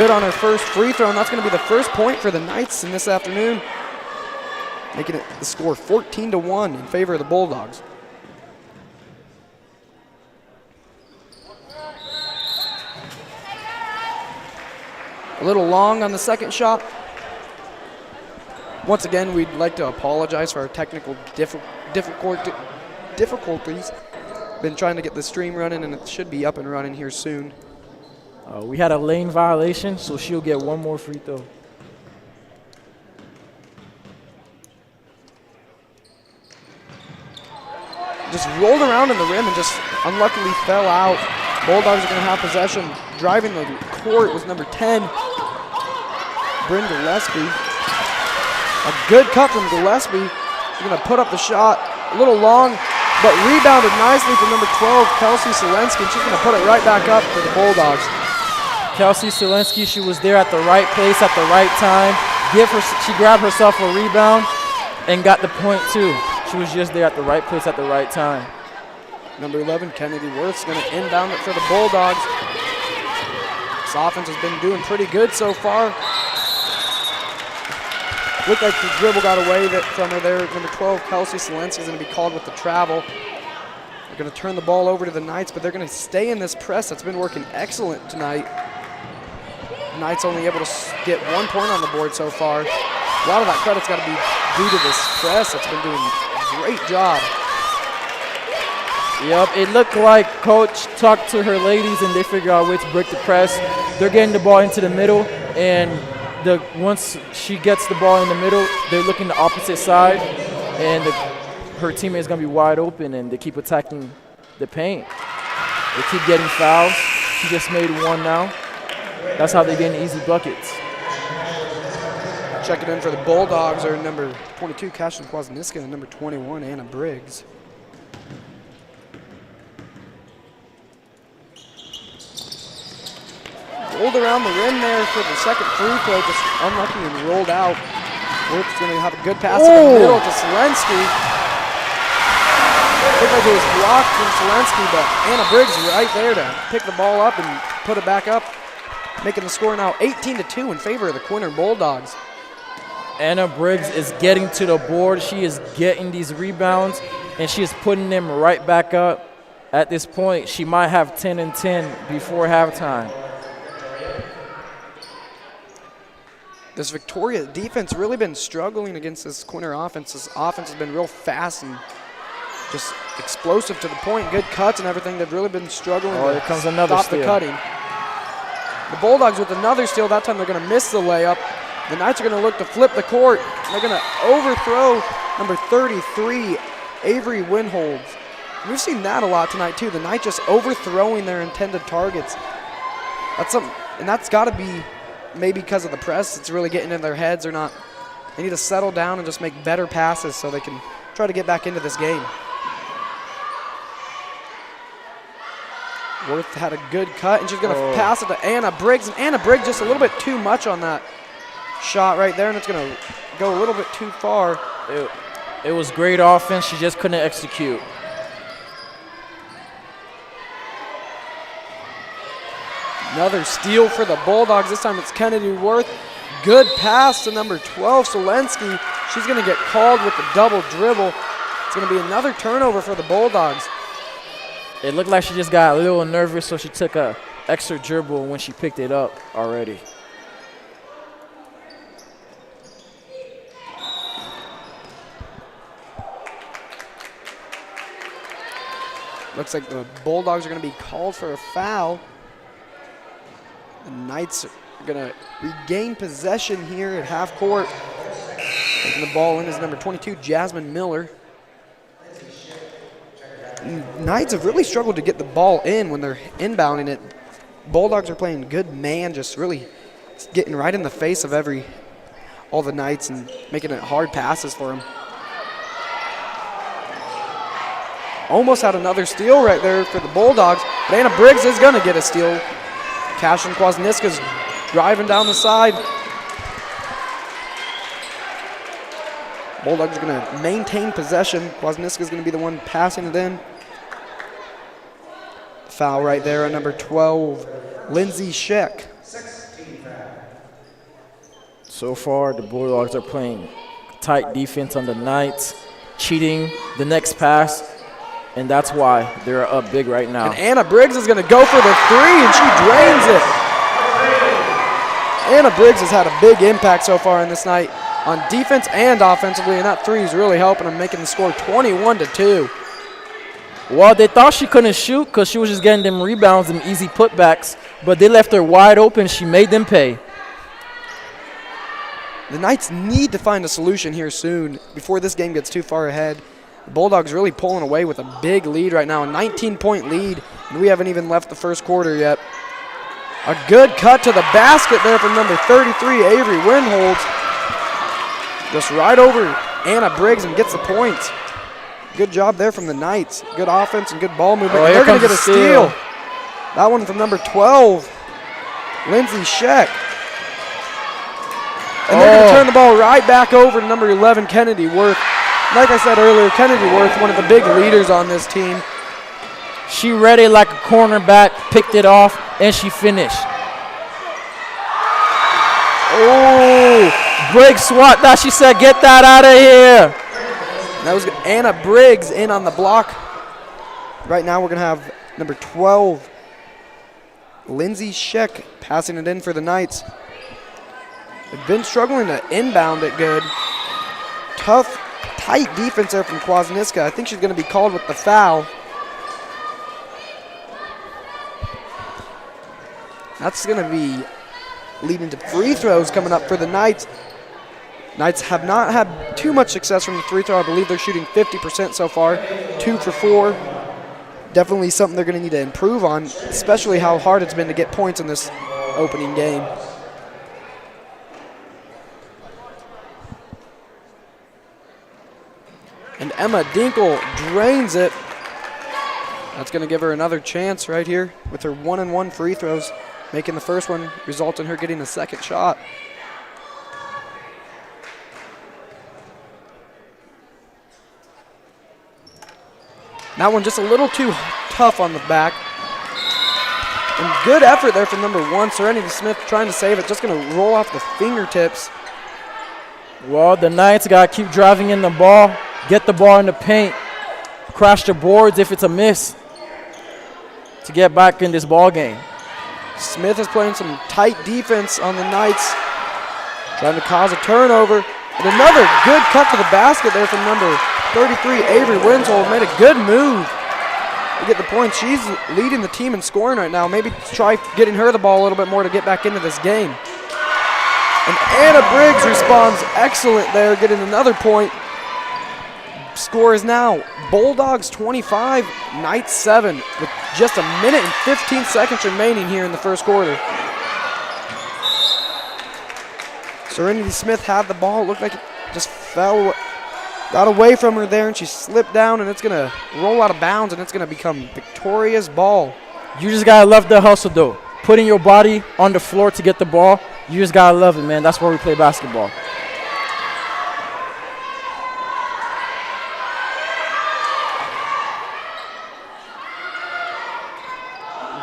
Good on her first free throw, and that's going to be the first point for the Knights in this afternoon, making it the score 14-1 in favor of the Bulldogs. A little long on the second shot. Once again, we'd like to apologize for our technical difficulties. Been trying to get the stream running, and it should be up and running here soon. We had a lane violation, so she'll get one more free throw. Just rolled around in the rim and just unluckily fell out. Bulldogs are going to have possession. Driving the court was number 10, Bryn Gillespie. A good cut from Gillespie. She's going to put up the shot. A little long, but rebounded nicely from number 12, Kelsey Selensky. She's going to put it right back up for the Bulldogs. Kelsey Selensky, she was there at the right place at the right time. She grabbed herself a rebound and got the point too. She was just there at the right place at the right time. Number 11, Kennedy Worth's going to inbound it for the Bulldogs. This offense has been doing pretty good so far. Looked like the dribble got away from her there. Number 12, Kelsey Selensky, is going to be called with the travel. They're going to turn the ball over to the Knights, but they're going to stay in this press that's been working excellent tonight. Knights only able to get 1 point on the board so far. A lot of that credit's got to be due to this press that's been doing a great job. Yep, it looked like Coach talked to her ladies and they figured out a way to break the press. They're getting the ball into the middle, and once she gets the ball in the middle, they're looking the opposite side, and her teammate is going to be wide open, and they keep attacking the paint. They keep getting fouls. She just made one now. That's how they're getting easy buckets. Checking in for the Bulldogs are number 22, Cashin Kwasniewska, and number 21, Anna Briggs. Rolled around the rim there for the second free throw, just unlucky and rolled out. Worth's going to have a good pass in the middle to Selensky. Looked like it was blocked from Selensky, but Anna Briggs right there to pick the ball up and put it back up, making the score now 18-2 in favor of the Quinter Bulldogs. Anna Briggs is getting to the board. She is getting these rebounds, and she is putting them right back up. At this point, she might have 10 and 10 before halftime. This Victoria defense really been struggling against this Quinter offense. This offense has been real fast and just explosive to the point. Good cuts and everything. They've really been struggling here comes another stop steal. The cutting. The Bulldogs with another steal. That time they're going to miss the layup. The Knights are going to look to flip the court. They're going to overthrow number 33, Avery Winholds. We've seen that a lot tonight too. The Knights just overthrowing their intended targets. That's something, and that's got to be maybe because of the press. It's really getting in their heads. They need to settle down and just make better passes so they can try to get back into this game. Worth had a good cut, and she's going to pass it to Anna Briggs. And Anna Briggs just a little bit too much on that shot right there, and it's going to go a little bit too far. It was great offense. She just couldn't execute. Another steal for the Bulldogs. This time it's Kennedy Worth. Good pass to number 12, Selensky. She's going to get called with the double dribble. It's going to be another turnover for the Bulldogs. It looked like she just got a little nervous, so she took an extra dribble when she picked it up already. Looks like the Bulldogs are going to be called for a foul. The Knights are going to regain possession here at half court. Taking the ball in is number 22, Jasmine Miller. Knights have really struggled to get the ball in when they're inbounding it. Bulldogs are playing good man, just really getting right in the face of all the Knights and making it hard passes for them. Almost had another steal right there for the Bulldogs, but Anna Briggs is going to get a steal. Cashin Kwasniewska's driving down the side. Bulldogs are going to maintain possession. Kwasniewska's going to be the one passing it in. Foul right there on number 12, Lindsay Scheck. So far, the Bulldogs are playing tight defense on the Knights, cheating the next pass, and that's why they're up big right now. And Anna Briggs is going to go for the three, and she drains it. Anna Briggs has had a big impact so far in this night on defense and offensively, and that three is really helping them, making the score 21-2. Well, they thought she couldn't shoot because she was just getting them rebounds and easy putbacks, but they left her wide open. She made them pay. The Knights need to find a solution here soon before this game gets too far ahead. The Bulldogs really pulling away with a big lead right now, a 19-point lead, and we haven't even left the first quarter yet. A good cut to the basket there from number 33, Avery Winholds. Just right over Anna Briggs and gets the points. Good job there from the Knights. Good offense and good ball movement. And they're going to get a steal. That one from number 12, Lindsay Scheck. And they're going to turn the ball right back over to number 11, Kennedy Worth. Like I said earlier, Kennedy Worth, one of the big leaders on this team. She read it like a cornerback, picked it off, and she finished. Oh, Briggs swat that. She said, get that out of here. That was Anna Briggs in on the block. Right now we're going to have number 12, Lindsay Scheck, passing it in for the Knights. They've been struggling to inbound it good. Tough, tight defense there from Kwasniewska. I think she's going to be called with the foul. That's going to be leading to free throws coming up for the Knights. Knights have not had too much success from the free throw. I believe they're shooting 50% so far, 2 for 4. Definitely something they're going to need to improve on, especially how hard it's been to get points in this opening game. And Emma Dinkle drains it. That's going to give her another chance right here with her 1-and-1 free throws. Making the first one result in her getting a second shot. That one just a little too tough on the back. And good effort there from number 1, Serenity Smith, trying to save it. Just going to roll off the fingertips. Well, the Knights got to keep driving in the ball, get the ball in the paint, crash the boards if it's a miss to get back in this ball game. Smith is playing some tight defense on the Knights, trying to cause a turnover. And another good cut to the basket there from number 33, Avery Winslow. Made a good move to get the point. She's leading the team in scoring right now. Maybe try getting her the ball a little bit more to get back into this game. And Anna Briggs responds excellent there, getting another point. Score is now Bulldogs 25, Knights 7, with just a minute and 15 seconds remaining here in the first quarter. Serenity Smith had the ball. It looked like it just got away from her there, and she slipped down, and it's going to roll out of bounds, and it's going to become Victoria's ball. You just got to love the hustle, though. Putting your body on the floor to get the ball, you just got to love it, man. That's where we play basketball.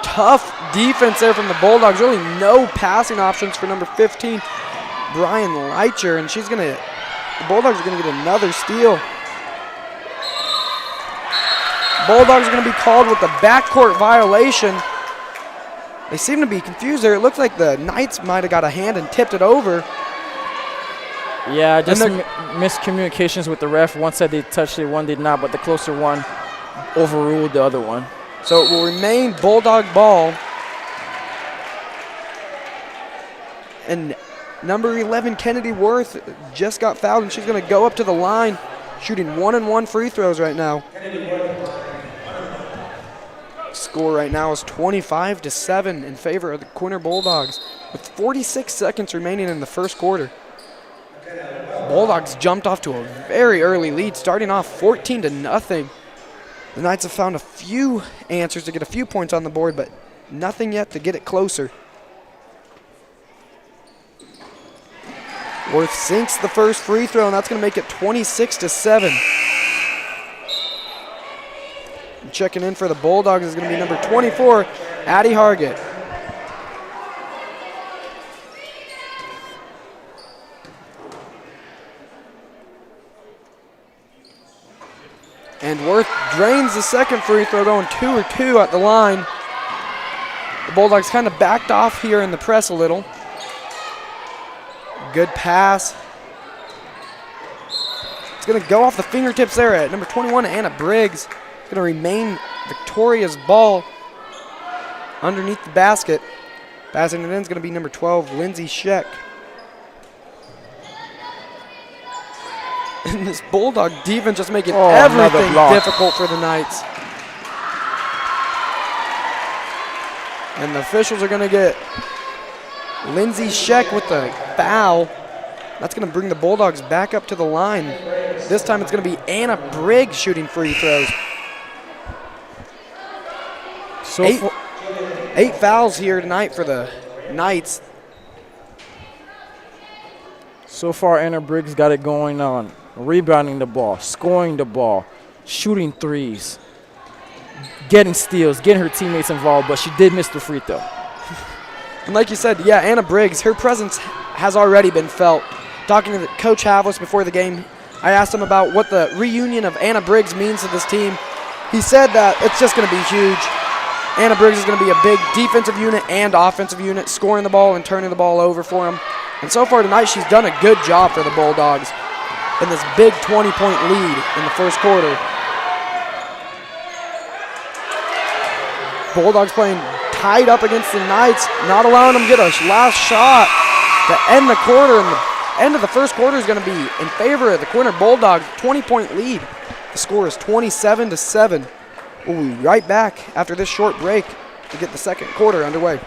Tough defense there from the Bulldogs. Really no passing options for number 15, Brian Leitcher, and the Bulldogs are going to get another steal. Bulldogs are going to be called with the backcourt violation. They seem to be confused there. It looks like the Knights might have got a hand and tipped it over. Yeah, just miscommunications with the ref. One said they touched it, one did not, but the closer one overruled the other one. So it will remain Bulldog ball. And number 11, Kennedy Worth, just got fouled, and she's going to go up to the line, shooting 1-and-1 free throws right now. Score right now is 25-7 in favor of the Quinter Bulldogs, with 46 seconds remaining in the first quarter. Bulldogs jumped off to a very early lead, starting off 14-0. The Knights have found a few answers to get a few points on the board, but nothing yet to get it closer. Worth sinks the first free throw, and that's going to make it 26-7. And checking in for the Bulldogs is going to be number 24, Addie Hargett. And Worth drains the second free throw, going 2 or 2 at the line. The Bulldogs kind of backed off here in the press a little. Good pass. It's going to go off the fingertips there at number 21, Anna Briggs. Going to remain Victoria's ball underneath the basket. Passing it in is going to be number 12, Lindsay Scheck. And this Bulldog defense just making everything difficult for the Knights. And the officials are going to get Lindsay Scheck with the foul. That's going to bring the Bulldogs back up to the line. This time it's going to be Anna Briggs shooting free throws. Eight fouls here tonight for the Knights. So far, Anna Briggs got it going on. Rebounding the ball, scoring the ball, shooting threes, getting steals, getting her teammates involved, but she did miss the free throw. And like you said, yeah, Anna Briggs, her presence has already been felt. Talking to Coach Havlis before the game, I asked him about what the reunion of Anna Briggs means to this team. He said that it's just going to be huge. Anna Briggs is going to be a big defensive unit and offensive unit, scoring the ball and turning the ball over for them. And so far tonight, she's done a good job for the Bulldogs in this big 20-point lead in the first quarter. Bulldogs playing tied up against the Knights, not allowing them to get a last shot to end the quarter. And the end of the first quarter is going to be in favor of the Quinter Bulldogs, 20-point lead. The score is 27-7. We'll be right back after this short break to get the second quarter underway.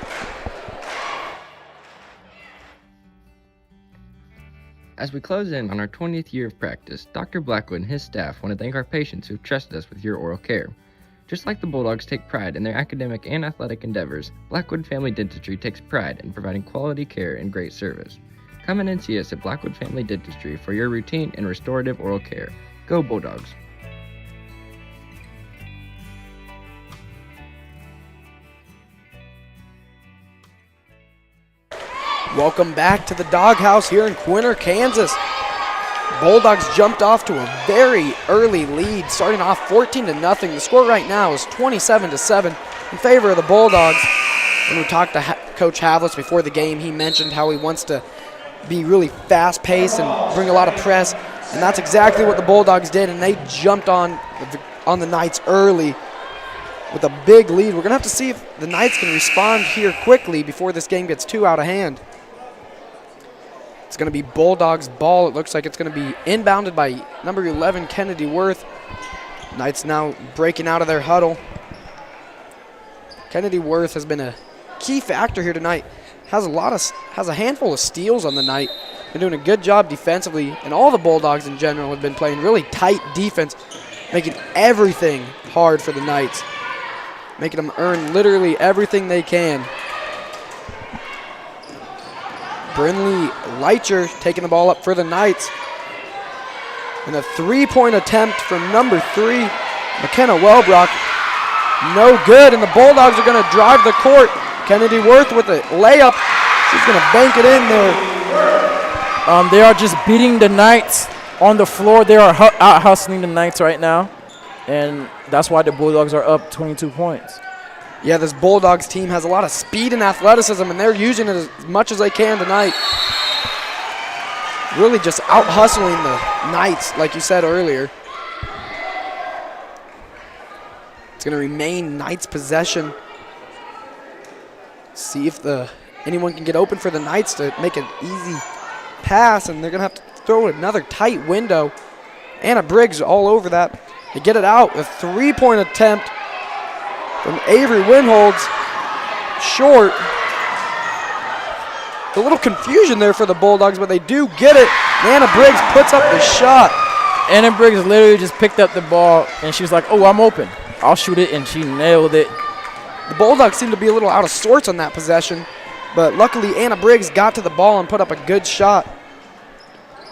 As we close in on our 20th year of practice, Dr. Blackwood and his staff want to thank our patients who've trusted us with your oral care. Just like the Bulldogs take pride in their academic and athletic endeavors, Blackwood Family Dentistry takes pride in providing quality care and great service. Come in and see us at Blackwood Family Dentistry for your routine and restorative oral care. Go Bulldogs! Welcome back to the Doghouse here in Quinter, Kansas. Bulldogs jumped off to a very early lead, starting off 14-0. The score right now is 27-7 in favor of the Bulldogs. When we talked to Coach Havlis before the game, he mentioned how he wants to be really fast-paced and bring a lot of press, and that's exactly what the Bulldogs did, and they jumped on the Knights early with a big lead. We're going to have to see if the Knights can respond here quickly before this game gets too out of hand. It's going to be Bulldogs ball. It looks like it's going to be inbounded by number 11, Kennedy Worth. Knights now breaking out of their huddle. Kennedy Worth has been a key factor here tonight. Has a handful of steals on the night. Been doing a good job defensively, and all the Bulldogs in general have been playing really tight defense, making everything hard for the Knights, making them earn literally everything they can. Brinley Leitcher taking the ball up for the Knights. And a three-point attempt from number 3, McKenna Wellbrock. No good, and the Bulldogs are going to drive the court. Kennedy Worth with a layup. She's going to bank it in there. They are just beating the Knights on the floor. They are out hustling the Knights right now, and that's why the Bulldogs are up 22 points. Yeah, this Bulldogs team has a lot of speed and athleticism, and they're using it as much as they can tonight. Really just out-hustling the Knights, like you said earlier. It's going to remain Knights' possession. See if anyone can get open for the Knights to make an easy pass, and they're going to have to throw another tight window. Anna Briggs all over that. They get it out. A three-point attempt from Avery Winholds, short. A little confusion there for the Bulldogs, but they do get it. Anna Briggs puts up the shot. Anna Briggs literally just picked up the ball, and she was like, oh, I'm open. I'll shoot it, and she nailed it. The Bulldogs seem to be a little out of sorts on that possession, but luckily Anna Briggs got to the ball and put up a good shot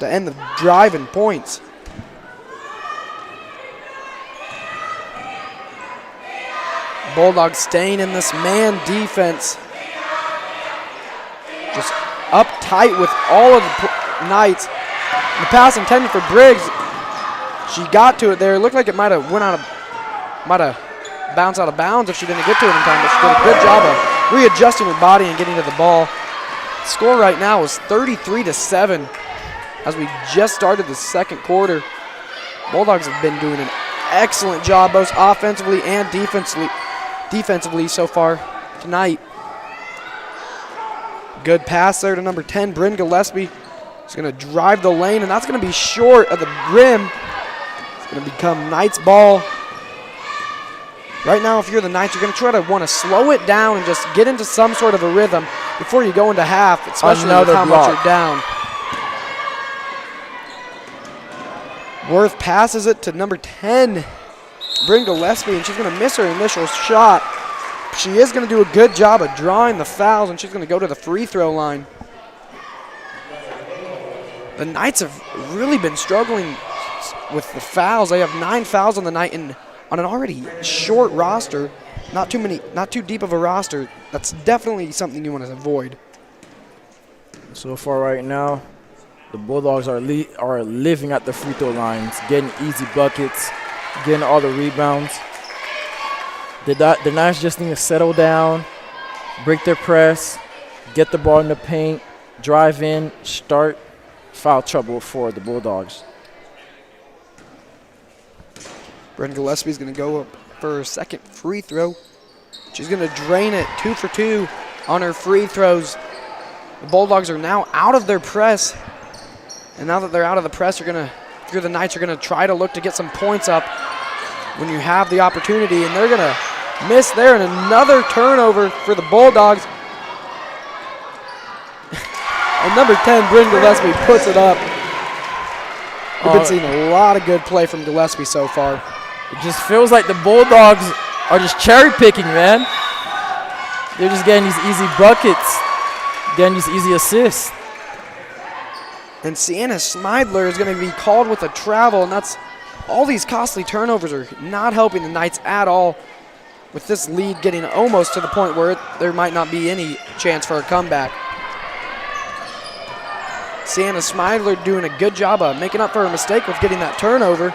to end the drive in points. Bulldogs staying in this man defense. Just up tight with all of the Knights. The pass intended for Briggs. She got to it there. It looked like it might have bounced out of bounds if she didn't get to it in time, but she did a good job of readjusting her body and getting to the ball. Score right now is 33-7 as we just started the second quarter. Bulldogs have been doing an excellent job both offensively and defensively so far tonight. Good pass there to number 10, Bryn Gillespie. She's going to drive the lane, and that's going to be short of the rim. It's going to become Knights ball. Right now, if you're the Knights, you're going to try to want to slow it down and just get into some sort of a rhythm before you go into half, especially with how much you're down. Worth passes it to number 10, Bryn Gillespie, and she's going to miss her initial shot. She is going to do a good job of drawing the fouls, and she's going to go to the free throw line. The Knights have really been struggling with the fouls. They have 9 fouls on the night, and on an already short roster, not too deep of a roster. That's definitely something you want to avoid. So far right now, the Bulldogs are living at the free throw lines, getting easy buckets, getting all the rebounds. The Knights just need to settle down, break their press, get the ball in the paint, drive in, start foul trouble for the Bulldogs. Bryn Gillespie is going to go up for her second free throw. She's going to drain it 2 for 2 on her free throws. The Bulldogs are now out of their press. And now that they're out of the press, if you're the Knights, you're going to try to look to get some points up when you have the opportunity. And they're going to miss there, and another turnover for the Bulldogs. And number 10, Bryn Gillespie, puts it up. We've been seeing a lot of good play from Gillespie so far. It just feels like the Bulldogs are just cherry picking, man. They're just getting these easy buckets, getting these easy assists. And Sienna Smidler is going to be called with a travel, and that's all these costly turnovers are not helping the Knights at all, with this lead getting almost to the point where there might not be any chance for a comeback. Sienna Smidler doing a good job of making up for her mistake with getting that turnover.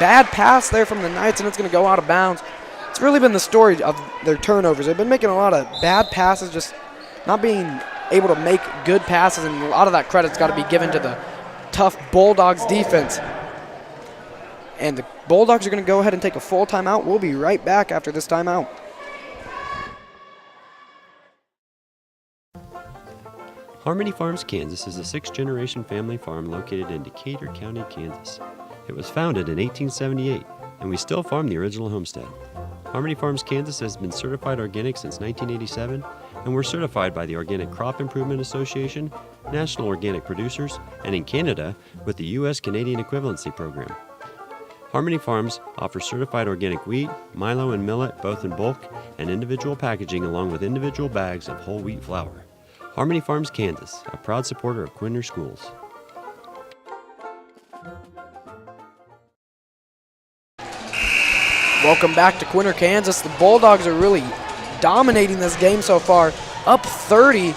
Bad pass there from the Knights, and it's going to go out of bounds. It's really been the story of their turnovers. They've been making a lot of bad passes, just not being able to make good passes, and a lot of that credit's got to be given to the tough Bulldogs defense. And the Bulldogs are going to go ahead and take a full timeout. We'll be right back after this timeout. Harmony Farms, Kansas is a 6th-generation family farm located in Decatur County, Kansas. It was founded in 1878, and we still farm the original homestead. Harmony Farms, Kansas has been certified organic since 1987, and we're certified by the Organic Crop Improvement Association, National Organic Producers, and in Canada with the U.S. Canadian Equivalency Program. Harmony Farms offers certified organic wheat, milo, and millet both in bulk and individual packaging along with individual bags of whole wheat flour. Harmony Farms, Kansas, a proud supporter of Quinter Schools. Welcome back to Quinter, Kansas. The Bulldogs are really dominating this game so far. Up 30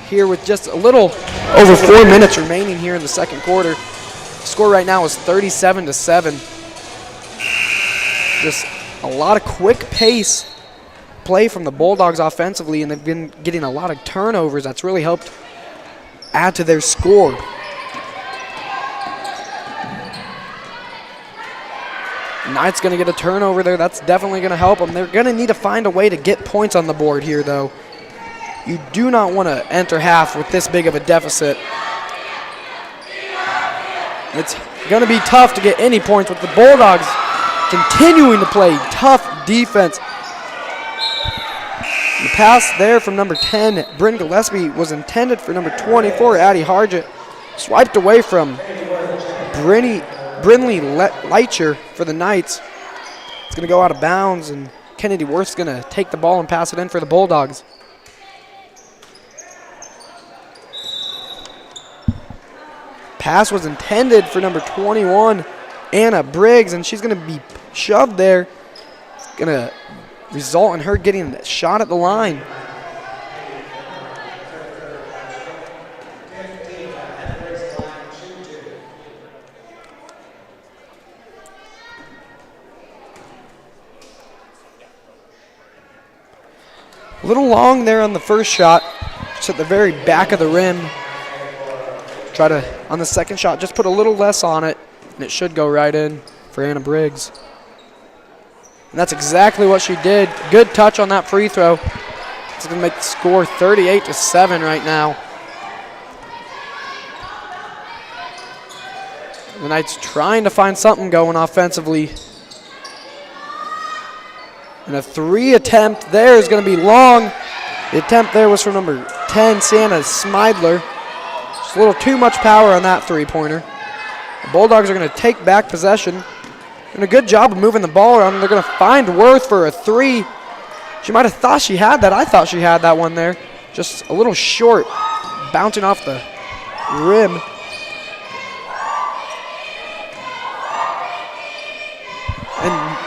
here with just a little over 4 minutes remaining here in the second quarter. The score right now is 37-7. Just a lot of quick pace play from the Bulldogs offensively, and they've been getting a lot of turnovers. That's really helped add to their score. Knight's going to get a turnover there. That's definitely going to help them. They're going to need to find a way to get points on the board here, though. You do not want to enter half with this big of a deficit. It's going to be tough to get any points with the Bulldogs continuing to play tough defense. The pass there from number 10, Bryn Gillespie, was intended for number 24, Addie Hargett. Swiped away from Brinley Leitcher for the Knights. It's going to go out of bounds, and Kennedy Worth's going to take the ball and pass it in for the Bulldogs. Pass was intended for number 21, Anna Briggs, and she's going to be shoved there. It's going to result in her getting a shot at the line. A little long there on the first shot, just at the very back of the rim. Try to, on the second shot, just put a little less on it, and it should go right in for Anna Briggs. And that's exactly what she did. Good touch on that free throw. It's going to make the score 38-7 right now. The Knights trying to find something going offensively. And a 3 attempt there is going to be long. The attempt there was from number 10, Sienna Smidler. Just a little too much power on that three-pointer. The Bulldogs are going to take back possession. Doing a good job of moving the ball around. They're going to find Worth for a 3. She might have thought she had that. I thought she had that one there. Just a little short, bouncing off the rim. And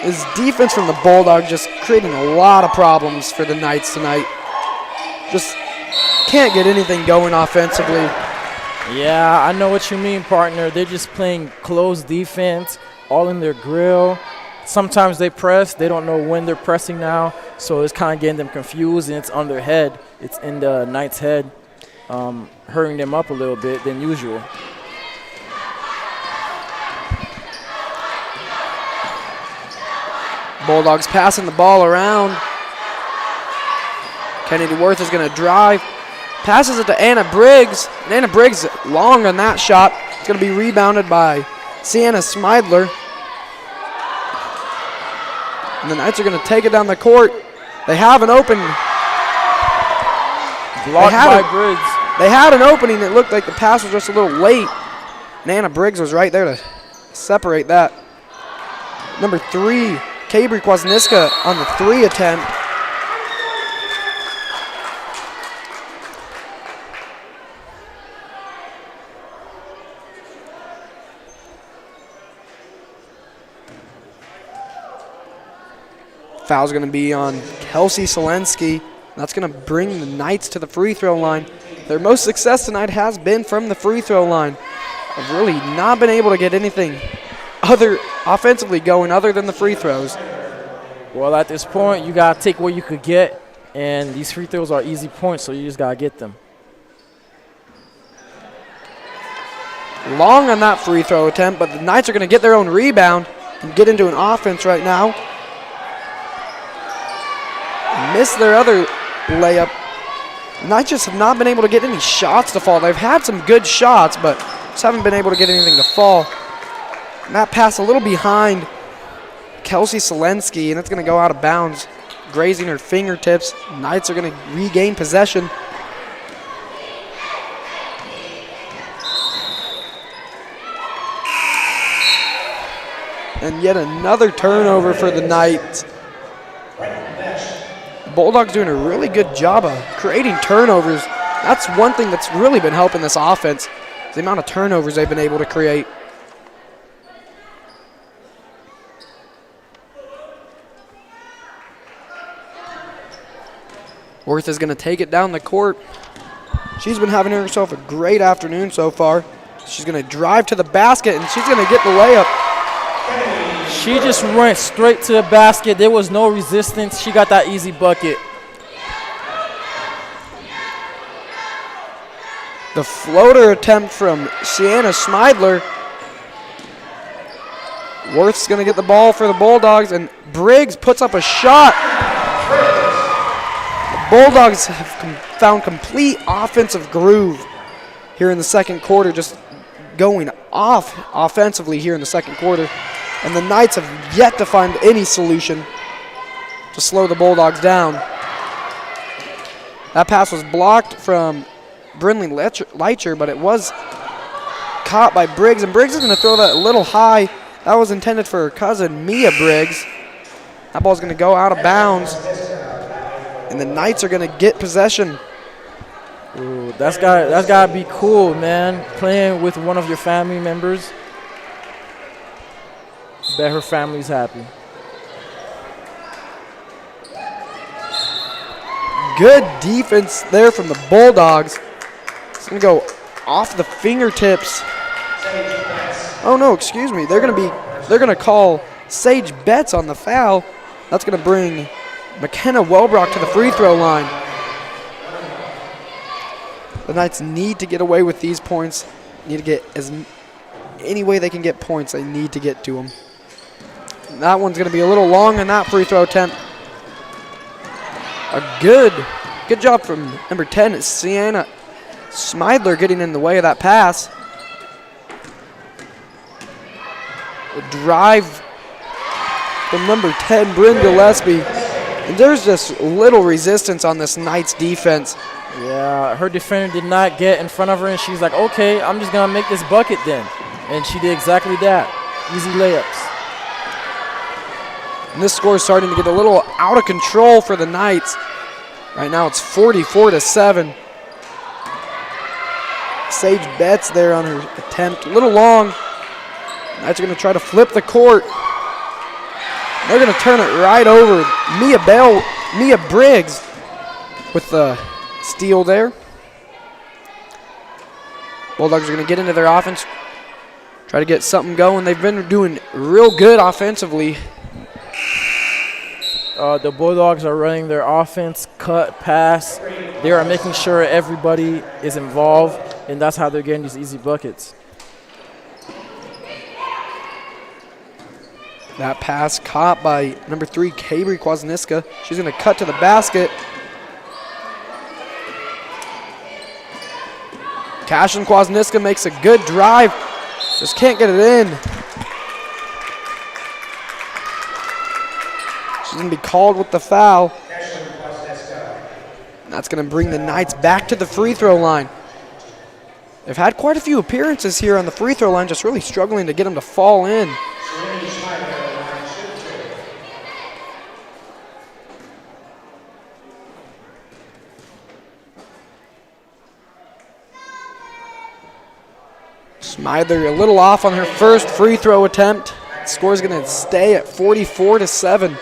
his defense from the Bulldogs just creating a lot of problems for the Knights tonight. Just can't get anything going offensively. Yeah, I know what you mean, partner. They're just playing close defense, all in their grill. Sometimes they press. They don't know when they're pressing now, so it's kind of getting them confused, and it's on their head. It's in the Knights' head, hurting them up a little bit than usual. Bulldogs passing the ball around. Kennedy Worth is going to drive. Passes it to Anna Briggs. And Anna Briggs long on that shot. It's going to be rebounded by Sienna Smidler. And the Knights are going to take it down the court. They have an open. Blocked by Briggs. They had an opening. It looked like the pass was just a little late. And Anna Briggs was right there to separate that. Number 3, Kabri Kwasniewska on the 3 attempt. Foul's going to be on Kelsey Selensky. That's going to bring the Knights to the free throw line. Their most success tonight has been from the free throw line. Have really not been able to get anything other offensively going other than the free throws. Well, at this point, you got to take what you could get, and these free throws are easy points, so you just got to get them. Long on that free throw attempt, but the Knights are going to get their own rebound and get into an offense right now. Missed their other layup. The Knights just have not been able to get any shots to fall. They've had some good shots, but just haven't been able to get anything to fall. And that pass a little behind Kelsey Selensky, and it's going to go out of bounds, grazing her fingertips. Knights are going to regain possession. And yet another turnover for the Knights. Bulldogs doing a really good job of creating turnovers. That's one thing that's really been helping this offense, the amount of turnovers they've been able to create. Worth is going to take it down the court. She's been having herself a great afternoon so far. She's going to drive to the basket, and she's going to get the layup. She just went straight to the basket. There was no resistance. She got that easy bucket. The floater attempt from Sienna Smidler. Worth's going to get the ball for the Bulldogs, and Briggs puts up a shot. The Bulldogs have found complete offensive groove here in the second quarter, just going off offensively here in the second quarter. And the Knights have yet to find any solution to slow the Bulldogs down. That pass was blocked from Brinley Leitcher, but it was caught by Briggs. And Briggs is going to throw that a little high. That was intended for her cousin, Mia Briggs. That ball's going to go out of bounds. And the Knights are going to get possession. Ooh, that's got to be cool, man. Playing with one of your family members. Bet her family's happy. Good defense there from the Bulldogs. It's going to go off the fingertips. Oh no, excuse me. They're going to call Sage Betts on the foul. That's going to bring McKenna Welbrock to the free throw line. The Knights need to get away with these points. Need to get any way they can get points, they need to get to them. And that one's going to be a little long in that free throw attempt. A good job from number 10, Sienna Smidler, getting in the way of that pass. A drive from number 10, Bryn Gillespie. And there's just little resistance on this Knights defense. Yeah, her defender did not get in front of her, and she's like, okay, I'm just going to make this bucket then. And she did exactly that. Easy layups. And this score is starting to get a little out of control for the Knights. Right now it's 44-7. Sage Betts there on her attempt. A little long. Knights are going to try to flip the court. They're going to turn it right over. Mia Briggs with the steal there. Bulldogs are going to get into their offense, try to get something going. They've been doing real good offensively. The Bulldogs are running their offense, cut, pass. They are making sure everybody is involved, and that's how they're getting these easy buckets. That pass caught by number 3, Kabri Kwasniewska. She's going to cut to the basket. Cashin Kwasniewska makes a good drive. Just can't get it in. She's going to be called with the foul. That's going to bring the Knights back to the free throw line. They've had quite a few appearances here on the free throw line, just really struggling to get them to fall in. Smidler a little off on her first free throw attempt. Score is going to stay at 44-7.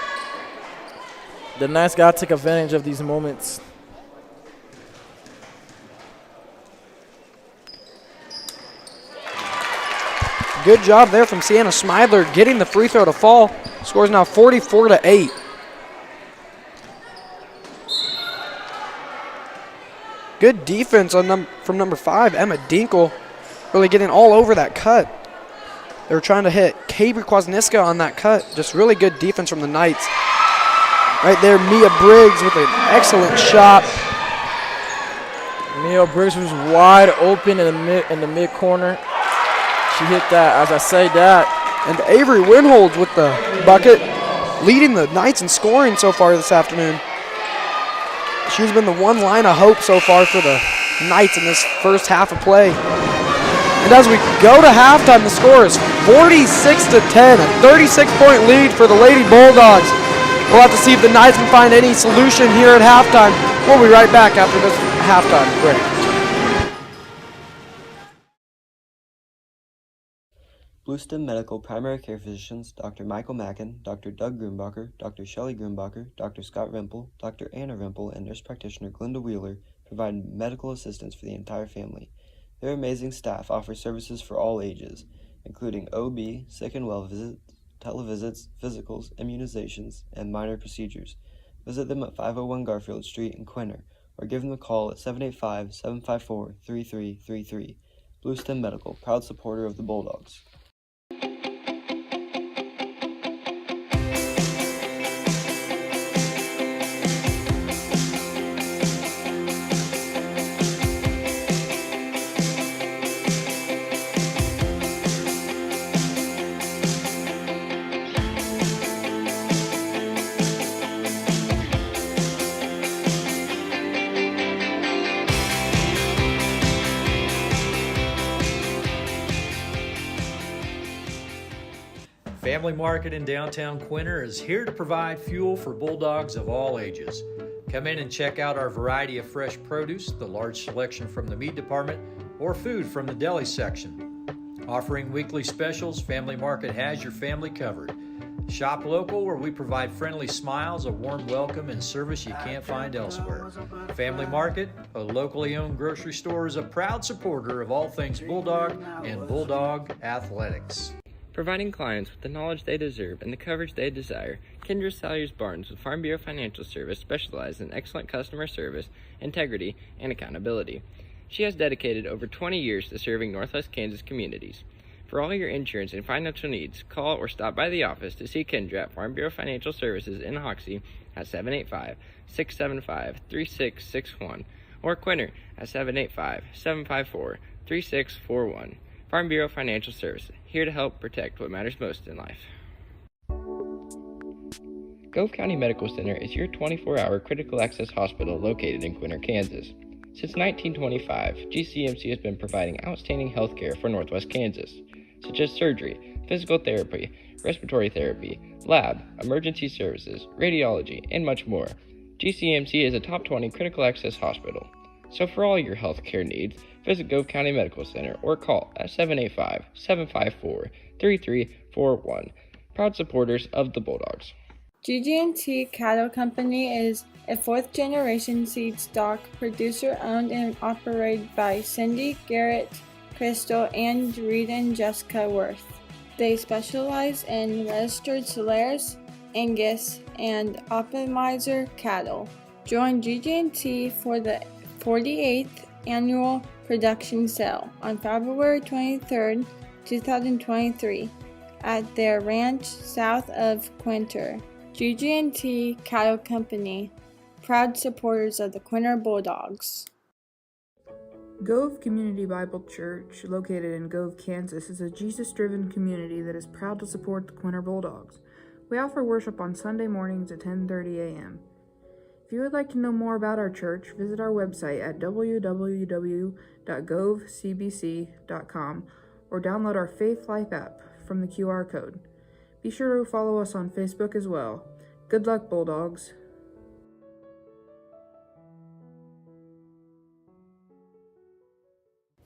The Knights got to take advantage of these moments. Good job there from Sienna Smidler getting the free throw to fall. Score is now 44-8. Good defense from number 5, Emma Dinkle, really getting all over that cut. They were trying to hit Kabri Kwasniewska on that cut. Just really good defense from the Knights. Right there, Mia Briggs with an excellent shot. Mia Briggs was wide open in the mid corner. She hit that, as I say that. And Avery Winholds with the bucket, leading the Knights in scoring so far this afternoon. She's been the one line of hope so far for the Knights in this first half of play. And as we go to halftime, the score is 46-10, a 36-point lead for the Lady Bulldogs. We'll have to see if the Knights can find any solution here at halftime. We'll be right back after this halftime break. Bluestem Medical Primary Care Physicians Dr. Michael Mackin, Dr. Doug Grunbacher, Dr. Shelley Grunbacher, Dr. Scott Rempel, Dr. Anna Rempel, and nurse practitioner Glinda Wheeler provide medical assistance for the entire family. Their amazing staff offers services for all ages, including OB, sick and well visits, televisits, physicals, immunizations, and minor procedures. Visit them at 501 Garfield Street in Quinter, or give them a call at 785-754-3333. Bluestem Medical, proud supporter of the Bulldogs. Family Market in downtown Quinter is here to provide fuel for Bulldogs of all ages. Come in and check out our variety of fresh produce, the large selection from the meat department, or food from the deli section. Offering weekly specials, Family Market has your family covered. Shop local, where we provide friendly smiles, a warm welcome, and service you can't find elsewhere. Family Market, a locally owned grocery store, is a proud supporter of all things Bulldog and Bulldog athletics. Providing clients with the knowledge they deserve and the coverage they desire, Kendra Salyers Barnes with Farm Bureau Financial Service specializes in excellent customer service, integrity, and accountability. She has dedicated over 20 years to serving Northwest Kansas communities. For all your insurance and financial needs, call or stop by the office to see Kendra at Farm Bureau Financial Services in Hoxie at 785-675-3661 or Quinter at 785-754-3641. Farm Bureau Financial Services, here to help protect what matters most in life. Gove County Medical Center is your 24-hour critical access hospital located in Quinter, Kansas. Since 1925, GCMC has been providing outstanding health care for Northwest Kansas, such as surgery, physical therapy, respiratory therapy, lab, emergency services, radiology, and much more. GCMC is a top 20 critical access hospital. So for all your health care needs, visit Gove County Medical Center or call at 785-754-3341. Proud supporters of the Bulldogs. GG&T Cattle Company is a fourth-generation seed stock producer owned and operated by Cindy, Garrett, Crystal, and Reed and Jessica Worth. They specialize in registered Solaris, Angus, and Optimizer cattle. Join GG&T for the 48th annual production sale on February 23, 2023 at their ranch south of Quinter. GG&T Cattle Company, proud supporters of the Quinter Bulldogs. Gove Community Bible Church, located in Gove, Kansas, is a Jesus-driven community that is proud to support the Quinter Bulldogs. We offer worship on Sunday mornings at 10:30 a.m. If you would like to know more about our church, visit our website at www.govecbc.com or download our Faith Life app from the QR code. Be sure to follow us on Facebook as well. Good luck, Bulldogs.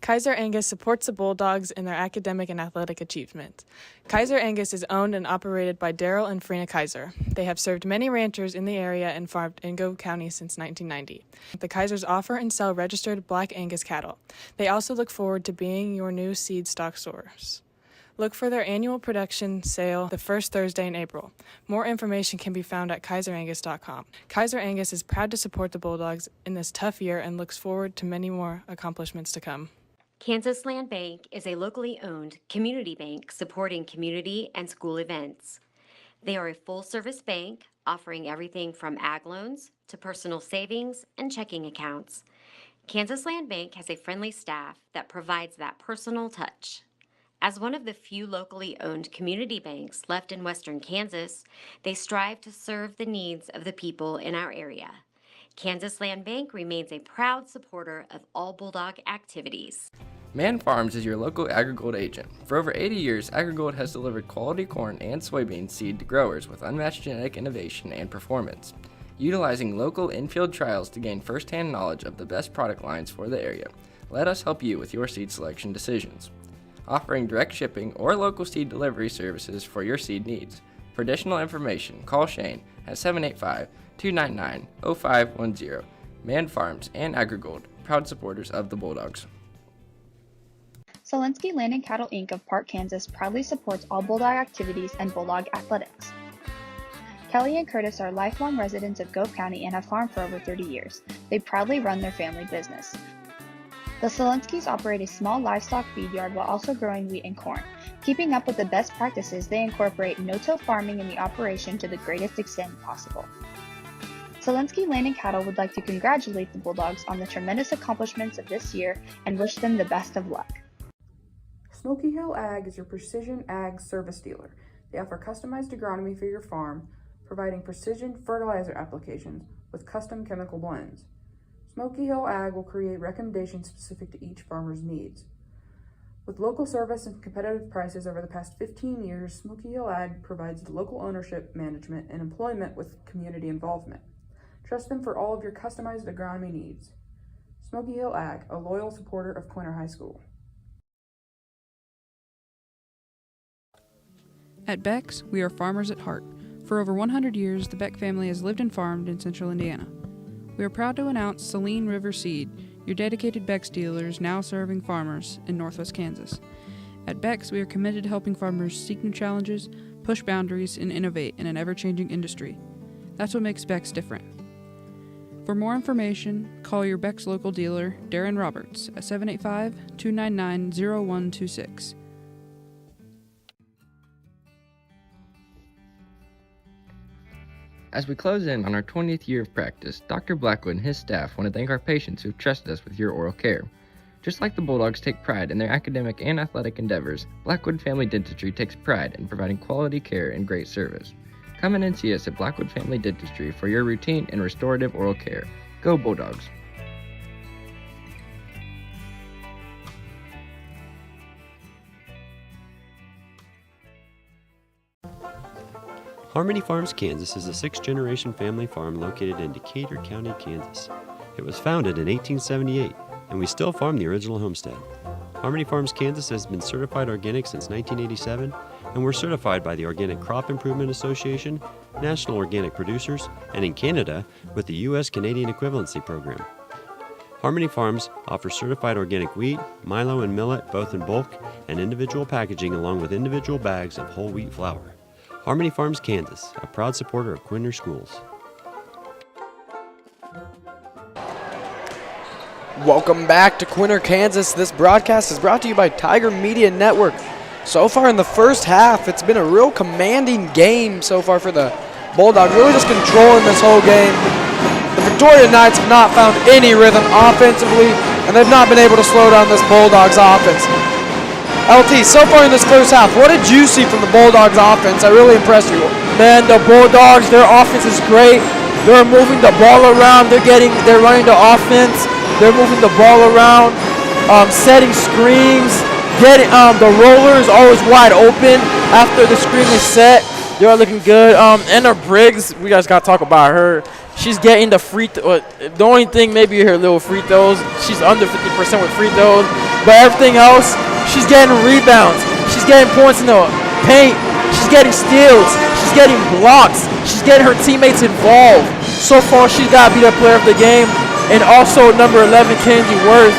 Kaiser Angus supports the Bulldogs in their academic and athletic achievements. Kaiser Angus is owned and operated by Daryl and Frina Kaiser. They have served many ranchers in the area and farmed in Gove County since 1990. The Kaisers offer and sell registered Black Angus cattle. They also look forward to being your new seed stock source. Look for their annual production sale the first Thursday in April. More information can be found at kaiserangus.com. Kaiser Angus is proud to support the Bulldogs in this tough year and looks forward to many more accomplishments to come. Kansas Land Bank is a locally owned community bank supporting community and school events. They are a full-service bank offering everything from ag loans to personal savings and checking accounts. Kansas Land Bank has a friendly staff that provides that personal touch. As one of the few locally owned community banks left in western Kansas, they strive to serve the needs of the people in our area. Kansas Land Bank remains a proud supporter of all Bulldog activities. Man Farms is your local AgriGold agent. For over 80 years, AgriGold has delivered quality corn and soybean seed to growers with unmatched genetic innovation and performance. Utilizing local in-field trials to gain first-hand knowledge of the best product lines for the area, let us help you with your seed selection decisions. Offering direct shipping or local seed delivery services for your seed needs. For additional information, call Shane at 785-299-0510. Man Farms and AgriGold, proud supporters of the Bulldogs. Solinsky Land and Cattle Inc. of Park, Kansas proudly supports all Bulldog activities and Bulldog athletics. Kelly and Curtis are lifelong residents of Gove County and have farmed for over 30 years. They proudly run their family business. The Solinskys operate a small livestock feed yard while also growing wheat and corn. Keeping up with the best practices, they incorporate no-till farming in the operation to the greatest extent possible. Solinsky Land and Cattle would like to congratulate the Bulldogs on the tremendous accomplishments of this year and wish them the best of luck. Smoky Hill Ag is your precision ag service dealer. They offer customized agronomy for your farm, providing precision fertilizer applications with custom chemical blends. Smoky Hill Ag will create recommendations specific to each farmer's needs. With local service and competitive prices over the past 15 years, Smoky Hill Ag provides local ownership, management, and employment with community involvement. Trust them for all of your customized agronomy needs. Smoky Hill Ag, a loyal supporter of Quinter High School. At Beck's, we are farmers at heart. For over 100 years, the Beck family has lived and farmed in central Indiana. We are proud to announce Saline River Seed, your dedicated Beck's dealers now serving farmers in northwest Kansas. At Beck's, we are committed to helping farmers seek new challenges, push boundaries, and innovate in an ever-changing industry. That's what makes Beck's different. For more information, call your Beck's local dealer, Darren Roberts, at 785-299-0126. As we close in on our 20th year of practice, Dr. Blackwood and his staff want to thank our patients who've trusted us with your oral care. Just like the Bulldogs take pride in their academic and athletic endeavors, Blackwood Family Dentistry takes pride in providing quality care and great service. Come in and see us at Blackwood Family Dentistry for your routine and restorative oral care. Go Bulldogs! Harmony Farms, Kansas is a sixth-generation family farm located in Decatur County, Kansas. It was founded in 1878, and we still farm the original homestead. Harmony Farms, Kansas has been certified organic since 1987, and we're certified by the Organic Crop Improvement Association, National Organic Producers, and in Canada with the U.S. Canadian Equivalency Program. Harmony Farms offers certified organic wheat, milo, and millet both in bulk and individual packaging along with individual bags of whole wheat flour. Harmony Farms, Kansas, a proud supporter of Quinter Schools. Welcome back to Quinter, Kansas. This broadcast is brought to you by Tiger Media Network. So far in the first half, it's been a real commanding game so far for the Bulldogs, really just controlling this whole game. The Victoria Knights have not found any rhythm offensively, and they've not been able to slow down this Bulldogs offense. LT, so far in this first half, what did you see from the Bulldogs offense that really impressed you? Man, the Bulldogs, their offense is great. They're moving the ball around. They're running the offense. They're moving the ball around, setting screens, getting the rollers always wide open after the screen is set. They're looking good. Anna Briggs, we guys got to talk about her. She's getting the free the only thing maybe her little free throws. She's under 50% with free throws, but everything else, she's getting rebounds. She's getting points in the paint. She's getting steals. She's getting blocks. She's getting her teammates involved. So far, she's got to be the player of the game. And also number 11, Candy Worth.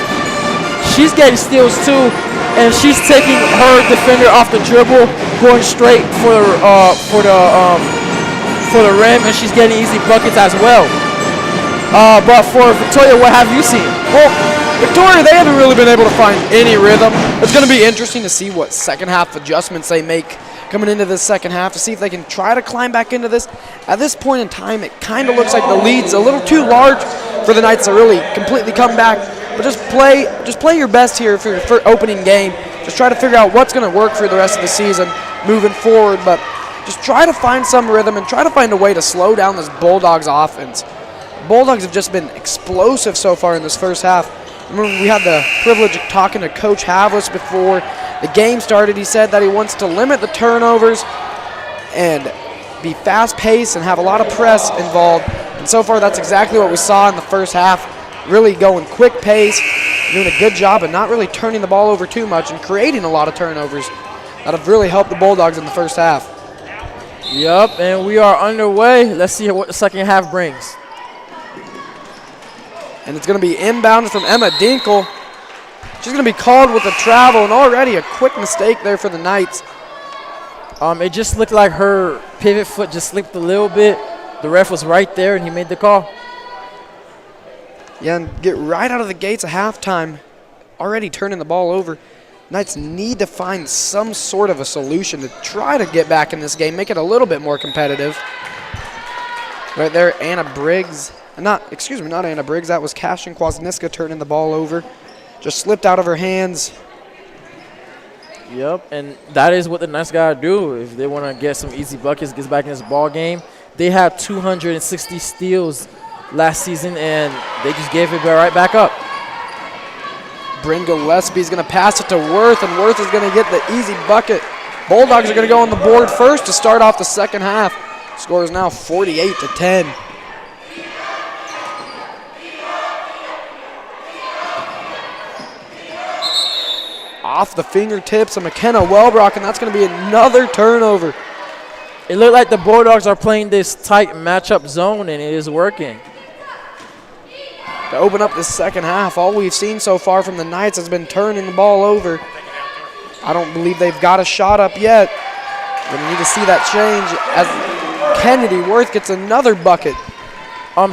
She's getting steals too, and she's taking her defender off the dribble, going straight for the rim, and she's getting easy buckets as well. But for Victoria, what have you seen? Well, Victoria, they haven't really been able to find any rhythm. It's going to be interesting to see what second half adjustments they make coming into this second half to see if they can try to climb back into this. At this point in time, it kind of looks like the lead's a little too large for the Knights to really completely come back. But just play your best here for your opening game. Just try to figure out what's going to work for the rest of the season moving forward. But just try to find some rhythm and try to find a way to slow down this Bulldogs offense. Bulldogs have just been explosive so far in this first half. Remember, we had the privilege of talking to Coach Havlis before the game started. He said that he wants to limit the turnovers and be fast-paced and have a lot of press involved. And so far, that's exactly what we saw in the first half. Really going quick pace, doing a good job of not really turning the ball over too much and creating a lot of turnovers that have really helped the Bulldogs in the first half. Yup, and we are underway. Let's see what the second half brings. And it's going to be inbound from Emma Dinkle. She's going to be called with a travel, and already a quick mistake there for the Knights. It just looked like her pivot foot just slipped a little bit. The ref was right there, and he made the call. Yeah, and get right out of the gates at halftime, already turning the ball over. Knights need to find some sort of a solution to try to get back in this game, make it a little bit more competitive. Right there, Anna Briggs. Not Anna Briggs. That was Cashin Kwasniewska turning the ball over. Just slipped out of her hands. Yep, and that is what the Knights got to do if they want to get some easy buckets, get back in this ball game. They had 260 steals last season, and they just gave it right back up. Bryn Gillespie's going to pass it to Worth, and Worth is going to get the easy bucket. Bulldogs are going to go on the board first to start off the second half. Score is now 48-10. Off the fingertips of McKenna Wellbrock, and that's going to be another turnover. It looked like the Bulldogs are playing this tight matchup zone, and it is working. To open up this second half, all we've seen so far from the Knights has been turning the ball over. I don't believe they've got a shot up yet. Gonna need to see that change as Kennedy Worth gets another bucket.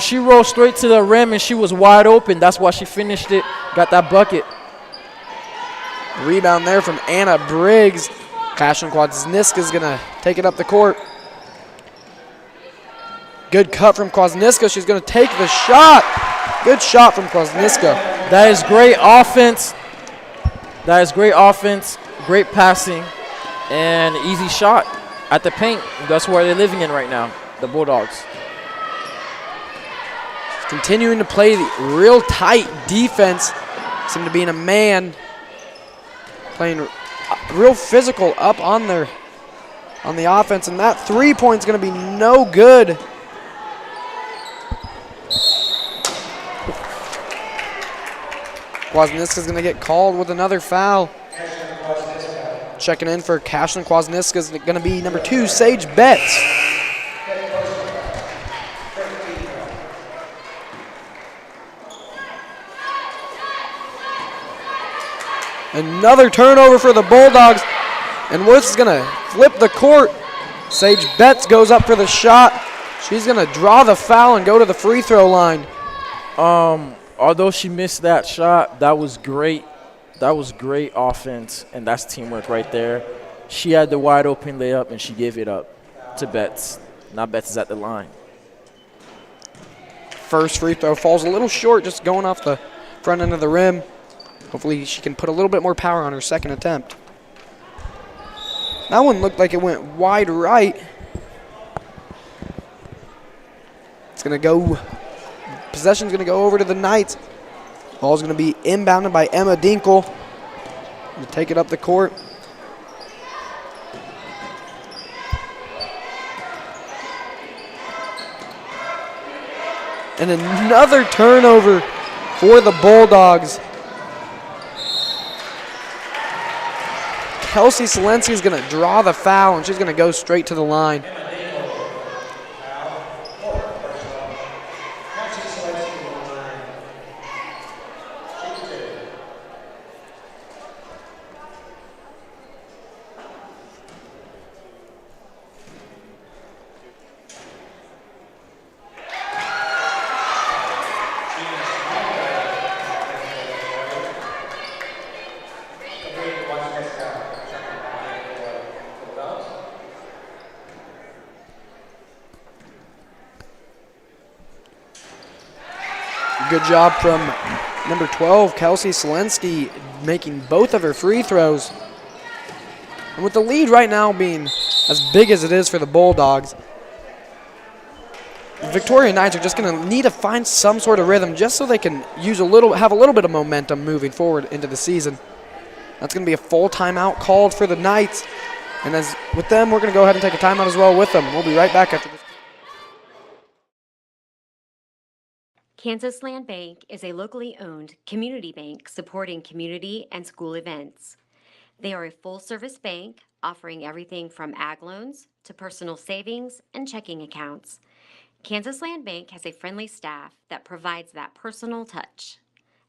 She rolled straight to the rim and she was wide open. That's why she finished it, got that bucket. Rebound there from Anna Briggs. Kashlyn Kwasniewska is gonna take it up the court. Good cut from Kwasniewska. She's gonna take the shot. Good shot from Kwasniewska. That is great offense. That is great offense, great passing, and easy shot at the paint. That's where they're living in right now, the Bulldogs. Continuing to play the real tight defense. Seem to be in a man. Playing real physical up on the offense, and that 3-point's gonna be no good. Kwasniewska's gonna get called with another foul. Checking in for Kashlyn Kwasniewska is gonna be number 2, Sage Betts. Another turnover for the Bulldogs, and Worth is gonna flip the court. Sage Betts goes up for the shot. She's gonna draw the foul and go to the free throw line. Although she missed that shot, that was great. That was great offense, and that's teamwork right there. She had the wide open layup, and she gave it up to Betts. Now Betts is at the line. First free throw falls a little short, just going off the front end of the rim. Hopefully she can put a little bit more power on her second attempt. That one looked like it went wide right. It's gonna go, possession's gonna go over to the Knights. Ball's gonna be inbounded by Emma Dinkle. Gonna take it up the court. And another turnover for the Bulldogs. Kelsey Selensky is going to draw the foul, and she's going to go straight to the line. Good job from number 12, Kelsey Selensky, making both of her free throws. And with the lead right now being as big as it is for the Bulldogs, the Victoria Knights are just going to need to find some sort of rhythm just so they can have a little bit of momentum moving forward into the season. That's going to be a full timeout called for the Knights. And as with them, we're going to go ahead and take a timeout as well with them. We'll be right back after this. Kansas Land Bank is a locally owned community bank supporting community and school events. They are a full-service bank offering everything from ag loans to personal savings and checking accounts. Kansas Land Bank has a friendly staff that provides that personal touch.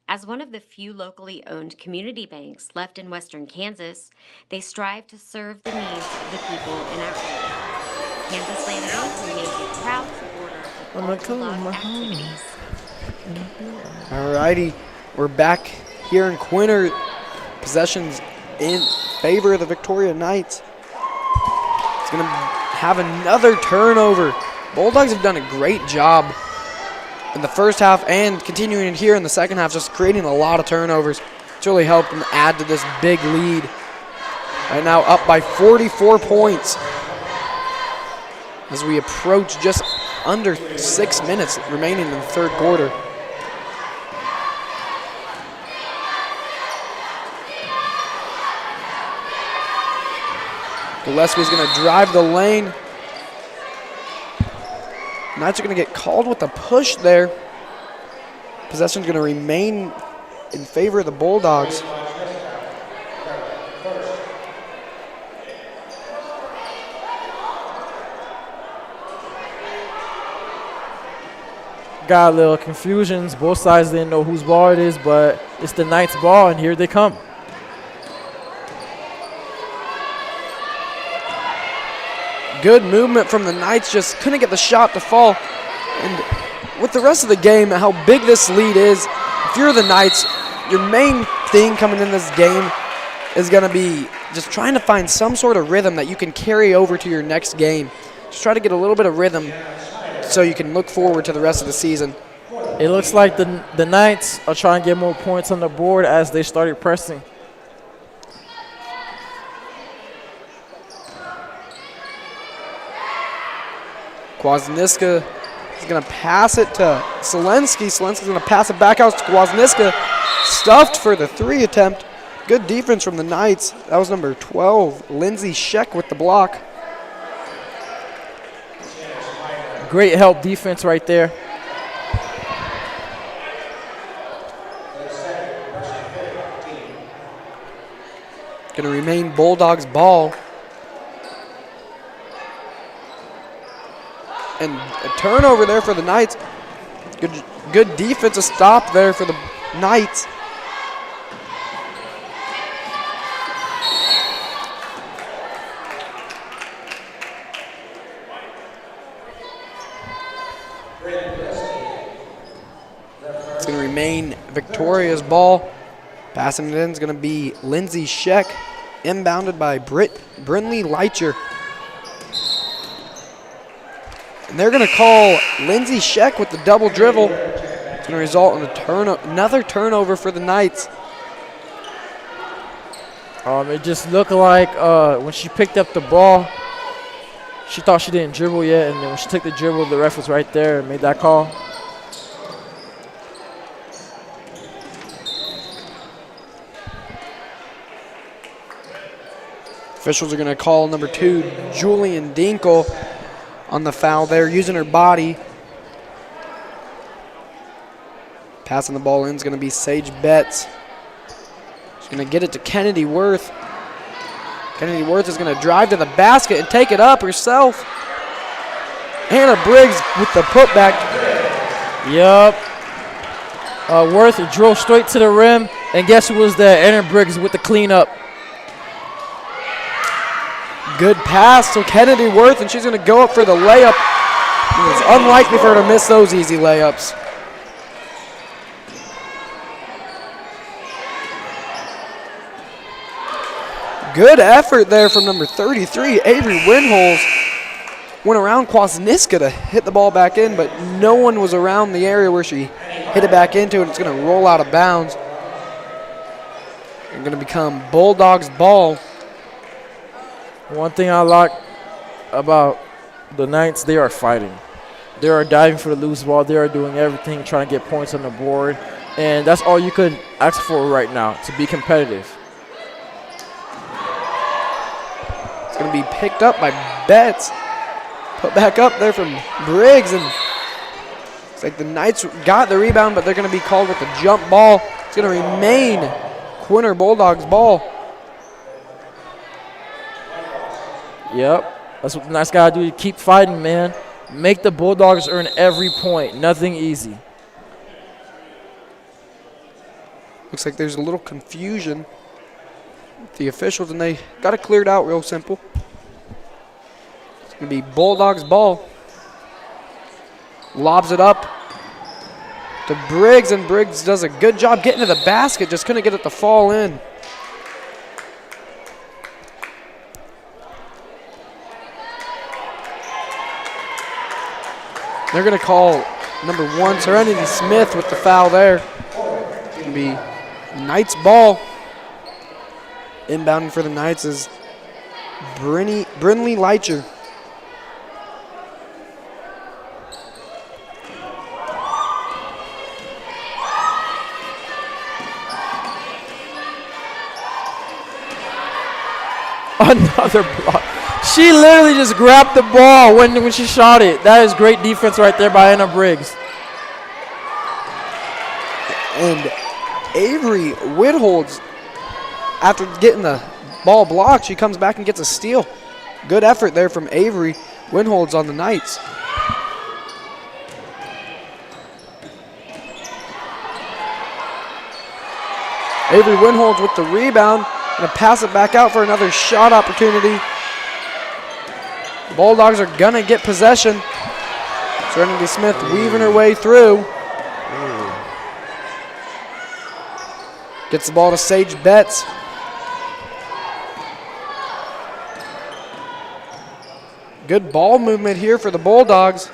As one of the few locally owned community banks left in western Kansas, they strive to serve the needs of the people in our area. Kansas Land Bank remains a proud supporter of all Bulldog activities. Alrighty, we're back here in Quinter. Possessions in favor of the Victoria Knights. It's going to have another turnover. Bulldogs have done a great job in the first half and continuing in here in the second half, just creating a lot of turnovers. It's really helped them add to this big lead. Right now up by 44 points as we approach just under 6 minutes remaining in the third quarter. Gillespie's going to drive the lane. Knights are going to get called with a push there. Possession's going to remain in favor of the Bulldogs. Got a little confusions. Both sides didn't know whose ball it is, but it's the Knights' ball, and here they come. Good movement from the Knights, just couldn't get the shot to fall. And with the rest of the game, how big this lead is, if you're the Knights, your main thing coming in this game is going to be just trying to find some sort of rhythm that you can carry over to your next game. Just try to get a little bit of rhythm so you can look forward to the rest of the season. It looks like the Knights are trying to get more points on the board as they started pressing. Kwasniewska is going to pass it to Selensky. Selensky's going to pass it back out to Kwasniewska. Stuffed for the 3 attempt. Good defense from the Knights. That was number 12, Lindsey Sheck with the block. Great help defense right there. Going to remain Bulldogs ball. And a turnover there for the Knights. Good defensive stop there for the Knights. It's going to remain Victoria's ball. Passing it in is going to be Lindsey Sheck, inbounded by Brinley Leitcher. And they're going to call Lindsey Sheck with the double dribble. It's going to result in another turnover for the Knights. It just looked like when she picked up the ball, she thought she didn't dribble yet, and then when she took the dribble, the ref was right there and made that call. Officials are going to call number 2, Julian Dinkle, on the foul there, using her body. Passing the ball in is going to be Sage Betts. She's going to get it to Kennedy Worth. Kennedy Worth is going to drive to the basket and take it up herself. Hannah Briggs with the putback. Yup. Worth drove straight to the rim, and guess who was there? Hannah Briggs with the cleanup. Good pass to Kennedy Worth, and she's going to go up for the layup. It's unlikely for her to miss those easy layups. Good effort there from number 33, Avery Winholz. Went around Kwasniewska to hit the ball back in, but no one was around the area where she hit it back into, and it's going to roll out of bounds. It's going to become Bulldogs ball. One thing I like about the Knights, they are fighting. They are diving for the loose ball. They are doing everything, trying to get points on the board. And that's all you could ask for right now, to be competitive. It's going to be picked up by Betts. Put back up there from Briggs. And it's like the Knights got the rebound, but they're going to be called with the jump ball. It's going to remain Quinter Bulldogs ball. Yep, that's what the Knights got to do, to keep fighting, man. Make the Bulldogs earn every point. Nothing easy. Looks like there's a little confusion with the officials, and they got it cleared out real simple. It's going to be Bulldogs ball. Lobs it up to Briggs, and Briggs does a good job getting to the basket, just couldn't get it to fall in. They're going to call number 1, Serenity Smith, with the foul there. It's going to be Knights ball. Inbounding for the Knights is Brinley Leitcher. Another block. She literally just grabbed the ball when she shot it. That is great defense right there by Anna Briggs. And Avery Winholz, after getting the ball blocked, she comes back and gets a steal. Good effort there from Avery Winholz on the Knights. Avery Winholz with the rebound. Going to pass it back out for another shot opportunity. Bulldogs are going to get possession. Serenity Smith weaving her way through. Gets the ball to Sage Betts. Good ball movement here for the Bulldogs.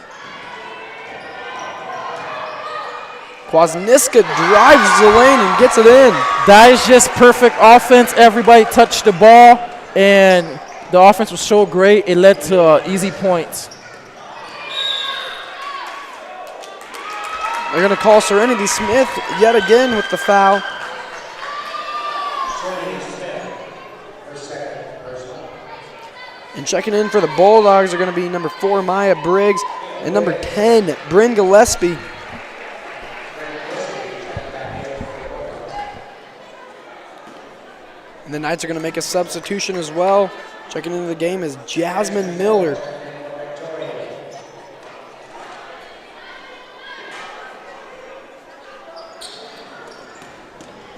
Kwasniewska drives the lane and gets it in. That is just perfect offense. Everybody touched the ball, and the offense was so great, it led to easy points. They're going to call Serenity Smith yet again with the foul. And checking in for the Bulldogs are going to be number 4, Maya Briggs, and number 10, Bryn Gillespie. And the Knights are going to make a substitution as well. Checking into the game is Jasmine Miller.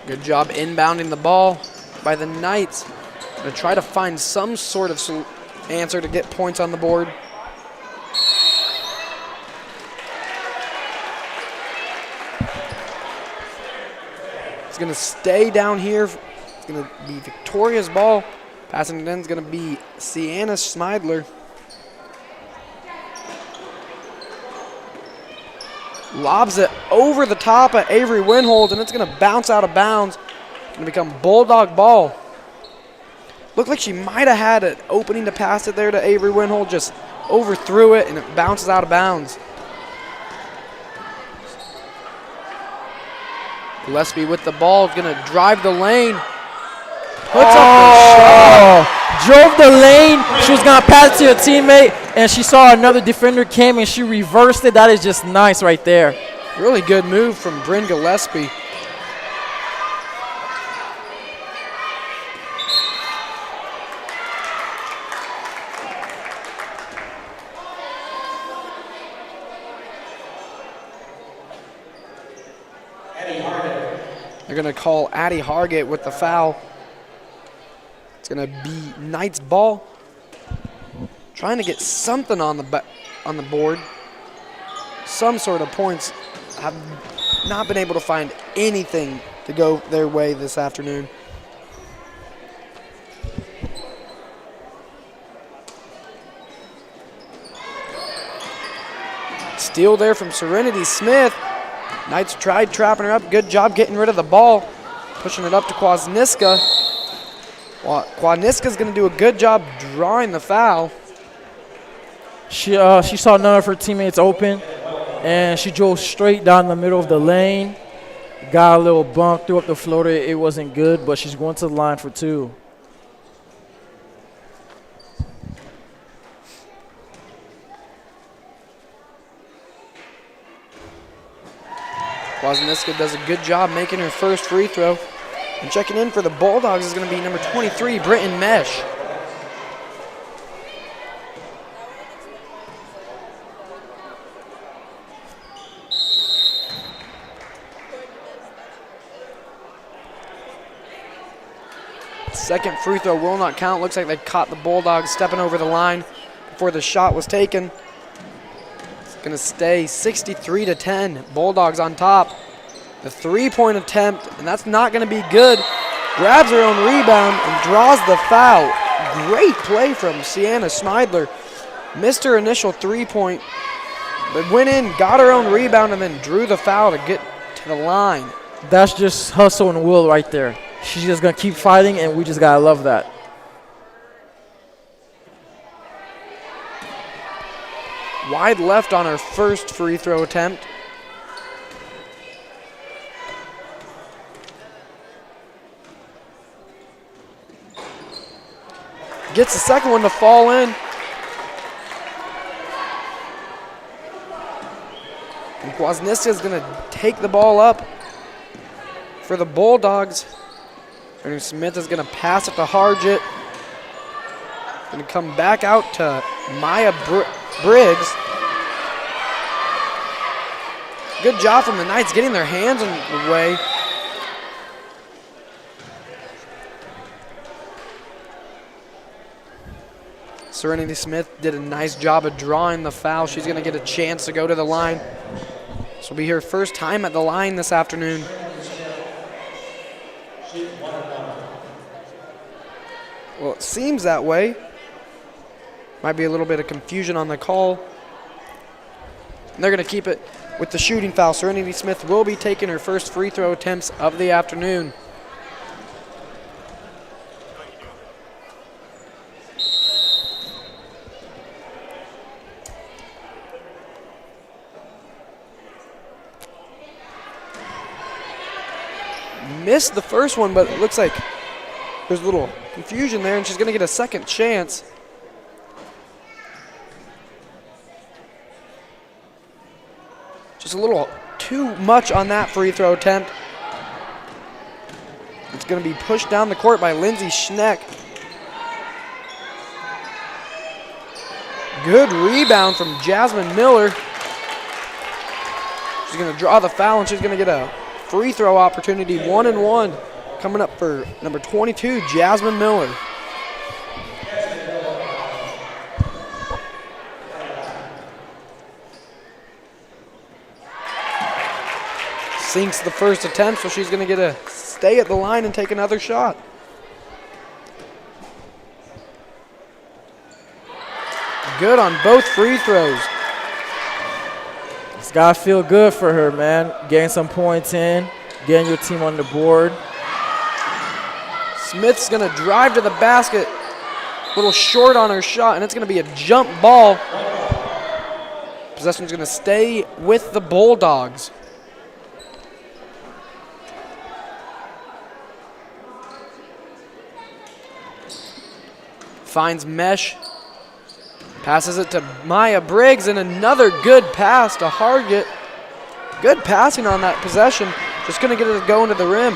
Good job inbounding the ball by the Knights. Going to try to find some sort of answer to get points on the board. It's going to stay down here. It's going to be Victoria's ball. Passing it in is going to be Sienna Schneidler. Lobs it over the top at Avery Winhold, and it's going to bounce out of bounds. Going to become Bulldog ball. Looked like she might have had an opening to pass it there to Avery Winhold, just overthrew it, and it bounces out of bounds. Gillespie with the ball, going to drive the lane. Puts up the shot. Drove the lane. She was going to pass it to a teammate, and she saw another defender came, and she reversed it. That is just nice right there. Really good move from Bryn Gillespie. They're going to call Addie Hargett with the foul. It's going to be Knights ball. Trying to get something on the board. Some sort of points. Have not been able to find anything to go their way this afternoon. Steal there from Serenity Smith. Knights tried trapping her up. Good job getting rid of the ball. Pushing it up to Kwasniewska. Kwasniewska's going to do a good job drawing the foul. She saw none of her teammates open, and she drove straight down the middle of the lane. Got a little bump, threw up the floater. It wasn't good, but she's going to the line for 2. Kwasniewska does a good job making her first free throw. And checking in for the Bulldogs is going to be number 23, Britton Mesh. Second free throw will not count. Looks like they caught the Bulldogs stepping over the line before the shot was taken. It's going to stay 63-10. Bulldogs on top. The three-point attempt, and that's not going to be good. Grabs her own rebound and draws the foul. Great play from Sienna Schneidler. Missed her initial three-point, but went in, got her own rebound, and then drew the foul to get to the line. That's just hustle and will right there. She's just going to keep fighting, and we just got to love that. Wide left on her first free throw attempt. Gets the second one to fall in. And Kwasniewska is going to take the ball up for the Bulldogs. Ernie Smith is going to pass it to Hargett. Going to come back out to Maya Briggs. Good job from the Knights getting their hands in the way. Serenity Smith did a nice job of drawing the foul. She's going to get a chance to go to the line. This will be her first time at the line this afternoon. Well, it seems that way. Might be a little bit of confusion on the call. And they're going to keep it with the shooting foul. Serenity Smith will be taking her first free throw attempts of the afternoon. Missed the first one, but it looks like there's a little confusion there, and she's going to get a second chance. Just a little too much on that free throw attempt. It's going to be pushed down the court by Lindsay Schneck. Good rebound from Jasmine Miller. She's going to draw the foul, and she's going to get a free throw opportunity, 1-and-1, coming up for number 22, Jasmine Miller. Sinks the first attempt, so she's going to get a stay at the line and take another shot. Good on both free throws. It's got to feel good for her, man. Getting some points in, getting your team on the board. Smith's going to drive to the basket. A little short on her shot, and it's going to be a jump ball. Possession's going to stay with the Bulldogs. Finds Mesh. Passes it to Maya Briggs, and another good pass to Hargett. Good passing on that possession. Just going to get it to go into the rim.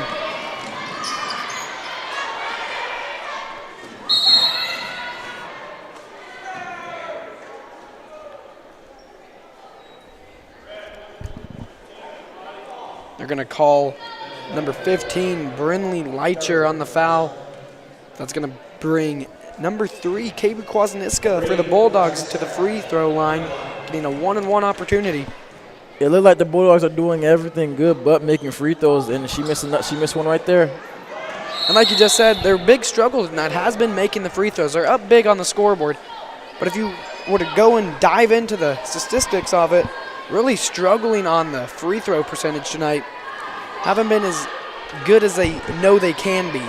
They're going to call number 15, Brinley Leitcher, on the foul. That's going to bring number 3, Katie Kwasniewska for the Bulldogs to the free throw line, getting a 1-and-1 opportunity. It looked like the Bulldogs are doing everything good but making free throws, and she missed one right there. And like you just said, their big struggle tonight has been making the free throws. They're up big on the scoreboard, but if you were to go and dive into the statistics of it, really struggling on the free throw percentage tonight. Haven't been as good as they know they can be.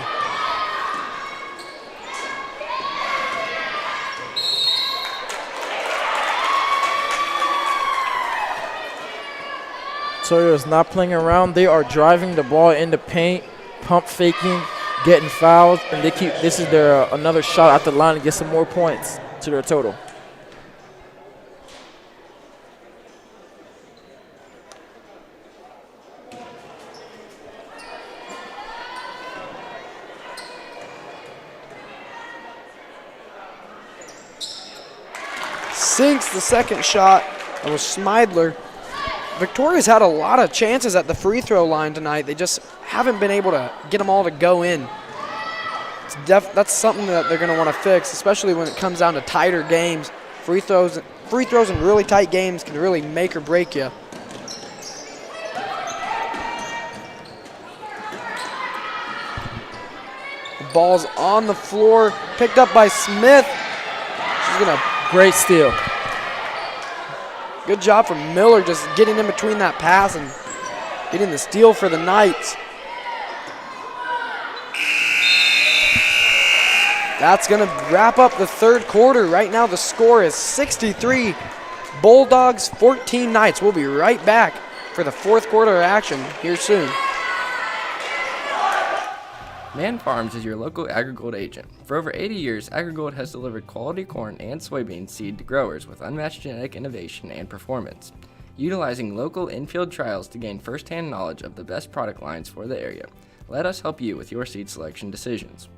Sawyer is not playing around. They are driving the ball in the paint, pump faking, getting fouls, and this is their another shot at the line to get some more points to their total. Sinks the second shot. That was Schmeidler. Victoria's had a lot of chances at the free throw line tonight. They just haven't been able to get them all to go in. That's something that they're going to want to fix, especially when it comes down to tighter games. Free throws in really tight games can really make or break you. The ball's on the floor, picked up by Smith. She's going to great steal. Good job from Miller just getting in between that pass and getting the steal for the Knights. That's going to wrap up the third quarter. Right now the score is 63 Bulldogs, 14 Knights. We'll be right back for the fourth quarter action here soon. Man Farms is your local AgriGold agent. For over 80 years, AgriGold has delivered quality corn and soybean seed to growers with unmatched genetic innovation and performance. Utilizing local in-field trials to gain first-hand knowledge of the best product lines for the area, let us help you with your seed selection decisions.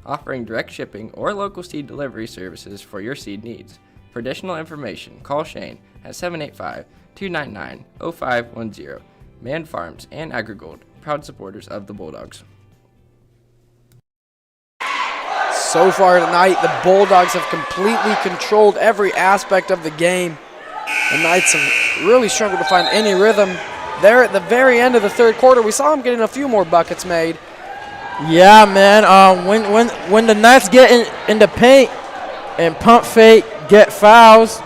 Offering direct shipping or local seed delivery services for your seed needs. For additional information, call Shane at 785-299-0510. Man Farms and AgriGold, proud supporters of the Bulldogs. So far tonight, the Bulldogs have completely controlled every aspect of the game. The Knights have really struggled to find any rhythm. There at the very end of the third quarter, we saw them getting a few more buckets made. Yeah, man. When the Knights get in the paint and pump fake, get fouls,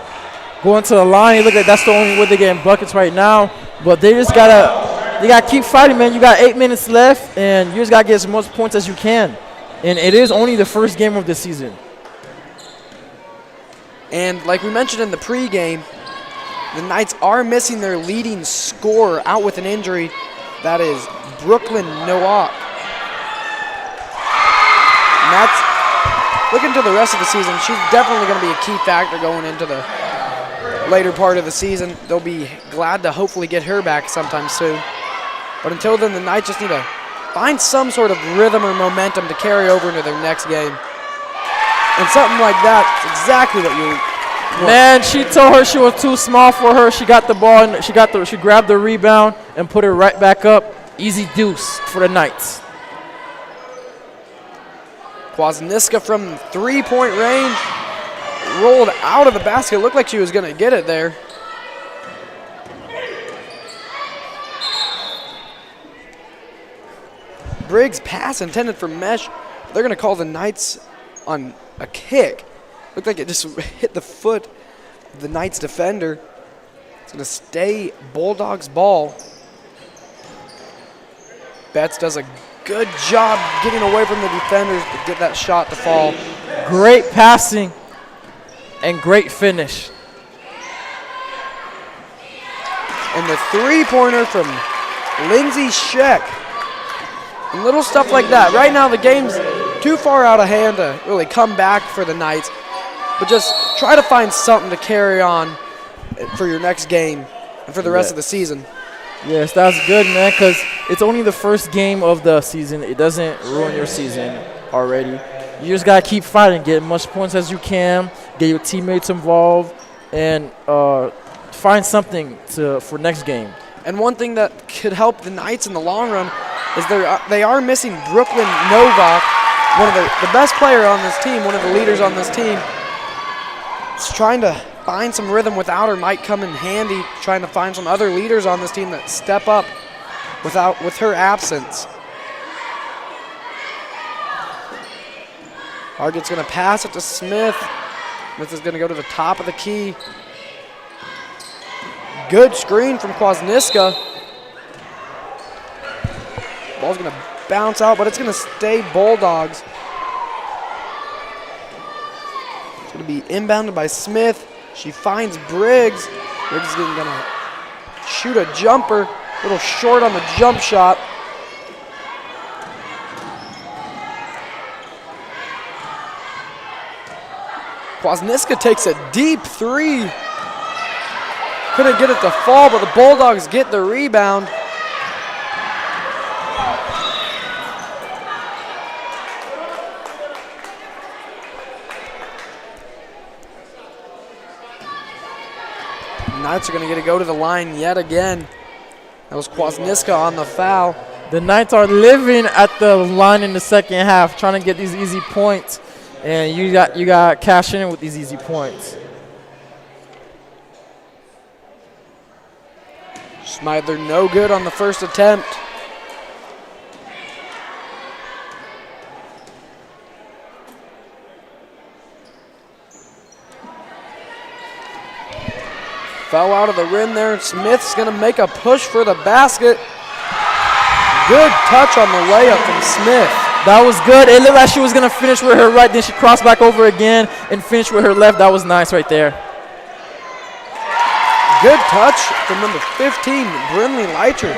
going to the line, you look like that's the only way they're getting buckets right now. But they just gotta keep fighting, man. You got 8 minutes left, and you just gotta get as much points as you can. And it is only the first game of the season. And like we mentioned in the pregame, the Knights are missing their leading scorer out with an injury. That is Brooklyn Nowak. And that's, looking to the rest of the season, she's definitely going to be a key factor going into the later part of the season. They'll be glad to hopefully get her back sometime soon. But until then, the Knights just need to find some sort of rhythm or momentum to carry over into their next game. And something like that is exactly what you want. Man, she told her she was too small for her. She got the ball and she grabbed the rebound and put it right back up. Easy deuce for the Knights. Kwasniewska from three-point range rolled out of the basket. Looked like she was going to get it there. Briggs' pass intended for Mesh. They're going to call the Knights on a kick. Looked like it just hit the foot of the Knights defender. It's going to stay Bulldogs ball. Betts does a good job getting away from the defenders to get that shot to fall. Great passing and great finish. And the three-pointer from Lindsay Scheck. And little stuff like that. Right now the game's too far out of hand to really come back for the Knights. But just try to find something to carry on for your next game and for the rest of the season. Yes, that's good, man, because it's only the first game of the season. It doesn't ruin your season already. You just got to keep fighting, get as much points as you can, get your teammates involved, and find something for next game. And one thing that could help the Knights in the long run is they are missing Brooklyn Novak, one of the best player on this team, one of the leaders on this team. It's trying to find some rhythm without her might come in handy, trying to find some other leaders on this team that step up with her absence. Hargett's going to pass it to Smith. Smith is going to go to the top of the key. Good screen from Kwasniewska. Ball's going to bounce out, but it's going to stay Bulldogs. It's going to be inbounded by Smith. She finds Briggs. Briggs is going to shoot a jumper. A little short on the jump shot. Kwasniewska takes a deep three. Couldn't get it to fall, but the Bulldogs get the rebound. Knights are going to get to go to the line yet again. That was Kwasniewska on the foul. The Knights are living at the line in the second half, trying to get these easy points, and you got cash in with these easy points. Schmeidler no good on the first attempt. Fell out of the rim there. Smith's going to make a push for the basket. Good touch on the layup from Smith. That was good. It looked like she was going to finish with her right, then she crossed back over again and finished with her left. That was nice right there. Good touch from number 15, Brinley Leiter.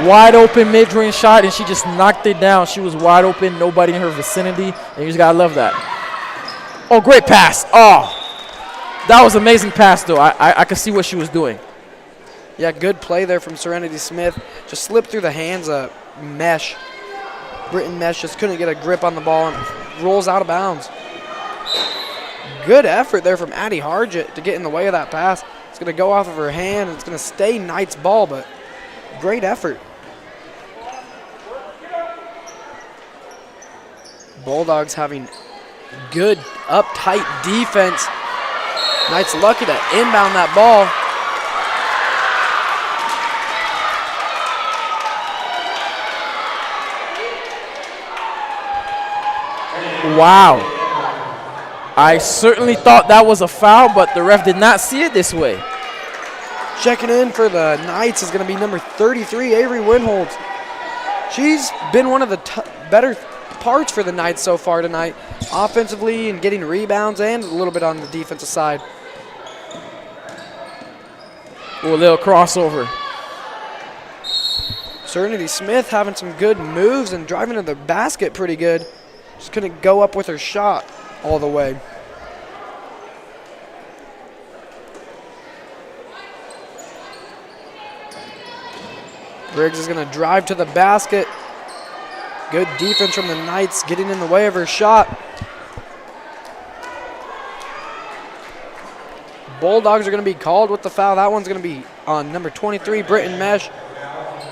Wide open mid-range shot, and she just knocked it down. She was wide open, nobody in her vicinity, and you just got to love that. Oh, great pass. Oh. That was an amazing pass, though. I could see what she was doing. Yeah, good play there from Serenity Smith. Just slipped through the hands of Mesh. Britton Mesh just couldn't get a grip on the ball and rolls out of bounds. Good effort there from Addie Hargett to get in the way of that pass. It's going to go off of her hand, and it's going to stay Knights ball, but great effort. Bulldogs having Good uptight defense. Knights lucky to inbound that ball. Wow. I certainly thought that was a foul, but the ref did not see it this way. Checking in for the Knights is going to be number 33, Avery Winholtz. She's been one of the better parts for the Knights so far tonight, offensively and getting rebounds and a little bit on the defensive side. Ooh, a little crossover. Serenity Smith having some good moves and driving to the basket pretty good. Just couldn't go up with her shot all the way. Briggs is going to drive to the basket. Good defense from the Knights, getting in the way of her shot. Bulldogs are going to be called with the foul. That one's going to be on number 23, Britton Mesh.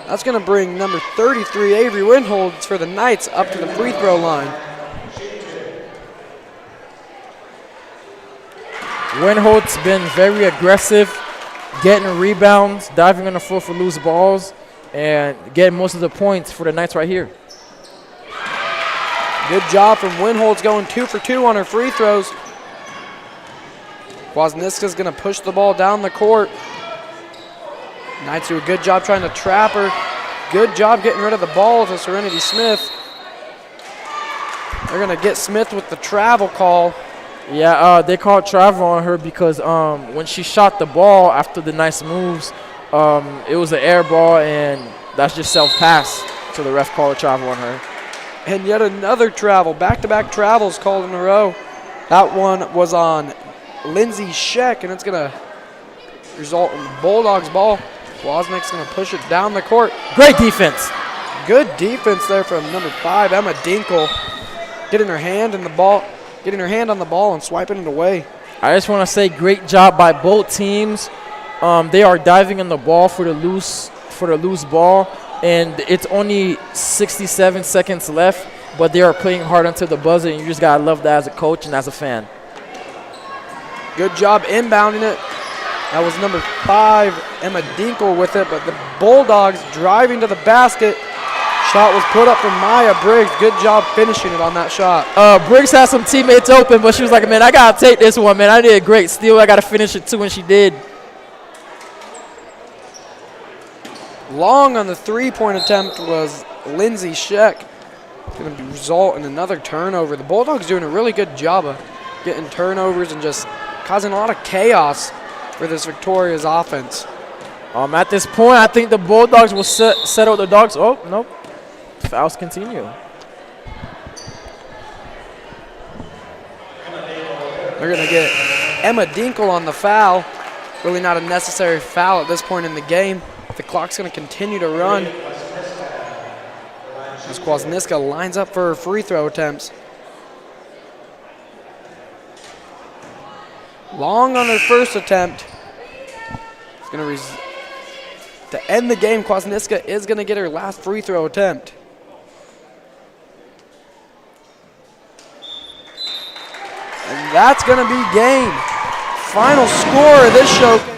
That's going to bring number 33, Avery Winholtz, for the Knights up to the free throw line. Winholtz been very aggressive, getting rebounds, diving on the floor for loose balls, and getting most of the points for the Knights right here. Good job from Winholtz, going 2 for 2 on her free throws. Kwasniewska's going to push the ball down the court. Knights do a good job trying to trap her. Good job getting rid of the ball to Serenity Smith. They're going to get Smith with the travel call. Yeah, they called travel on her because when she shot the ball after the nice moves, it was an air ball, and that's just self-pass. So the ref called a travel on her. And yet another travel, back-to-back travels called in a row. That one was on Lindsay Sheck, and it's going to result in the Bulldogs ball. Wozniak's going to push it down the court. Great defense. Good defense there from number 5, Emma Dinkle, getting her hand on the ball and swiping it away. I just want to say great job by both teams. They are diving in the ball for the loose ball, and it's only 67 seconds left, but they are playing hard until the buzzer, and you just gotta love that as a coach and as a fan. Good job inbounding it. That was number 5, Emma Dinkle, with it, but the Bulldogs driving to the basket. Shot was put up from Maya Briggs. Good job finishing it on that shot. Briggs had some teammates open, but she was like, man, I got to take this one, man. I did a great steal. I got to finish it too, and she did. Long on the three-point attempt was Lindsay Sheck. Going to result in another turnover. The Bulldogs doing a really good job of getting turnovers and just causing a lot of chaos for this Victoria's offense. At this point, I think the Bulldogs will settle the Dogs. Oh, nope. Fouls continue. They're going to get Emma Dinkle on the foul. Really not a necessary foul at this point in the game. The clock's going to continue to run as Kwasniewska lines up for her free throw attempts. Long on her first attempt. It's going to end the game, Kwasniewska is going to get her last free throw attempt. And that's going to be game. Final score of this showcase.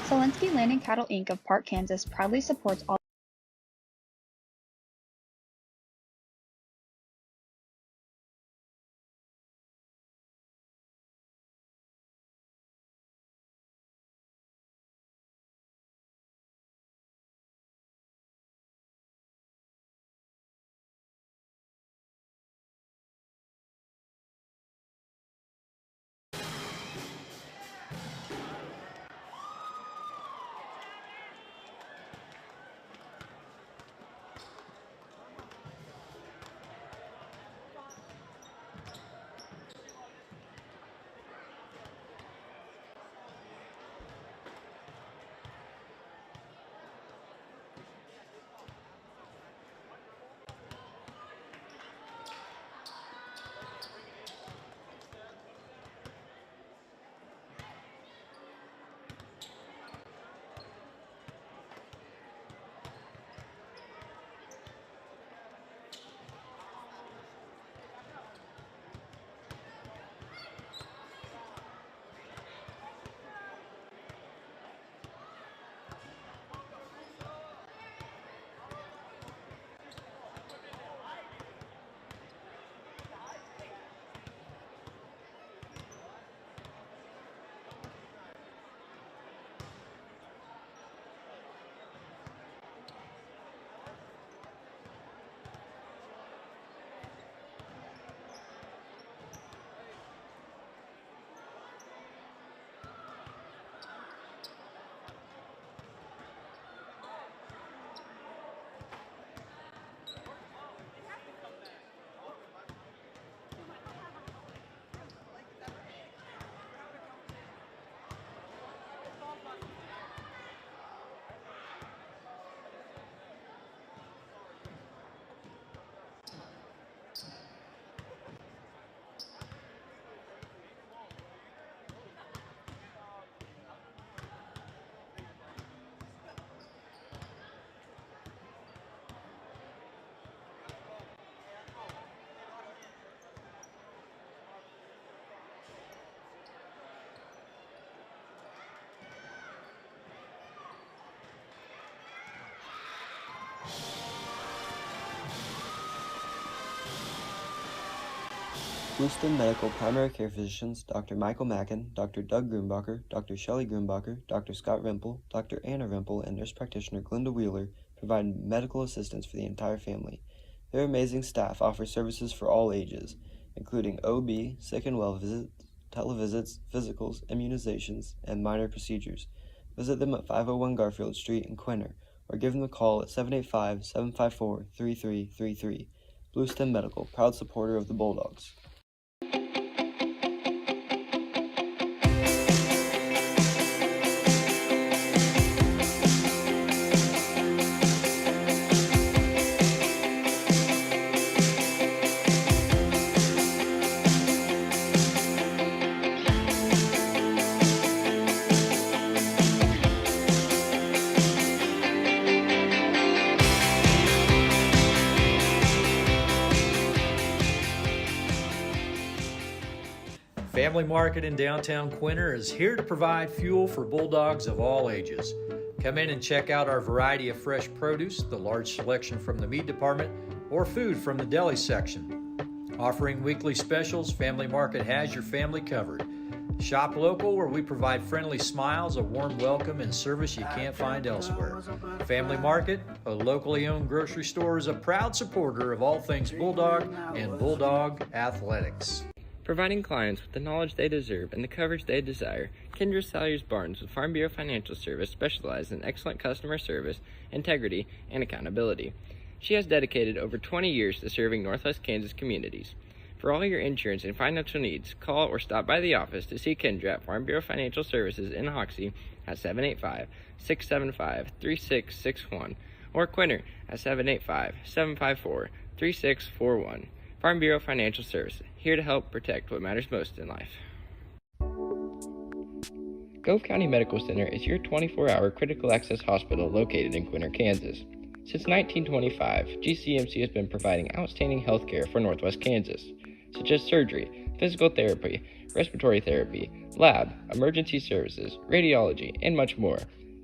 Solinsky Land and Cattle Inc. of Park, Kansas proudly supports all Bluestem Medical Primary Care Physicians Dr. Michael Mackin, Dr. Doug Grumbacher, Dr. Shelley Grumbacher, Dr. Scott Rimple, Dr. Anna Rimple, and nurse practitioner Glenda Wheeler provide medical assistance for the entire family. Their amazing staff offers services for all ages, including OB, sick and well visits, televisits, physicals, immunizations, and minor procedures. Visit them at 501 Garfield Street in Quinter, or give them a call at 785-754-3333. Bluestem Medical, proud supporter of the Bulldogs. Family Market in downtown Quinter is here to provide fuel for bulldogs of all ages. Come in and check out our variety of fresh produce, the large selection from the meat department, or food from the deli section. Offering weekly specials, Family Market has your family covered. Shop local, where we provide friendly smiles, a warm welcome, and service you can't find elsewhere. Family Market, a locally owned grocery store, is a proud supporter of all things Bulldog and Bulldog athletics. Providing clients with the knowledge they deserve and the coverage they desire, Kendra Salyers Barnes with Farm Bureau Financial Service specializes in excellent customer service, integrity, and accountability. She has dedicated over 20 years to serving Northwest Kansas communities. For all your insurance and financial needs, call or stop by the office to see Kendra at Farm Bureau Financial Services in Hoxie at 785-675-3661 or Quinter at 785-754-3641. Farm Bureau Financial Services, here to help protect what matters most in life. Gove County Medical Center is your 24-hour critical access hospital located in Quinter, Kansas. Since 1925, GCMC has been providing outstanding health care for Northwest Kansas, such as surgery, physical therapy, respiratory therapy, lab, emergency services, radiology, and much more.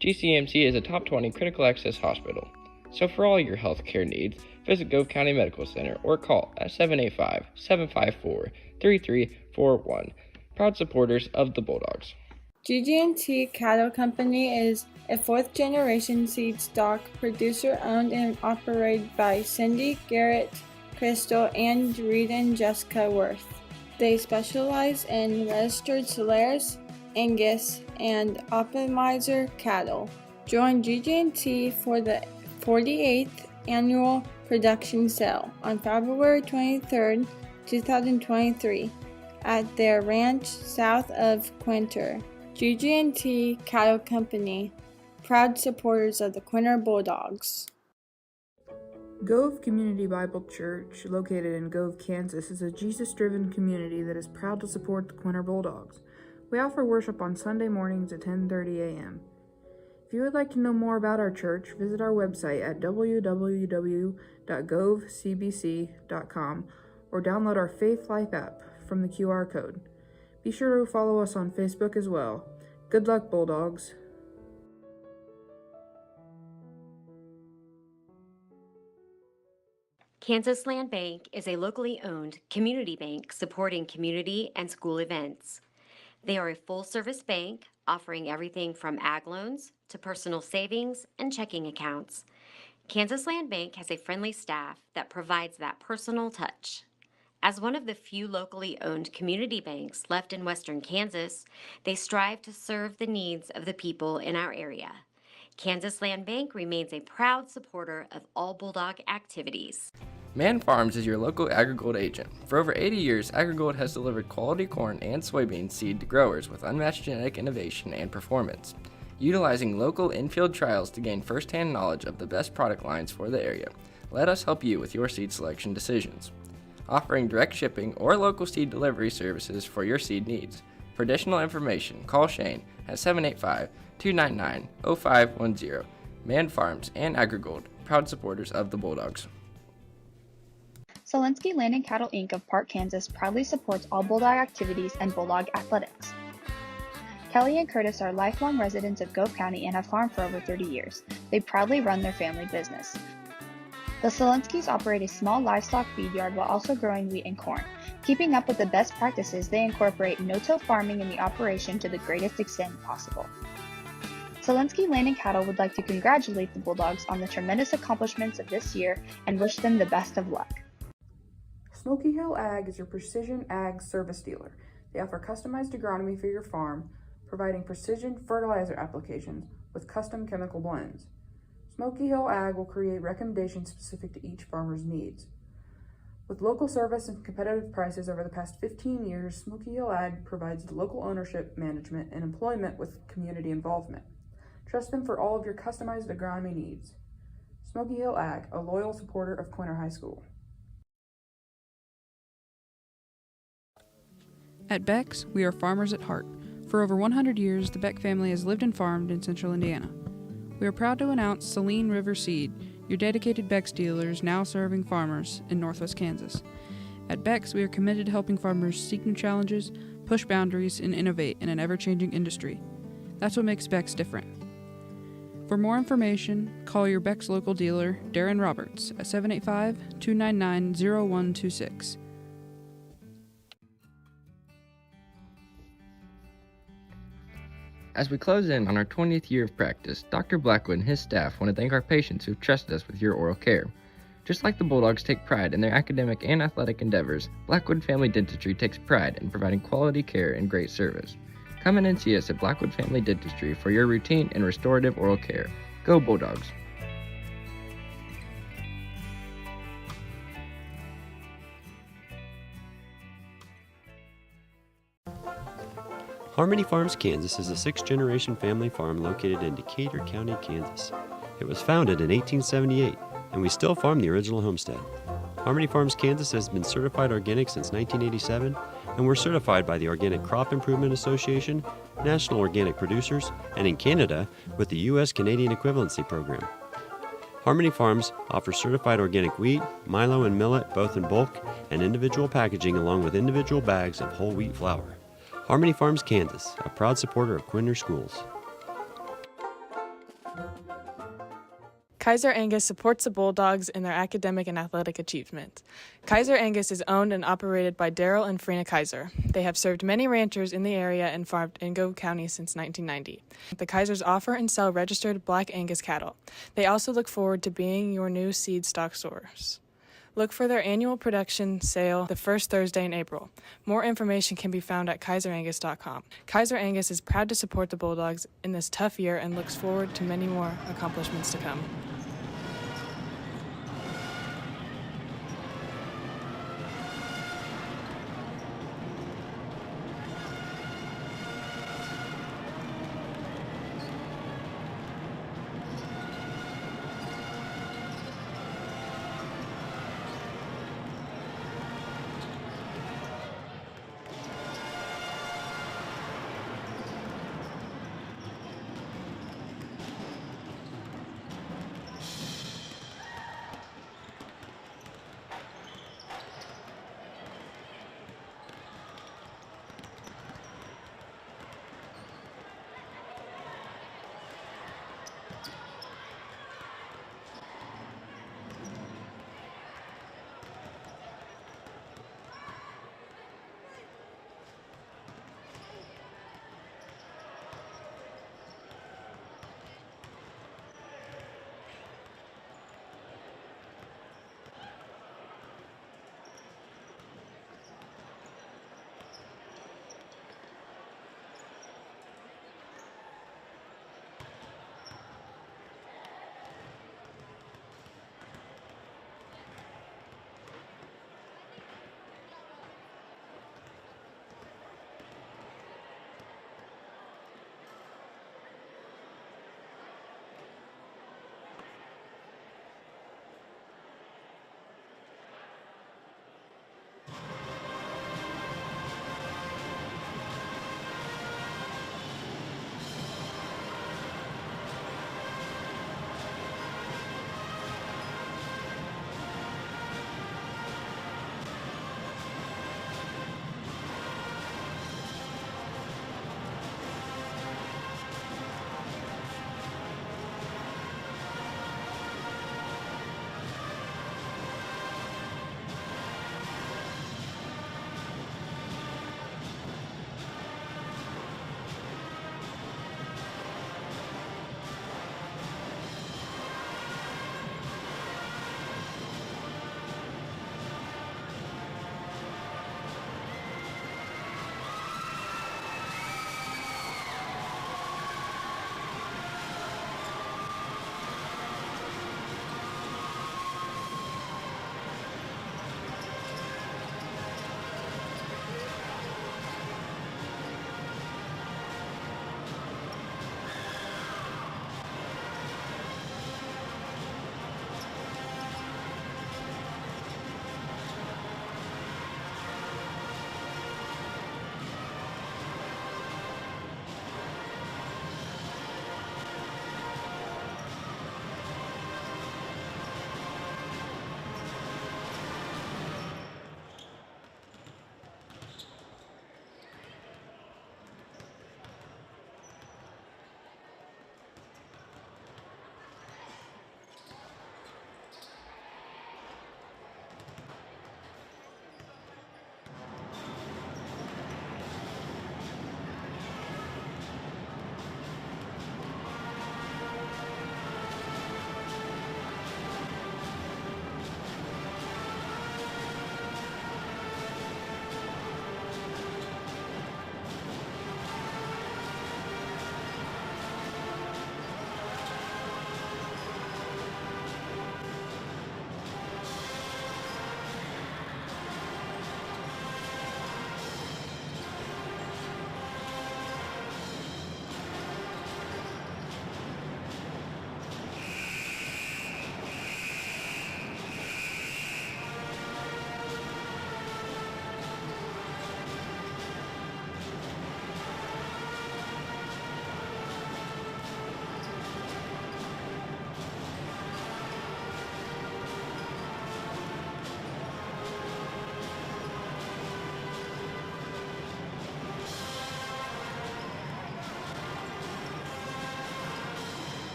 GCMC is a top 20 critical access hospital. So for all your health care needs, visit Gove County Medical Center or call at 785-754-3341. Proud supporters of the Bulldogs. GG&T Cattle Company is a fourth-generation seed stock producer owned and operated by Cindy, Garrett, Crystal, and Reed and Jessica Worth. They specialize in registered Solaris, Angus, and Optimizer cattle. Join GG&T for the 48th annual production sale on February 23, 2023 at their ranch south of Quinter. GG&T Cattle Company, proud supporters of the Quinter Bulldogs. Gove Community Bible Church, located in Gove, Kansas, is a Jesus-driven community that is proud to support the Quinter Bulldogs. We offer worship on Sunday mornings at 10:30 a.m. If you would like to know more about our church, visit our website at www.govecbc.com or download our Faith Life app from the QR code. Be sure to follow us on Facebook as well. Good luck, Bulldogs. Kansas Land Bank is a locally owned community bank supporting community and school events. They are a full-service bank offering everything from ag loans to personal savings and checking accounts. Kansas Land Bank has a friendly staff that provides that personal touch. As one of the few locally owned community banks left in western Kansas, they strive to serve the needs of the people in our area. Kansas Land Bank remains a proud supporter of all Bulldog activities. Man Farms is your local AgriGold agent. For over 80 years, AgriGold has delivered quality corn and soybean seed to growers with unmatched genetic innovation and performance. Utilizing local in-field trials to gain first-hand knowledge of the best product lines for the area, let us help you with your seed selection decisions. Offering direct shipping or local seed delivery services for your seed needs. For additional information, call Shane at 785-299-0510. Man Farms and AgriGold, proud supporters of the Bulldogs. Solinsky Land and Cattle Inc. of Park, Kansas proudly supports all Bulldog activities and Bulldog athletics. Kelly and Curtis are lifelong residents of Gove County and have farmed for over 30 years. They proudly run their family business. The Solinskys operate a small livestock feed yard while also growing wheat and corn. Keeping up with the best practices, they incorporate no-till farming in the operation to the greatest extent possible. Selensky Land and Cattle would like to congratulate the Bulldogs on the tremendous accomplishments of this year and wish them the best of luck. Smoky Hill Ag is your precision ag service dealer. They offer customized agronomy for your farm, providing precision fertilizer applications with custom chemical blends. Smoky Hill Ag will create recommendations specific to each farmer's needs. With local service and competitive prices over the past 15 years, Smoky Hill Ag provides local ownership, management, and employment with community involvement. Trust them for all of your customized agronomy needs. Smoky Hill Ag, a loyal supporter of Quinter High School. At Beck's, we are farmers at heart. For over 100 years, the Beck family has lived and farmed in central Indiana. We are proud to announce Saline River Seed, your dedicated Beck's dealers now serving farmers in northwest Kansas. At Beck's, we are committed to helping farmers seek new challenges, push boundaries, and innovate in an ever-changing industry. That's what makes Beck's different. For more information, call your Beck's local dealer, Darren Roberts, at 785-299-0126. As we close in on our 20th year of practice, Dr. Blackwood and his staff want to thank our patients who've trusted us with your oral care. Just like the Bulldogs take pride in their academic and athletic endeavors, Blackwood Family Dentistry takes pride in providing quality care and great service. Come in and see us at Blackwood Family Dentistry for your routine and restorative oral care. Go Bulldogs! Harmony Farms, Kansas is a sixth-generation family farm located in Decatur County, Kansas. It was founded in 1878, and we still farm the original homestead. Harmony Farms, Kansas has been certified organic since 1987, and we're certified by the Organic Crop Improvement Association, National Organic Producers, and in Canada with the U.S. Canadian Equivalency Program. Harmony Farms offers certified organic wheat, milo, and millet both in bulk and individual packaging along with individual bags of whole wheat flour. Harmony Farms, Kansas, a proud supporter of Quinter Schools. Kaiser Angus supports the Bulldogs in their academic and athletic achievement. Kaiser Angus is owned and operated by Daryl and Frina Kaiser. They have served many ranchers in the area and farmed in Ingo County since 1990. The Kaisers offer and sell registered Black Angus cattle. They also look forward to being your new seed stock source. Look for their annual production sale the first Thursday in April. More information can be found at kaiserangus.com. Kaiser Angus is proud to support the Bulldogs in this tough year and looks forward to many more accomplishments to come.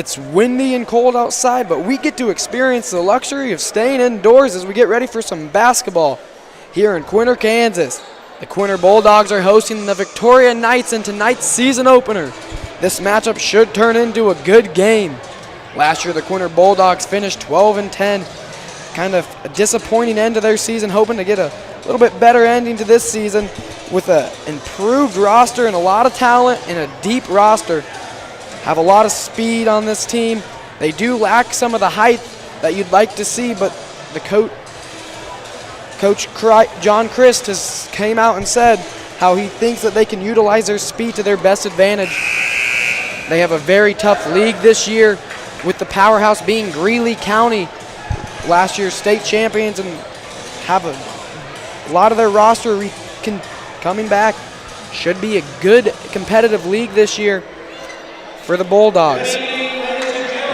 It's windy and cold outside, but we get to experience the luxury of staying indoors as we get ready for some basketball here in Quinter, Kansas. The Quinter Bulldogs are hosting the Victoria Knights in tonight's season opener. This matchup should turn into a good game. Last year, the Quinter Bulldogs finished 12-10. Kind of a disappointing end to their season, hoping to get a little bit better ending to this season with an improved roster and a lot of talent and a deep roster. Have a lot of speed on this team. They do lack some of the height that you'd like to see, but the Coach John Christ has came out and said how he thinks that they can utilize their speed to their best advantage. They have a very tough league this year, with the powerhouse being Greeley County, last year's state champions, and have a lot of their roster coming back. Should be a good competitive league this year for the Bulldogs.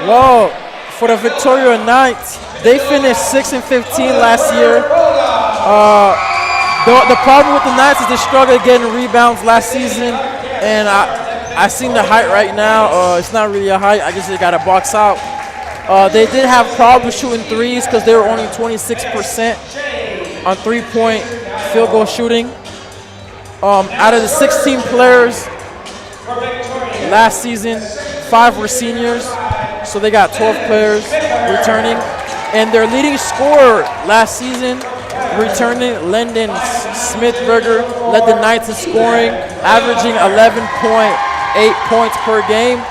Whoa, for the Victoria Knights, they finished 6-15 last year. The problem with the Knights is they struggled getting rebounds last season, and I seen the height right now. It's not really a height. I guess they got to box out. They did have problems shooting threes because they were only 26% on three-point field goal shooting. Out of the 16 players last season, 5 were seniors, so they got 12 players returning. And their leading scorer last season, returning, Lyndon Smithberger, led the Knights in scoring, averaging 11.8 points per game.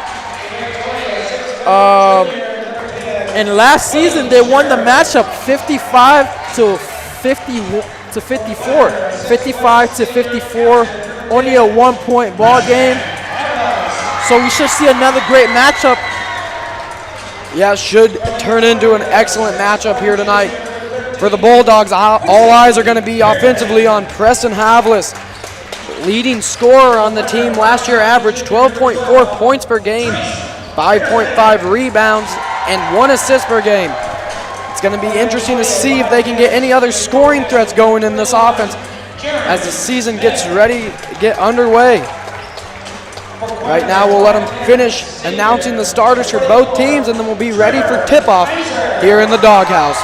And last season, they won the matchup 55-54. 55-54, only a 1-point ball game. So we should see another great matchup. Yeah, it should turn into an excellent matchup here tonight. For the Bulldogs, all eyes are going to be offensively on Preston Havlis. Leading scorer on the team last year, averaged 12.4 points per game, 5.5 rebounds, and 1 assist per game. It's going to be interesting to see if they can get any other scoring threats going in this offense as the season gets ready to get underway. Right now, we'll let them finish announcing the starters for both teams, and then we'll be ready for tip-off here in the doghouse.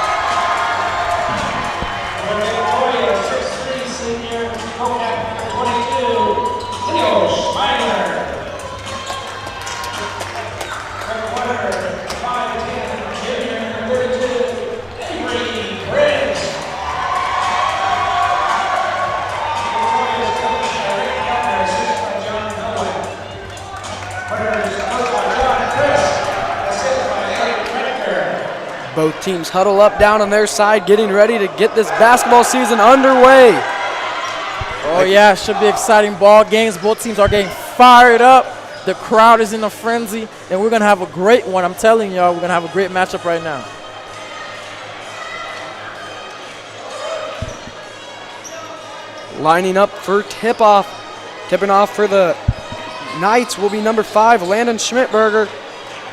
Both teams huddle up down on their side, getting ready to get this basketball season underway. Oh yeah, it should be exciting ball games. Both teams are getting fired up. The crowd is in a frenzy, and we're going to have a great one. I'm telling y'all, we're going to have a great matchup right now. Lining up for tip-off. Tipping off for the Knights will be number 5, Landon Schmidberger.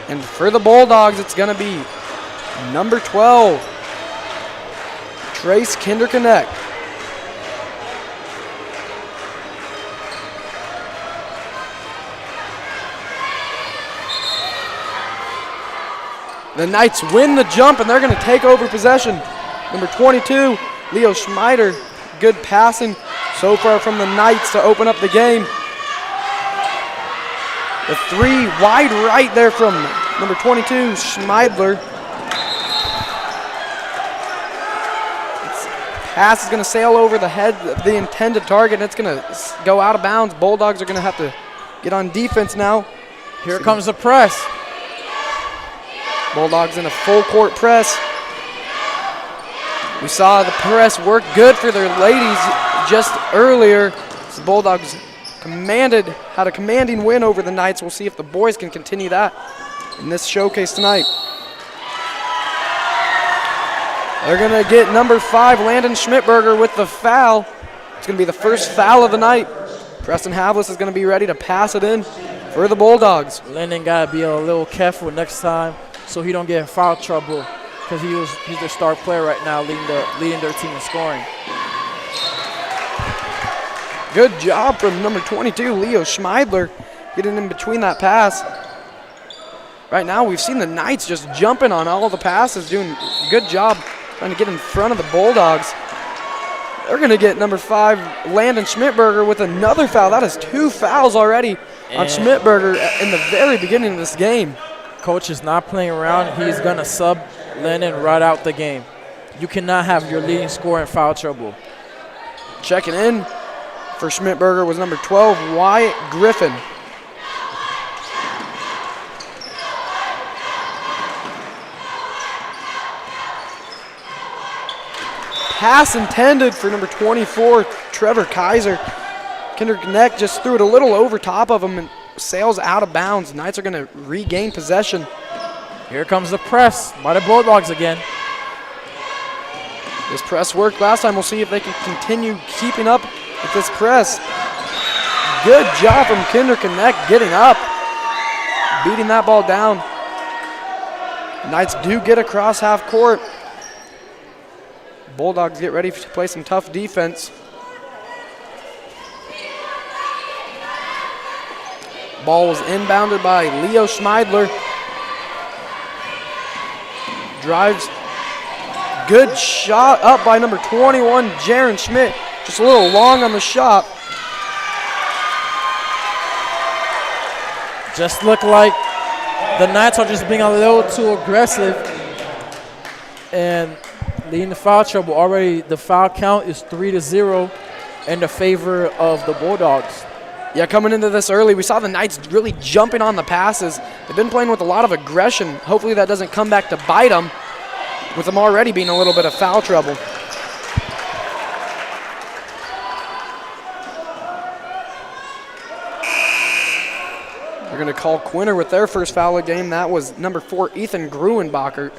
And for the Bulldogs, it's going to be number 12, Trace Kinderconnect. The Knights win the jump, and they're going to take over possession. Number 22, Leo Schmeider. Good passing so far from the Knights to open up the game. The 3 wide right there from number 22, Schmeidler. Pass is going to sail over the head of the intended target, and it's going to go out of bounds. Bulldogs are going to have to get on defense now. Here comes the press. Bulldogs in a full court press. We saw the press work good for their ladies just earlier. The Bulldogs had a commanding win over the Knights. We'll see if the boys can continue that in this showcase tonight. They're going to get number 5, Landon Schmidberger, with the foul. It's going to be the first foul of the night. Preston Havlis is going to be ready to pass it in for the Bulldogs. Landon got to be a little careful next time so he don't get in foul trouble, because he's their star player right now, leading their team in scoring. Good job from number 22, Leo Schmeidler, getting in between that pass. right now we've seen the Knights just jumping on all the passes, doing a good job trying to get in front of the Bulldogs. They're going to get number 5, Landon Schmidberger, with another foul. That is 2 fouls already on Schmidberger in the very beginning of this game. Coach is not playing around. He's going to sub Landon right out the game. You cannot have your leading scorer in foul trouble. Checking in for Schmidberger was number 12, Wyatt Griffin. Pass intended for number 24, Trevor Kaiser. Kendrick Neck just threw it a little over top of him and sails out of bounds. Knights are going to regain possession. Here comes the press by the Bulldogs again. This press worked last time. We'll see if they can continue keeping up with this press. Good job from Kendrick Neck getting up, beating that ball down. Knights do get across half court. Bulldogs get ready to play some tough defense. Ball was inbounded by Leo Schmeidler. Drives. Good shot up by number 21, Jaron Schmidt. Just a little long on the shot. Just look like the Knights are just being a little too aggressive and leading the foul trouble. Already the foul count is 3-0 in the favor of the Bulldogs. Yeah, coming into this early, we saw the Knights really jumping on the passes. They've been playing with a lot of aggression. Hopefully that doesn't come back to bite them, with them already being a little bit of foul trouble. They're going to call Quinter with their first foul of the game. That was number 4, Ethan Gruenbacher.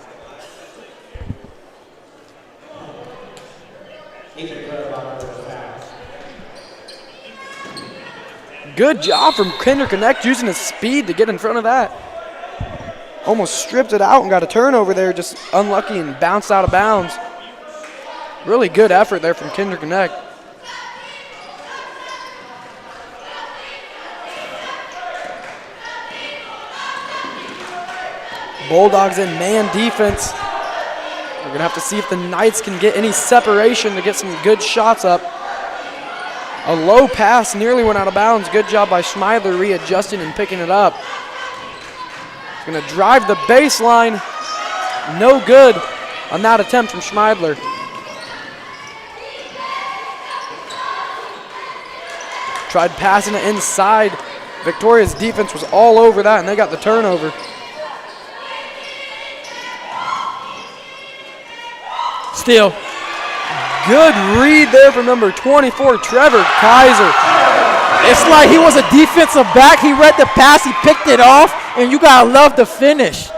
Good job from Kendrick Connect, using his speed to get in front of that. Almost stripped it out and got a turnover there, just unlucky and bounced out of bounds. Really good effort there from Kendrick Connect. Bulldogs in man defense. We're going to have to see if the Knights can get any separation to get some good shots up. A low pass nearly went out of bounds. Good job by Schmeidler readjusting and picking it up. He's going to drive the baseline. No good on that attempt from Schmeidler. Tried passing it inside. Victoria's defense was all over that, and they got the turnover. Steal. Good read there from number 24, Trevor Kaiser. It's like he was a defensive back. He read the pass, he picked it off, and you gotta love the finish.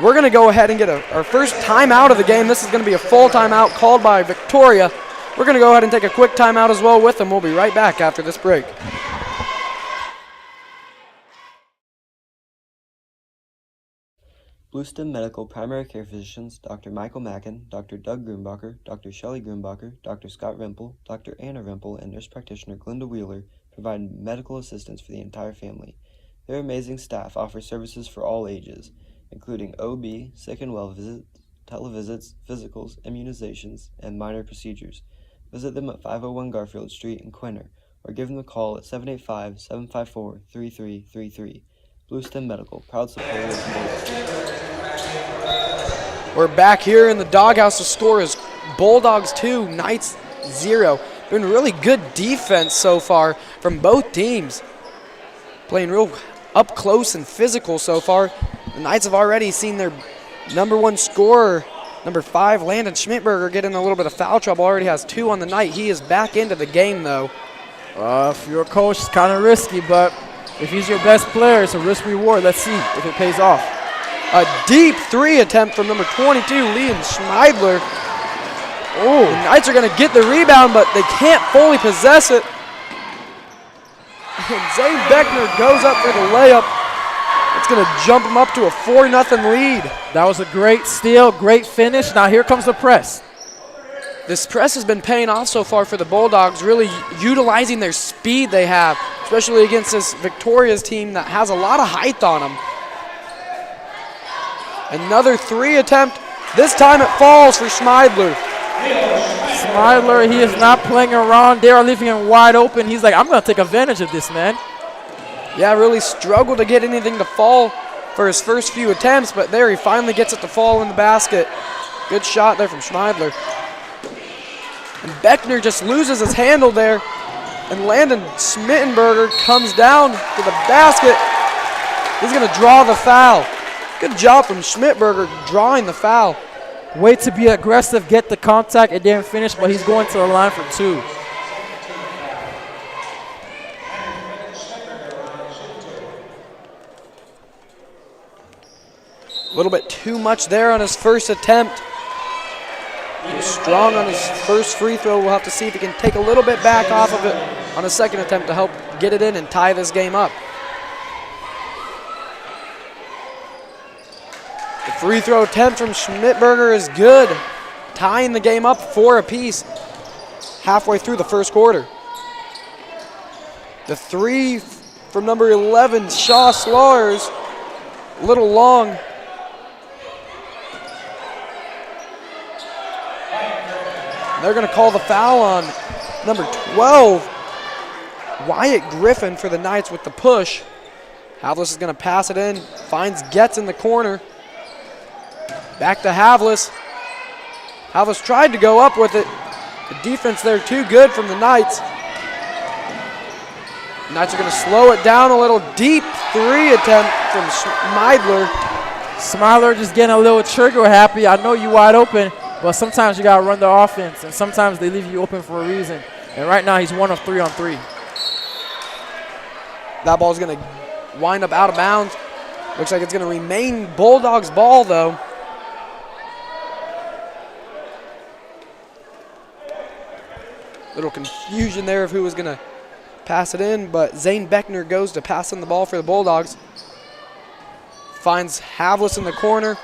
We're gonna go ahead and get our first timeout of the game. This is gonna be a full timeout called by Victoria. We're gonna go ahead and take a quick timeout as well with them. We'll be right back after this break. Bluestem Medical Primary Care Physicians Dr. Michael Mackin, Dr. Doug Grumbacher, Dr. Shelley Grumbacher, Dr. Scott Rempel, Dr. Anna Rempel, and nurse practitioner Glenda Wheeler provide medical assistance for the entire family. Their amazing staff offers services for all ages, including OB, sick and well visits, televisits, physicals, immunizations, and minor procedures. Visit them at 501 Garfield Street in Quinter, or give them a call at 785-754-3333. Bluestem Medical, proud supporter of Bulldogs. We're back here in the doghouse. The score is Bulldogs 2, Knights 0. Been really good defense so far from both teams. Playing real up close and physical so far. The Knights have already seen their number 1 scorer, number 5, Landon Schmidberger, get in a little bit of foul trouble. Already has 2 on the night. He is back into the game, though. If you're a coach, it's kind of risky, but if he's your best player, it's a risk-reward. Let's see if it pays off. A deep 3 attempt from number 22, Liam Schmeidler. Oh, the Knights are going to get the rebound, but they can't fully possess it. And Zane Beckner goes up for the layup. It's going to jump him up to a 4-0 lead. That was a great steal, great finish. Now here comes the press. This press has been paying off so far for the Bulldogs, really utilizing their speed they have, especially against this Victoria's team that has a lot of height on them. Another 3 attempt. This time it falls for Schmeidler. Schmeidler, he is not playing around. They are leaving him wide open. He's like, I'm going to take advantage of this, man. Yeah, really struggled to get anything to fall for his first few attempts, but there he finally gets it to fall in the basket. Good shot there from Schmeidler. And Beckner just loses his handle there, and Landon Schmittenberger comes down to the basket. He's going to draw the foul. Good job from Schmittenberger drawing the foul. Way to be aggressive, get the contact. It didn't finish, but he's going to the line for 2. A little bit too much there on his first attempt. He was strong on his first free throw. We'll have to see if he can take a little bit back off of it on his second attempt to help get it in and tie this game up. The free throw attempt from Schmidtberger is good, tying the game up 4 apiece halfway through the first quarter. The 3 from number 11, Shaw Slars, a little long. They're going to call the foul on number 12, Wyatt Griffin, for the Knights with the push. Havlis is going to pass it in, finds Getz in the corner. Back to Havlis. Havlis tried to go up with it. The defense there too good from the Knights. The Knights are going to slow it down a little. Deep 3 attempt from Schmeidler. Schmeidler just getting a little trigger happy. I know you wide open, but sometimes you got to run the offense, and sometimes they leave you open for a reason. And right now he's 1 of 3 on 3. That ball's going to wind up out of bounds. Looks like it's going to remain Bulldogs ball though. Little confusion there of who was going to pass it in, but Zane Beckner goes to pass in the ball for the Bulldogs. Finds Havlis in the corner.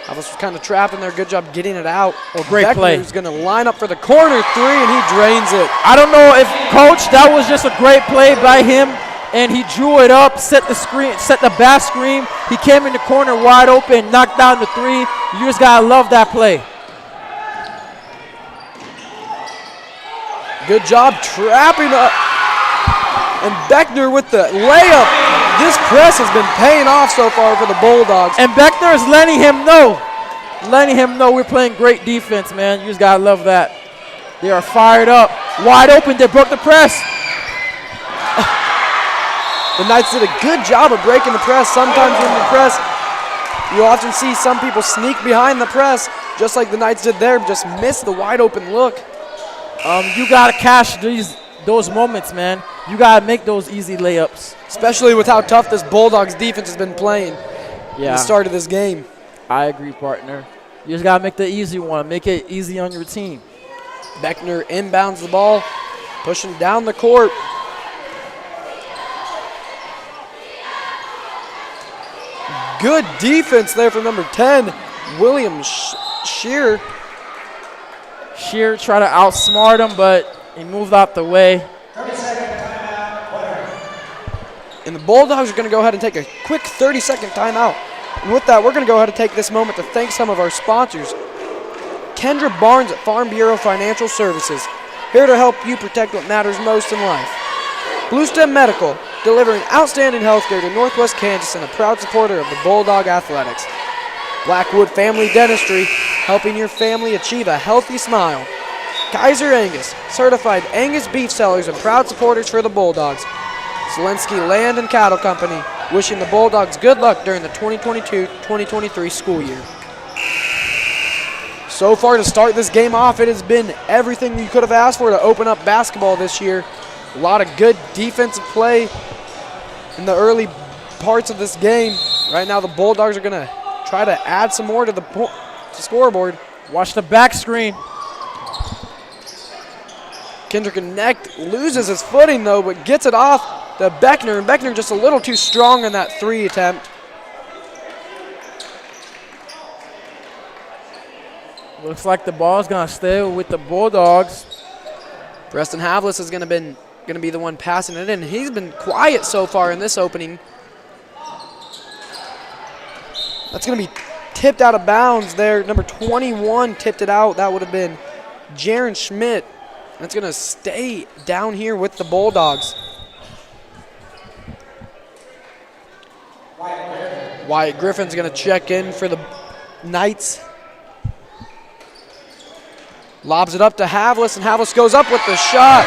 Havlis was kind of trapped in there. Good job getting it out. Oh, great play. Beckner's going to line up for the corner 3, and he drains it. I don't know if, Coach, that was just a great play by him, and he drew it up, set the screen, set the back screen. He came in the corner wide open, knocked down the 3. You just got to love that play. Good job trapping up. And Beckner with the layup. This press has been paying off so far for the Bulldogs. And Beckner is letting him know we're playing great defense, man. You just got to love that. They are fired up. Wide open. They broke the press. The Knights did a good job of breaking the press. Sometimes in the press, you often see some people sneak behind the press, just like the Knights did there, just miss the wide open look. You got to cash those moments, man. You got to make those easy layups. Especially with how tough this Bulldogs defense has been playing at the start of this game. I agree, partner. You just got to make the easy one. Make it easy on your team. Beckner inbounds the ball, pushing down the court. Good defense there from number 10, William Shear. Shear tried to outsmart him, but he moved out the way. And the Bulldogs are going to go ahead and take a quick 30-second timeout. And with that, we're going to go ahead and take this moment to thank some of our sponsors. Kendra Barnes at Farm Bureau Financial Services, here to help you protect what matters most in life. Bluestem Medical, delivering outstanding health care to Northwest Kansas and a proud supporter of the Bulldog Athletics. Blackwood Family Dentistry, helping your family achieve a healthy smile. Kaiser Angus, certified Angus beef sellers and proud supporters for the Bulldogs. Zelensky Land and Cattle Company, wishing the Bulldogs good luck during the 2022-2023 school year. So far to start this game off, it has been everything you could have asked for to open up basketball this year. A lot of good defensive play in the early parts of this game. Right now the Bulldogs are going to try to add some more to the scoreboard. Watch the back screen. Kendrick Knecht loses his footing though, but gets it off to Beckner, and Beckner just a little too strong in that 3 attempt. Looks like the ball's going to stay with the Bulldogs. Preston Havlis is going to been going to be the one passing it in. He's been quiet so far in this opening. That's going to be tipped out of bounds there. Number 21 tipped it out. That would have been Jaron Schmidt. And it's going to stay down here with the Bulldogs. Wyatt Griffin's going to check in for the Knights. Lobs it up to Havlis, and Havlis goes up with the shot.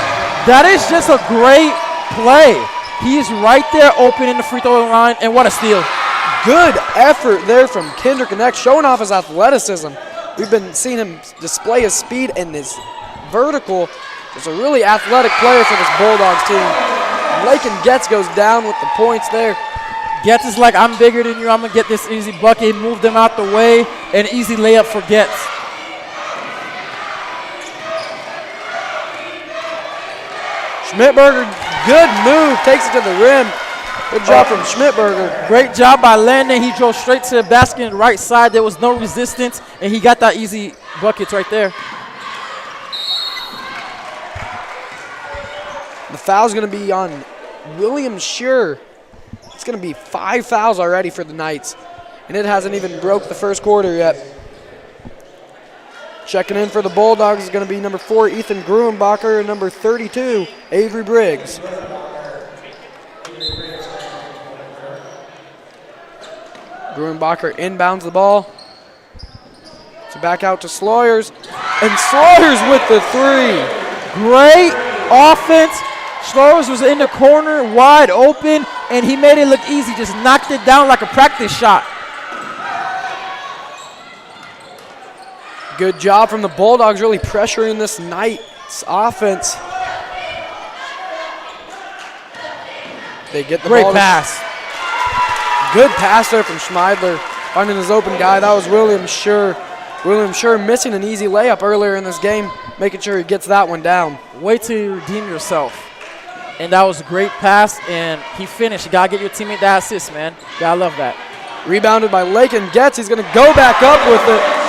That is just a great play. He is right there open in the free throw line, and what a steal. Good effort there from Kendrick Connect, showing off his athleticism. We've been seeing him display his speed and his vertical. He's a really athletic player for this Bulldogs team. Lakin Getz goes down with the points there. Getz is like, I'm bigger than you. I'm going to get this easy bucket. Move them out the way. An easy layup for Getz. Schmidberger, good move, takes it to the rim. Good job from Schmidberger. Great job by Landon. He drove straight to the basket on the right side. There was no resistance, and he got that easy buckets right there. The foul's going to be on William Schur. It's going to be 5 fouls already for the Knights, and it hasn't even broke the first quarter yet. Checking in for the Bulldogs is going to be number 4, Ethan Gruenbacher, and number 32, Avery Briggs. Gruenbacher inbounds the ball. So back out to Sloyers, and Sloyers with the 3. Great offense. Sloyers was in the corner, wide open, and he made it look easy. Just knocked it down like a practice shot. Good job from the Bulldogs, really pressuring this Knights offense. They get the Great ball. pass. Good pass there from Schmeidler, finding his open guy. That was William Schur. William Schur missing an easy layup earlier in this game, making sure he gets that one down. Wait till you redeem yourself. And that was a great pass, and he finished. You got to get your teammate that assist, man. Gotta love that. Rebounded by Lakin Getz. He's going to go back up with it.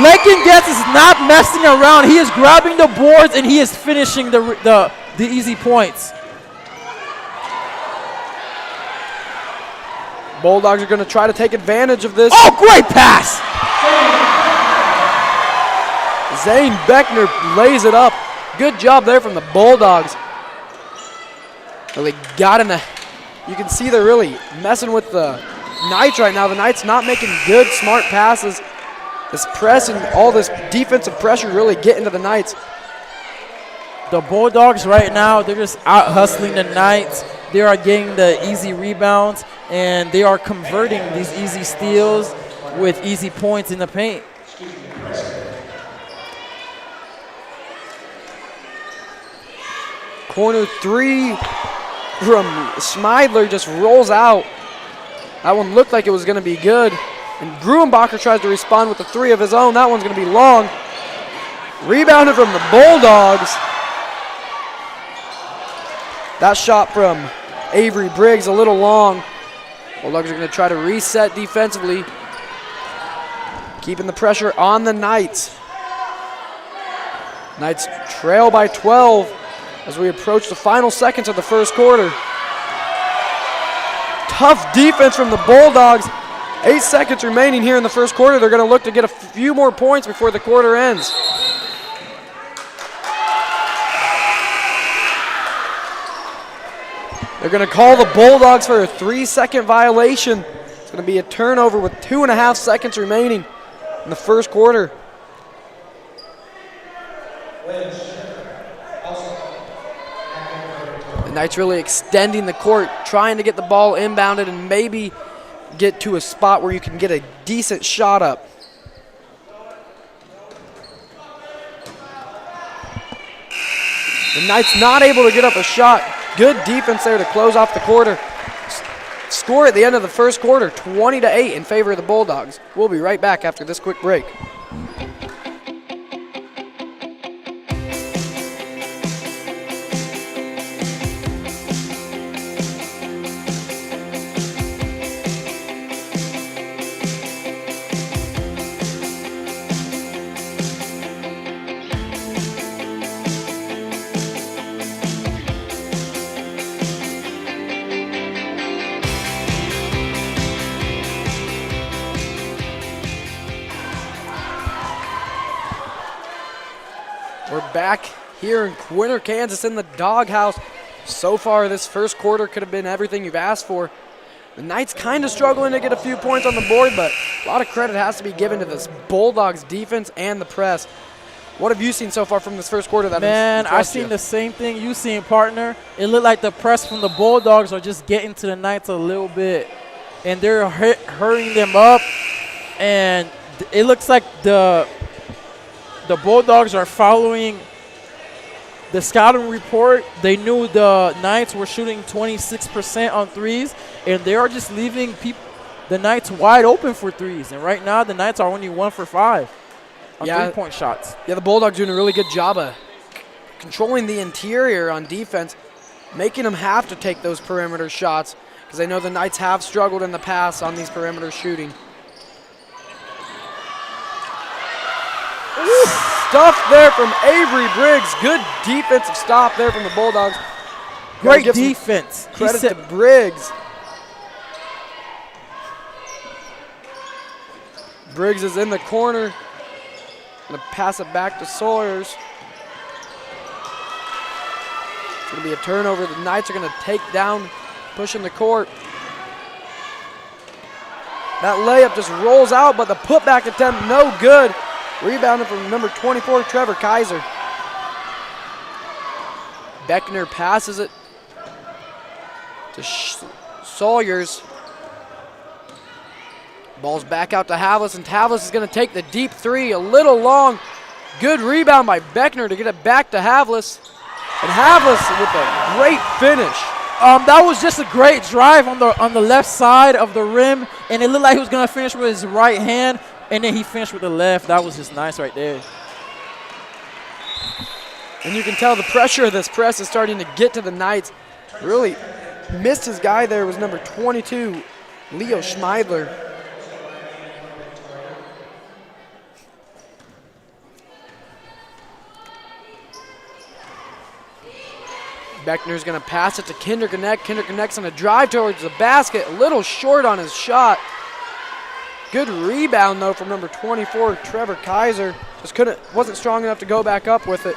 Lakin Getz is not messing around. He is grabbing the boards, and he is finishing the easy points. Bulldogs are going to try to take advantage of this. Oh, great pass! Zane Beckner lays it up. Good job there from the Bulldogs. Really got in the, you can see they're really messing with the Knights right now. The Knights not making good, smart passes. This press and all this defensive pressure really getting to the Knights. The Bulldogs right now, they're just out hustling the Knights. They are getting the easy rebounds, and they are converting these easy steals with easy points in the paint. Corner 3 from Schmeidler just rolls out. That one looked like it was going to be good. And Gruenbacher tries to respond with a 3 of his own. That one's going to be long. Rebounded from the Bulldogs. That shot from Avery Briggs a little long. Bulldogs are going to try to reset defensively, keeping the pressure on the Knights. Knights trail by 12 as we approach the final seconds of the first quarter. Tough defense from the Bulldogs. 8 seconds remaining here in the first quarter. They're going to look to get a few more points before the quarter ends. They're going to call the Bulldogs for a 3-second violation. It's going to be a turnover with 2.5 seconds remaining in the first quarter. The Knights really extending the court, trying to get the ball inbounded and maybe get to a spot where you can get a decent shot up. The Knights not able to get up a shot. Good defense there to close off the quarter. Score at the end of the first quarter, 20-8 in favor of the Bulldogs. We'll be right back after this quick break. back here in Quinter, Kansas in the doghouse. So far this first quarter could have been everything you've asked for. The Knights kind of struggling to get a few points on the board, but a lot of credit has to be given to this Bulldogs defense and the press. What have you seen so far from this first quarter? Man, I've seen the same thing you seen, partner. It looked like the press from the Bulldogs are just getting to the Knights a little bit, and they're hurrying them up, and it looks like the Bulldogs are following the scouting report. They knew the Knights were shooting 26% on threes, and they are just leaving the Knights wide open for threes. And right now, the Knights are only 1 for 5 on three-point shots. Yeah, the Bulldogs doing a really good job of controlling the interior on defense, making them have to take those perimeter shots, because I know the Knights have struggled in the past on these perimeter shooting. Stuff there from Avery Briggs. Good defensive stop there from the Bulldogs. Great defense. Credit to Briggs. Briggs is in the corner. Gonna pass it back to Sawyers. It's gonna be a turnover. The Knights are gonna take down, pushing the court. That layup just rolls out, but the putback attempt no good. Rebounded from number 24, Trevor Kaiser. Beckner passes it to Sawyers. Ball's back out to Havlis, and Havlis is going to take the deep three, a little long. Good rebound by Beckner to get it back to Havlis. And Havlis with a great finish. That was just a great drive on the left side of the rim, and it looked like he was going to finish with his right hand, and then he finished with the left. That was just nice right there. And you can tell the pressure of this press is starting to get to the Knights. Really missed his guy there, was number 22, Leo Schmeidler. Beckner's going to pass it to Kinderknecht. Kinderknecht's going to drive towards the basket. A little short on his shot. Good rebound, though, from number 24, Trevor Kaiser. Just wasn't strong enough to go back up with it.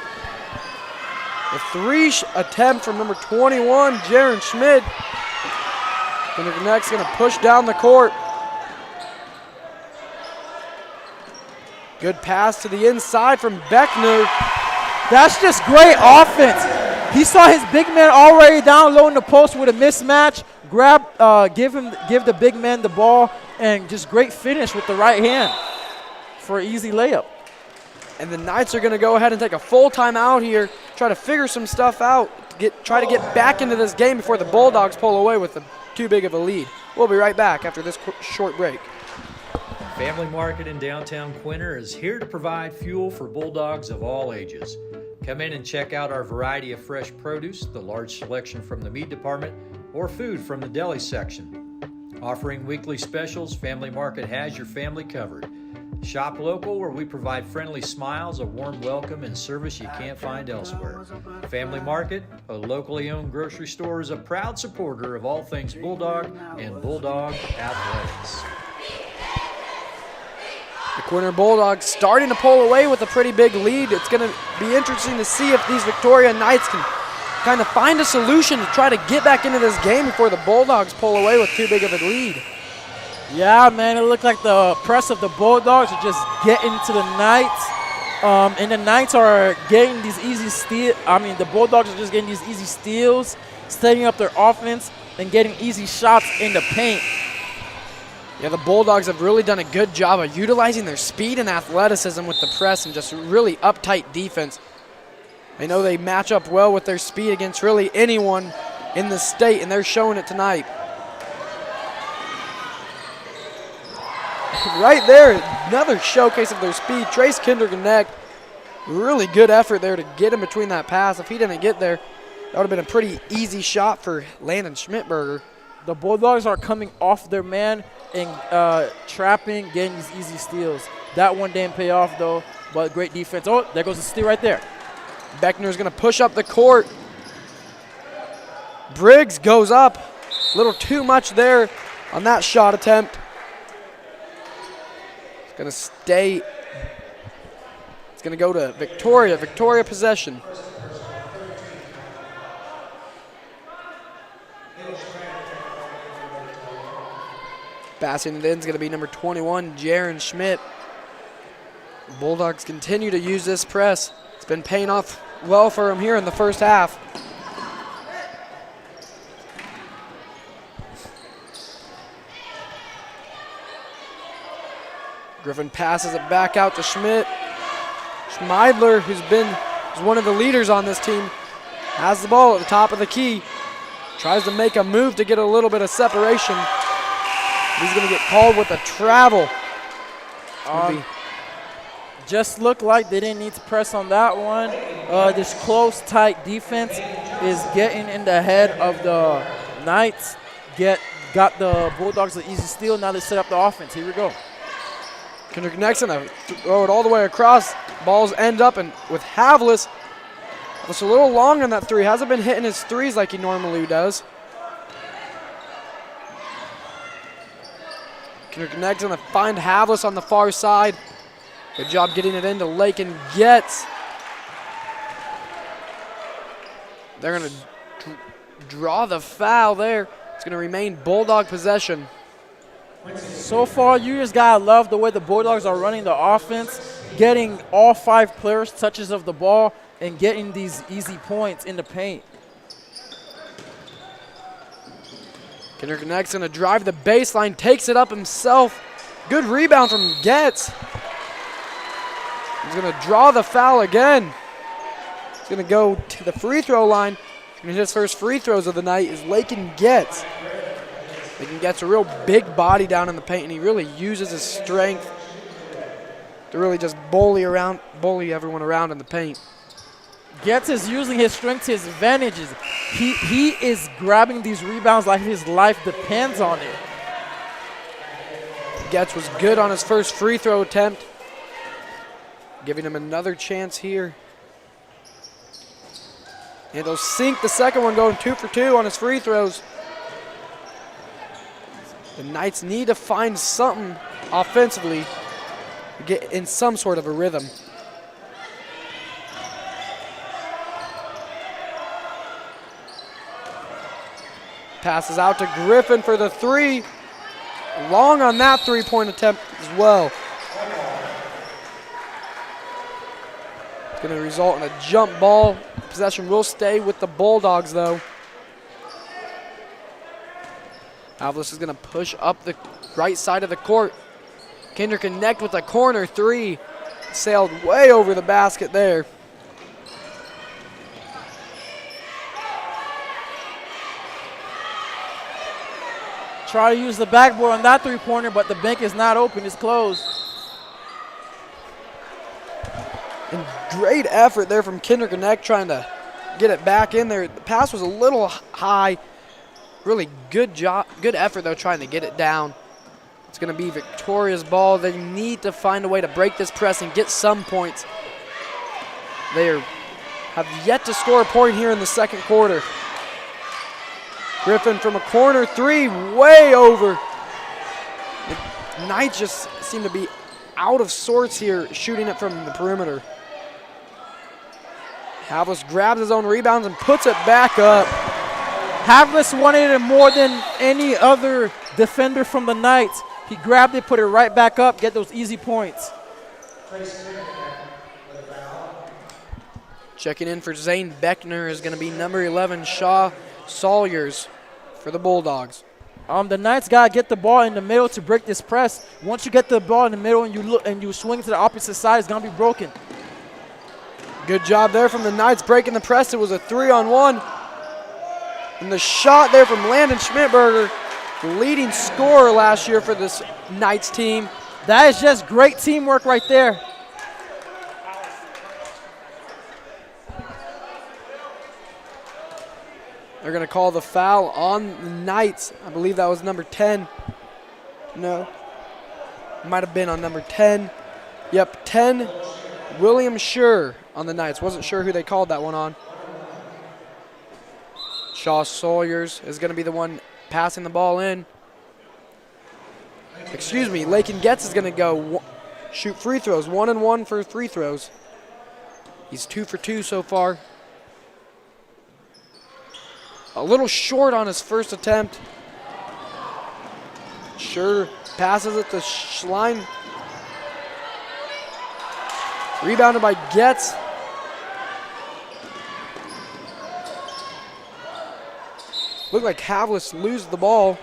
The three attempt from number 21, Jaron Schmidt. Kinderknecht's going to push down the court. Good pass to the inside from Beckner. That's just great offense. He saw his big man already down low in the post with a mismatch. Give the big man the ball, and just great finish with the right hand for an easy layup. And the Knights are going to go ahead and take a full timeout here, try to figure some stuff out, try to get back into this game before the Bulldogs pull away with too big of a lead. We'll be right back after this short break. Family Market in downtown Quinter is here to provide fuel for Bulldogs of all ages. Come in and check out our variety of fresh produce, the large selection from the meat department, or food from the deli section. Offering weekly specials, Family Market has your family covered. Shop local, where we provide friendly smiles, a warm welcome, and service you can't find elsewhere. Family Market, a locally owned grocery store, is a proud supporter of all things Bulldog and Bulldog athletics. The Quinter Bulldogs starting to pull away with a pretty big lead. It's going to be interesting to see if these Victoria Knights can kind of find a solution to try to get back into this game before the Bulldogs pull away with too big of a lead. Yeah, man, it looked like the press of the Bulldogs are just getting to the Knights. And the Knights are getting these easy steals. The Bulldogs are just getting these easy steals, setting up their offense, and getting easy shots in the paint. Yeah, the Bulldogs have really done a good job of utilizing their speed and athleticism with the press and just really uptight defense. I know they match up well with their speed against really anyone in the state, and they're showing it tonight. Right there, another showcase of their speed. Trace Kinderknecht, really good effort there to get in between that pass. If he didn't get there, that would have been a pretty easy shot for Landon Schmidberger. The Bulldogs are coming off their man and trapping, getting these easy steals. That one didn't pay off, though, but great defense. Oh, there goes the steal right there. Beckner's going to push up the court. Briggs goes up. A little too much there on that shot attempt. It's It's going to go to Victoria. Victoria possession. Passing it in is going to be number 21, Jaron Schmidt. Bulldogs continue to use this press. It's been paying off well for him here in the first half. Griffin passes it back out to Schmidt. Schmeidler, who's one of the leaders on this team, has the ball at the top of the key. Tries to make a move to get a little bit of separation. He's going to get called with a travel. Just looked like they didn't need to press on that one. This close, tight defense is getting in the head of the Knights. Got the Bulldogs an easy steal. Now they set up the offense. Here we go. Kendrick Nexon throw it all the way across. Balls end up with Havlis. It's a little long on that three. Hasn't been hitting his threes like he normally does. Kendrick Nexon to find Havlis on the far side. Good job getting it into Lakin Getz. They're going to draw the foul there. It's going to remain Bulldog possession. So far, you just got to love the way the Bulldogs are running the offense, getting all 5 players touches of the ball, and getting these easy points in the paint. Kendrick Nexon to drive the baseline, takes it up himself. Good rebound from Getz. He's going to draw the foul again. He's going to go to the free throw line. And his first free throws of the night is Lakin Getz. Lakin Getz a real big body down in the paint, and he really uses his strength to really just bully everyone around in the paint. Getz is using his strength to his advantages. He is grabbing these rebounds like his life depends on it. Getz was good on his first free throw attempt. Giving him another chance here. And he'll sink the second one, going 2 for 2 on his free throws. The Knights need to find something offensively to get in some sort of a rhythm. Passes out to Griffin for the three. Long on that three-point attempt as well. Going to result in a jump ball. Possession will stay with the Bulldogs, though. Havlis is going to push up the right side of the court. Kinder connect with a corner three. Sailed way over the basket there. Try to use the backboard on that three-pointer, but the bank is not open. It's closed. And great effort there from Kinder Connect trying to get it back in there. The pass was a little high. Really good job, good effort though trying to get it down. It's going to be Victoria's ball. They need to find a way to break this press and get some points. They have yet to score a point here in the second quarter. Griffin from a corner three, way over. The Knights just seem to be out of sorts here, shooting it from the perimeter. Havlis grabs his own rebounds and puts it back up. Havlis wanted it more than any other defender from the Knights. He grabbed it, put it right back up, get those easy points. Checking in for Zane Beckner is going to be number 11, Shaw Sawyers for the Bulldogs. The Knights got to get the ball in the middle to break this press. Once you get the ball in the middle and you swing to the opposite side, it's going to be broken. Good job there from the Knights breaking the press. It was a 3-on-1. And the shot there from Landon Schmidberger, the leading scorer last year for this Knights team. That is just great teamwork right there. They're going to call the foul on the Knights. I believe that was number 10. No. Might have been on number 10. Yep, 10, William Schur on the Knights. Wasn't sure who they called that one on. Shaw Sawyers is going to be the one passing the ball in. Excuse me, Lakin Getz is going to go shoot free throws. 1-and-1 for free throws. He's 2 for 2 so far. A little short on his first attempt. Sure passes it to Schlein. Rebounded by Getz. Looked like Havlis loses the ball.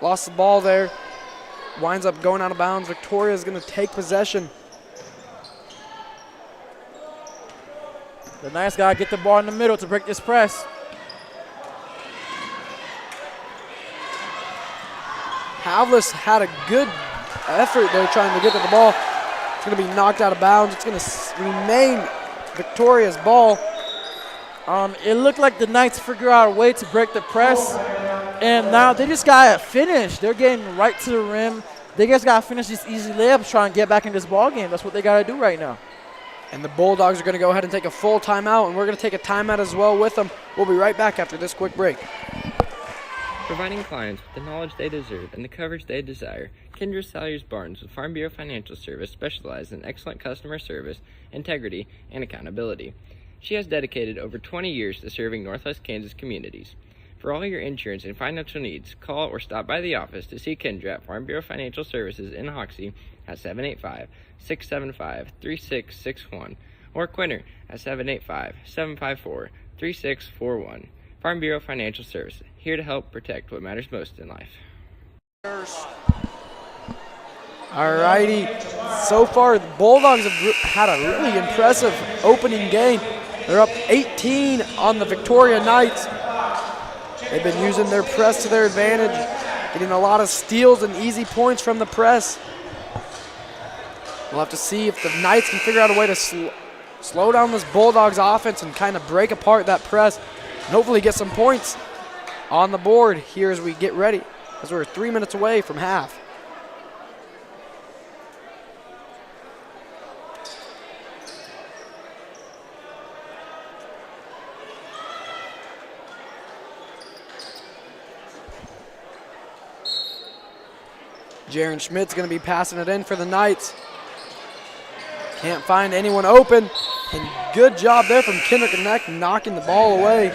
Lost the ball there. Winds up going out of bounds. Victoria is going to take possession. The Knights got to get the ball in the middle to break this press. Havlis had a good effort there trying to get to the ball. It's going to be knocked out of bounds. It's going to remain Victoria's ball. It looked like the Knights figured out a way to break the press, and now they just got to finish. They're getting right to the rim. They just got to finish these easy layups, trying to get back in this ball game. That's what they got to do right now. And the Bulldogs are going to go ahead and take a full timeout, and we're going to take a timeout as well with them. We'll be right back after this quick break. Providing clients with the knowledge they deserve and the coverage they desire, Kendra Salyers Barnes with Farm Bureau Financial Service specializes in excellent customer service, integrity, and accountability. She has dedicated over 20 years to serving Northwest Kansas communities. For all your insurance and financial needs, call or stop by the office to see Kendra at Farm Bureau Financial Services in Hoxie at 785-675-3661 or Quinter at 785-754-3641. Farm Bureau Financial Services, here to help protect what matters most in life. All righty. So far, the Bulldogs have had a really impressive opening game. They're up 18 on the Victoria Knights. They've been using their press to their advantage, getting a lot of steals and easy points from the press. We'll have to see if the Knights can figure out a way to slow down this Bulldogs offense and kind of break apart that press and hopefully get some points on the board here as we get ready, as we're 3 minutes away from half. Jaron Schmidt's going to be passing it in for the Knights. Can't find anyone open. And good job there from Kendrick and Neck knocking the ball away.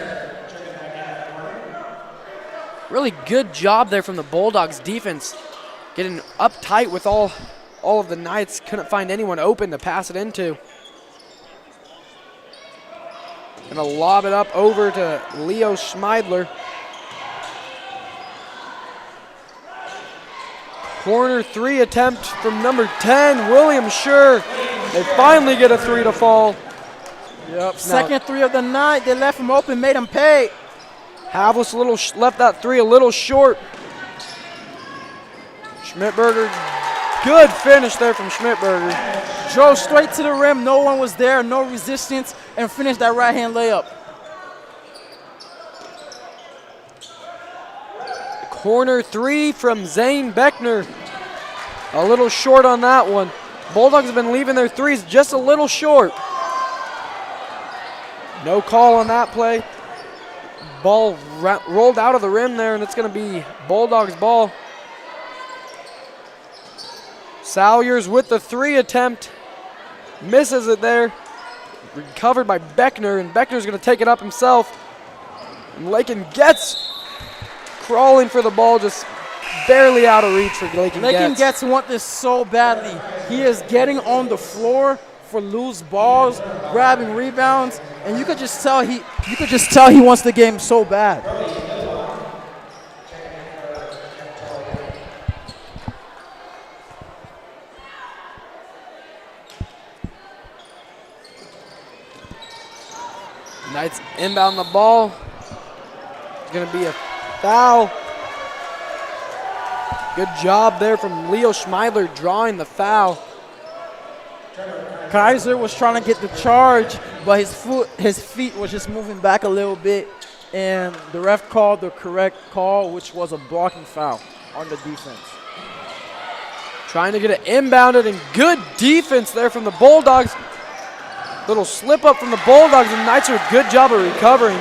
Really good job there from the Bulldogs defense. Getting uptight with all of the Knights. Couldn't find anyone open to pass it into. Gonna lob it up over to Leo Schmeidler. Corner three attempt from number 10, William Schur. They finally get a three to fall. Yep, second three of the night. They left him open, made him pay. Havlis left that three a little short. Schmidberger, good finish there from Schmidberger. Drove straight to the rim, no one was there, no resistance, and finished that right-hand layup. Corner three from Zane Beckner. A little short on that one. Bulldogs have been leaving their threes just a little short. No call on that play. Ball rolled out of the rim there, and it's going to be Bulldogs ball. Salyers with the three attempt. Misses it there. Recovered by Beckner, and Beckner's going to take it up himself. And Lakin gets crawling for the ball, just barely out of reach for Lakin Getz. Lakin Getz wants this so badly. He is getting on the floor for loose balls, grabbing rebounds, and you could just tell he wants the game so bad. Knights inbound the ball. It's going to be a foul. Good job there from Leo Schmeidler drawing the foul. Kaiser was trying to get the charge, but his feet was just moving back a little bit, and the ref called the correct call, which was a blocking foul on the defense. Trying to get it inbounded, and good defense there from the Bulldogs. Little slip up from the Bulldogs, and the Knights do a good job of recovering.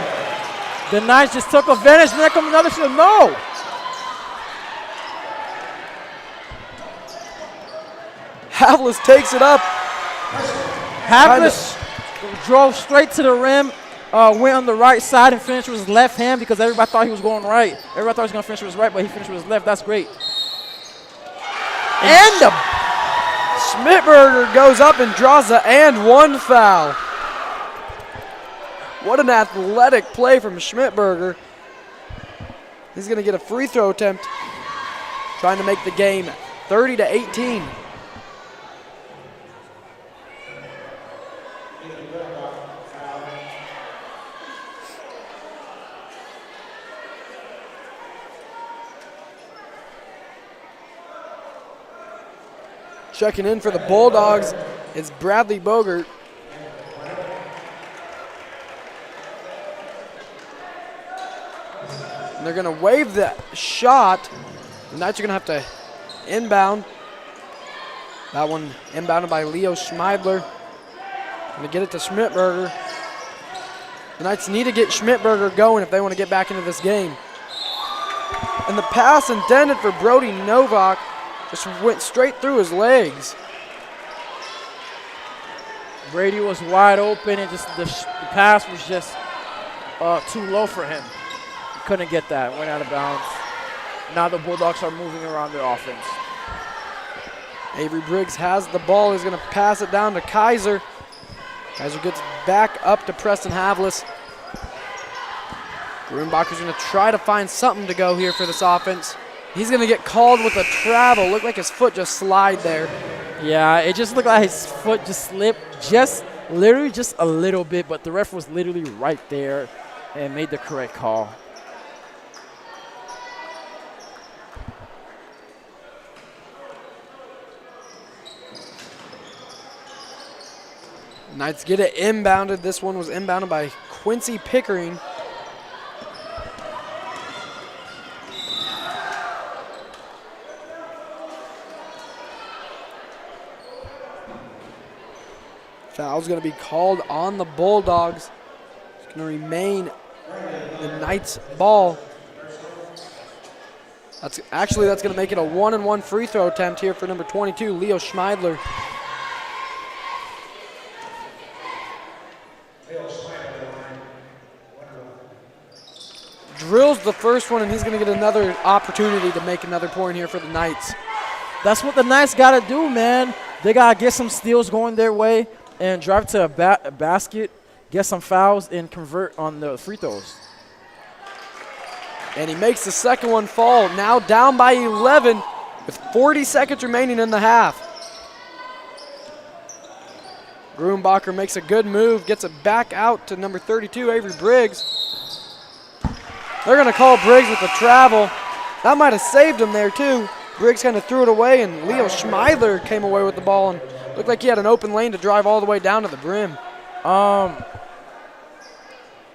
The Knights just took advantage, and there comes another shot. No! Havlis takes it up. Havlish drove straight to the rim, went on the right side and finished with his left hand because everybody thought he was going right. Everybody thought he was going to finish with his right, but he finished with his left. That's great. And the Schmidberger goes up and draws the and one foul. What an athletic play from Schmidberger. He's going to get a free throw attempt, trying to make the game 30-18. Checking in for the Bulldogs, it's Bradley Bogert. And they're going to wave the shot. The Knights are going to have to inbound. That one inbounded by Leo Schmeidler. Going to get it to Schmidberger. The Knights need to get Schmidberger going if they want to get back into this game. And the pass intended for Brody Novak just went straight through his legs. Brady was wide open and just the pass was just too low for him. He couldn't get that, went out of bounds. Now the Bulldogs are moving around their offense. Avery Briggs has the ball. He's going to pass it down to Kaiser. Kaiser gets back up to Preston Havlis. Grunbacher's going to try to find something to go here for this offense. He's going to get called with a travel. Looked like his foot just slid there. Yeah, it just looked like his foot just slipped literally just a little bit, but the ref was literally right there and made the correct call. Knights get it inbounded. This one was inbounded by Quincy Pickering. Foul's going to be called on the Bulldogs. It's going to remain the Knights' ball. That's going to make it a 1-and-1 free throw attempt here for number 22, Leo Schmeidler. Drills the first one, and he's going to get another opportunity to make another point here for the Knights. That's what the Knights got to do, man. They got to get some steals going their way and drive to a basket, get some fouls, and convert on the free throws. And he makes the second one fall. Now down by 11 with 40 seconds remaining in the half. Grunbacher makes a good move, gets it back out to number 32, Avery Briggs. They're going to call Briggs with the travel. That might have saved him there, too. Briggs kind of threw it away, and Leo Schmeidler came away with the ball and looked like he had an open lane to drive all the way down to the brim.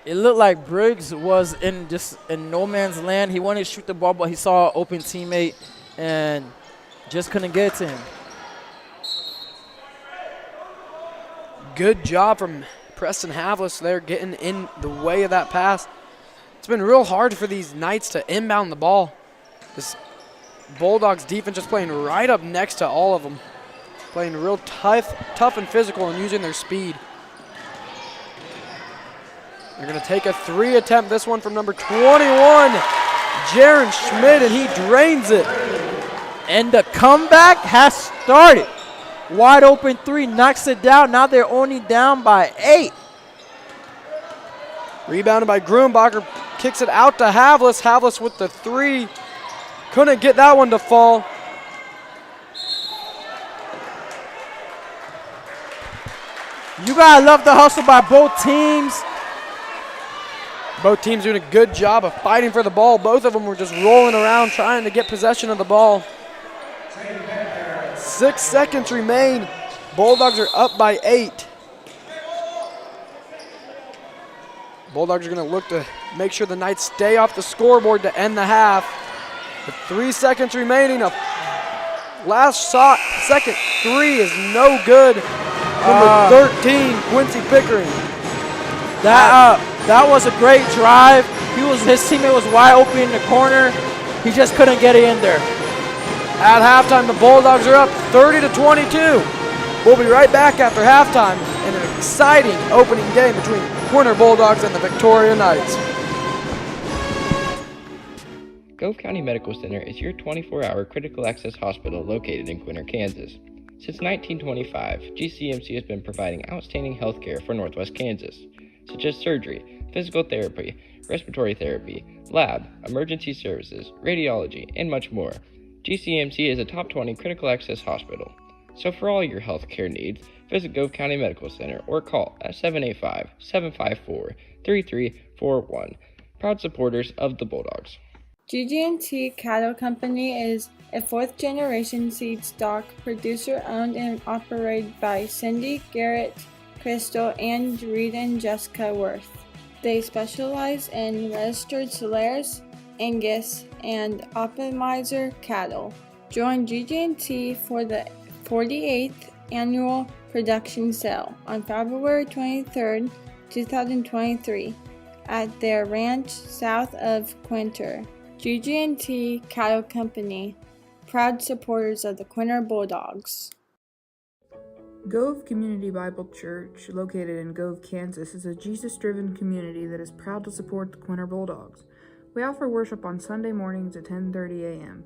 It looked like Briggs was in no man's land. He wanted to shoot the ball, but he saw an open teammate and just couldn't get it to him. Good job from Preston Havlis there getting in the way of that pass. It's been real hard for these Knights to inbound the ball. This Bulldogs defense just playing right up next to all of them. Playing real tough and physical and using their speed. They're going to take a three attempt, this one from number 21, Jaron Schmidt, and he drains it. And the comeback has started. Wide open three, knocks it down. Now they're only down by 8. Rebounded by Grunbacher, kicks it out to Havlis. Havlis with the three. Couldn't get that one to fall. You gotta love the hustle by both teams. Both teams doing a good job of fighting for the ball. Both of them were just rolling around trying to get possession of the ball. 6 seconds remain. Bulldogs are up by 8. Bulldogs are going to look to make sure the Knights stay off the scoreboard to end the half. With 3 seconds remaining, a last second three is no good. Number 13, Quincy Pickering. That was a great drive. His teammate was wide open in the corner. He just couldn't get it in there. At halftime, the Bulldogs are up 30-22. We'll be right back after halftime in an exciting opening game between Quinter Bulldogs and the Victoria Knights. Gove County Medical Center is your 24-hour critical access hospital located in Quinter, Kansas. Since 1925, GCMC has been providing outstanding health care for Northwest Kansas, such as surgery, physical therapy, respiratory therapy, lab, emergency services, radiology, and much more. GCMC is a top 20 critical access hospital. So for all your health care needs, visit Gove County Medical Center or call at 785-754-3341. Proud supporters of the Bulldogs. GG&T Cattle Company is a fourth-generation seed stock producer owned and operated by Cindy, Garrett, Crystal, and Reed and Jessica Worth. They specialize in registered Solaris, Angus, and Optimizer cattle. Join GG&T for the 48th annual production sale on February 23, 2023 at their ranch south of Quinter. GG&T Cattle Company, proud supporters of the Quinter Bulldogs. Gove Community Bible Church, located in Gove, Kansas, is a Jesus-driven community that is proud to support the Quinter Bulldogs. We offer worship on Sunday mornings at 10:30 a.m.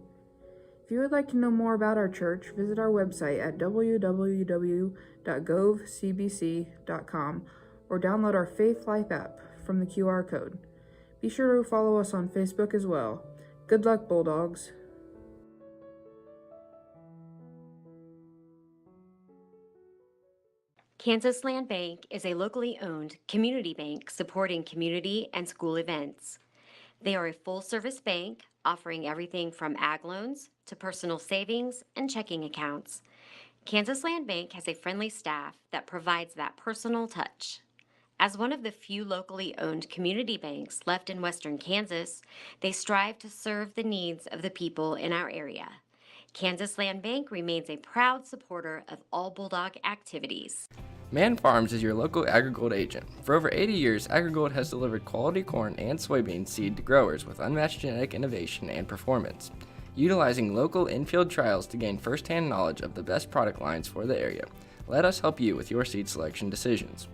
If you would like to know more about our church, visit our website at www.govecbc.com or download our Faith Life app from the QR code. Be sure to follow us on Facebook as well. Good luck, Bulldogs. Kansas Land Bank is a locally owned community bank supporting community and school events. They are a full-service bank offering everything from ag loans to personal savings and checking accounts. Kansas Land Bank has a friendly staff that provides that personal touch. As one of the few locally owned community banks left in western Kansas, they strive to serve the needs of the people in our area. Kansas Land Bank remains a proud supporter of all Bulldog activities. Man Farms is your local AgriGold agent. For over 80 years, AgriGold has delivered quality corn and soybean seed to growers with unmatched genetic innovation and performance. Utilizing local in-field trials to gain first-hand knowledge of the best product lines for the area, let us help you with your seed selection decisions.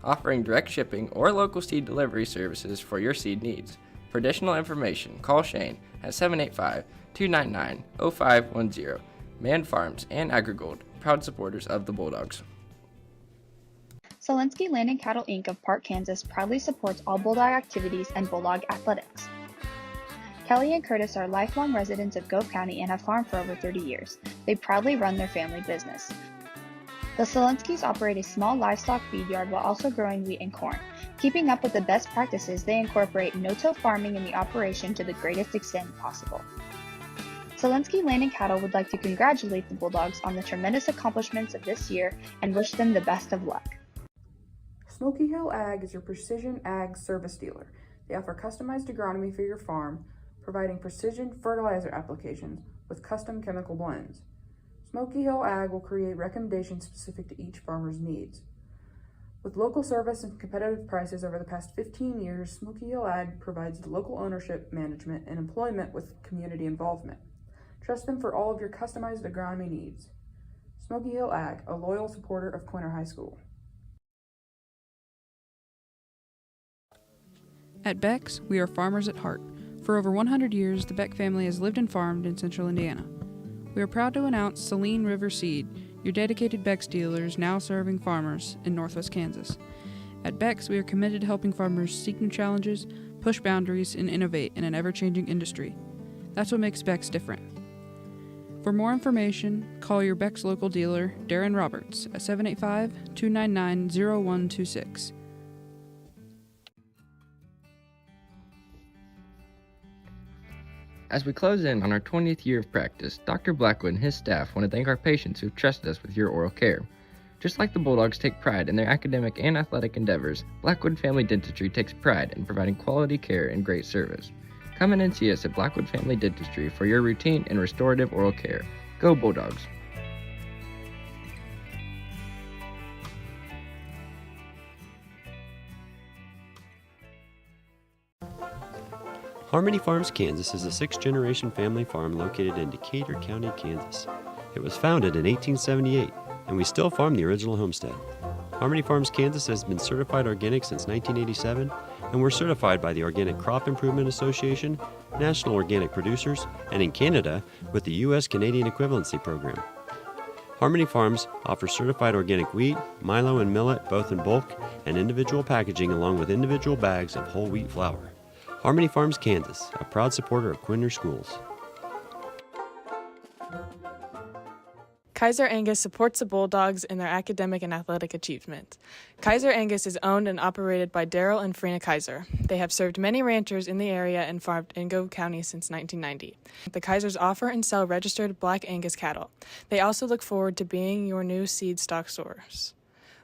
Offering direct shipping or local seed delivery services for your seed needs. For additional information, call Shane at 785-299-0510. Man Farms and AgriGold, proud supporters of the Bulldogs. Solinsky Land and Cattle Inc. of Park, Kansas proudly supports all Bulldog activities and Bulldog athletics. Kelly and Curtis are lifelong residents of Gove County and have farmed for over 30 years. They proudly run their family business. The Solinskys operate a small livestock feed yard while also growing wheat and corn. Keeping up with the best practices, they incorporate no-till farming in the operation to the greatest extent possible. Solinsky Land and Cattle would like to congratulate the Bulldogs on the tremendous accomplishments of this year and wish them the best of luck. Smoky Hill Ag is your precision ag service dealer. They offer customized agronomy for your farm, providing precision fertilizer applications with custom chemical blends. Smoky Hill Ag will create recommendations specific to each farmer's needs. With local service and competitive prices over the past 15 years, Smoky Hill Ag provides local ownership, management, and employment with community involvement. Trust them for all of your customized agronomy needs. Smoky Hill Ag, a loyal supporter of Quinter High School. At Beck's, we are farmers at heart. For over 100 years, the Beck family has lived and farmed in central Indiana. We are proud to announce Saline River Seed, your dedicated Beck's dealers now serving farmers in northwest Kansas. At Beck's, we are committed to helping farmers seek new challenges, push boundaries, and innovate in an ever-changing industry. That's what makes Beck's different. For more information, call your Beck's local dealer, Darren Roberts, at 785-299-0126. As we close in on our 20th year of practice, Dr. Blackwood and his staff want to thank our patients who've trusted us with your oral care. Just like the Bulldogs take pride in their academic and athletic endeavors, Blackwood Family Dentistry takes pride in providing quality care and great service. Come in and see us at Blackwood Family Dentistry for your routine and restorative oral care. Go Bulldogs! Harmony Farms, Kansas is a sixth-generation family farm located in Decatur County, Kansas. It was founded in 1878, and we still farm the original homestead. Harmony Farms Kansas has been certified organic since 1987, and we're certified by the Organic Crop Improvement Association, National Organic Producers, and in Canada with the U.S. Canadian Equivalency Program. Harmony Farms offers certified organic wheat, milo, and millet both in bulk and individual packaging along with individual bags of whole wheat flour. Harmony Farms Kansas, a proud supporter of Quinter Schools. Kaiser Angus supports the Bulldogs in their academic and athletic achievement. Kaiser Angus is owned and operated by Daryl and Frina Kaiser. They have served many ranchers in the area and farmed in Gove County since 1990. The Kaisers offer and sell registered Black Angus cattle. They also look forward to being your new seed stock source.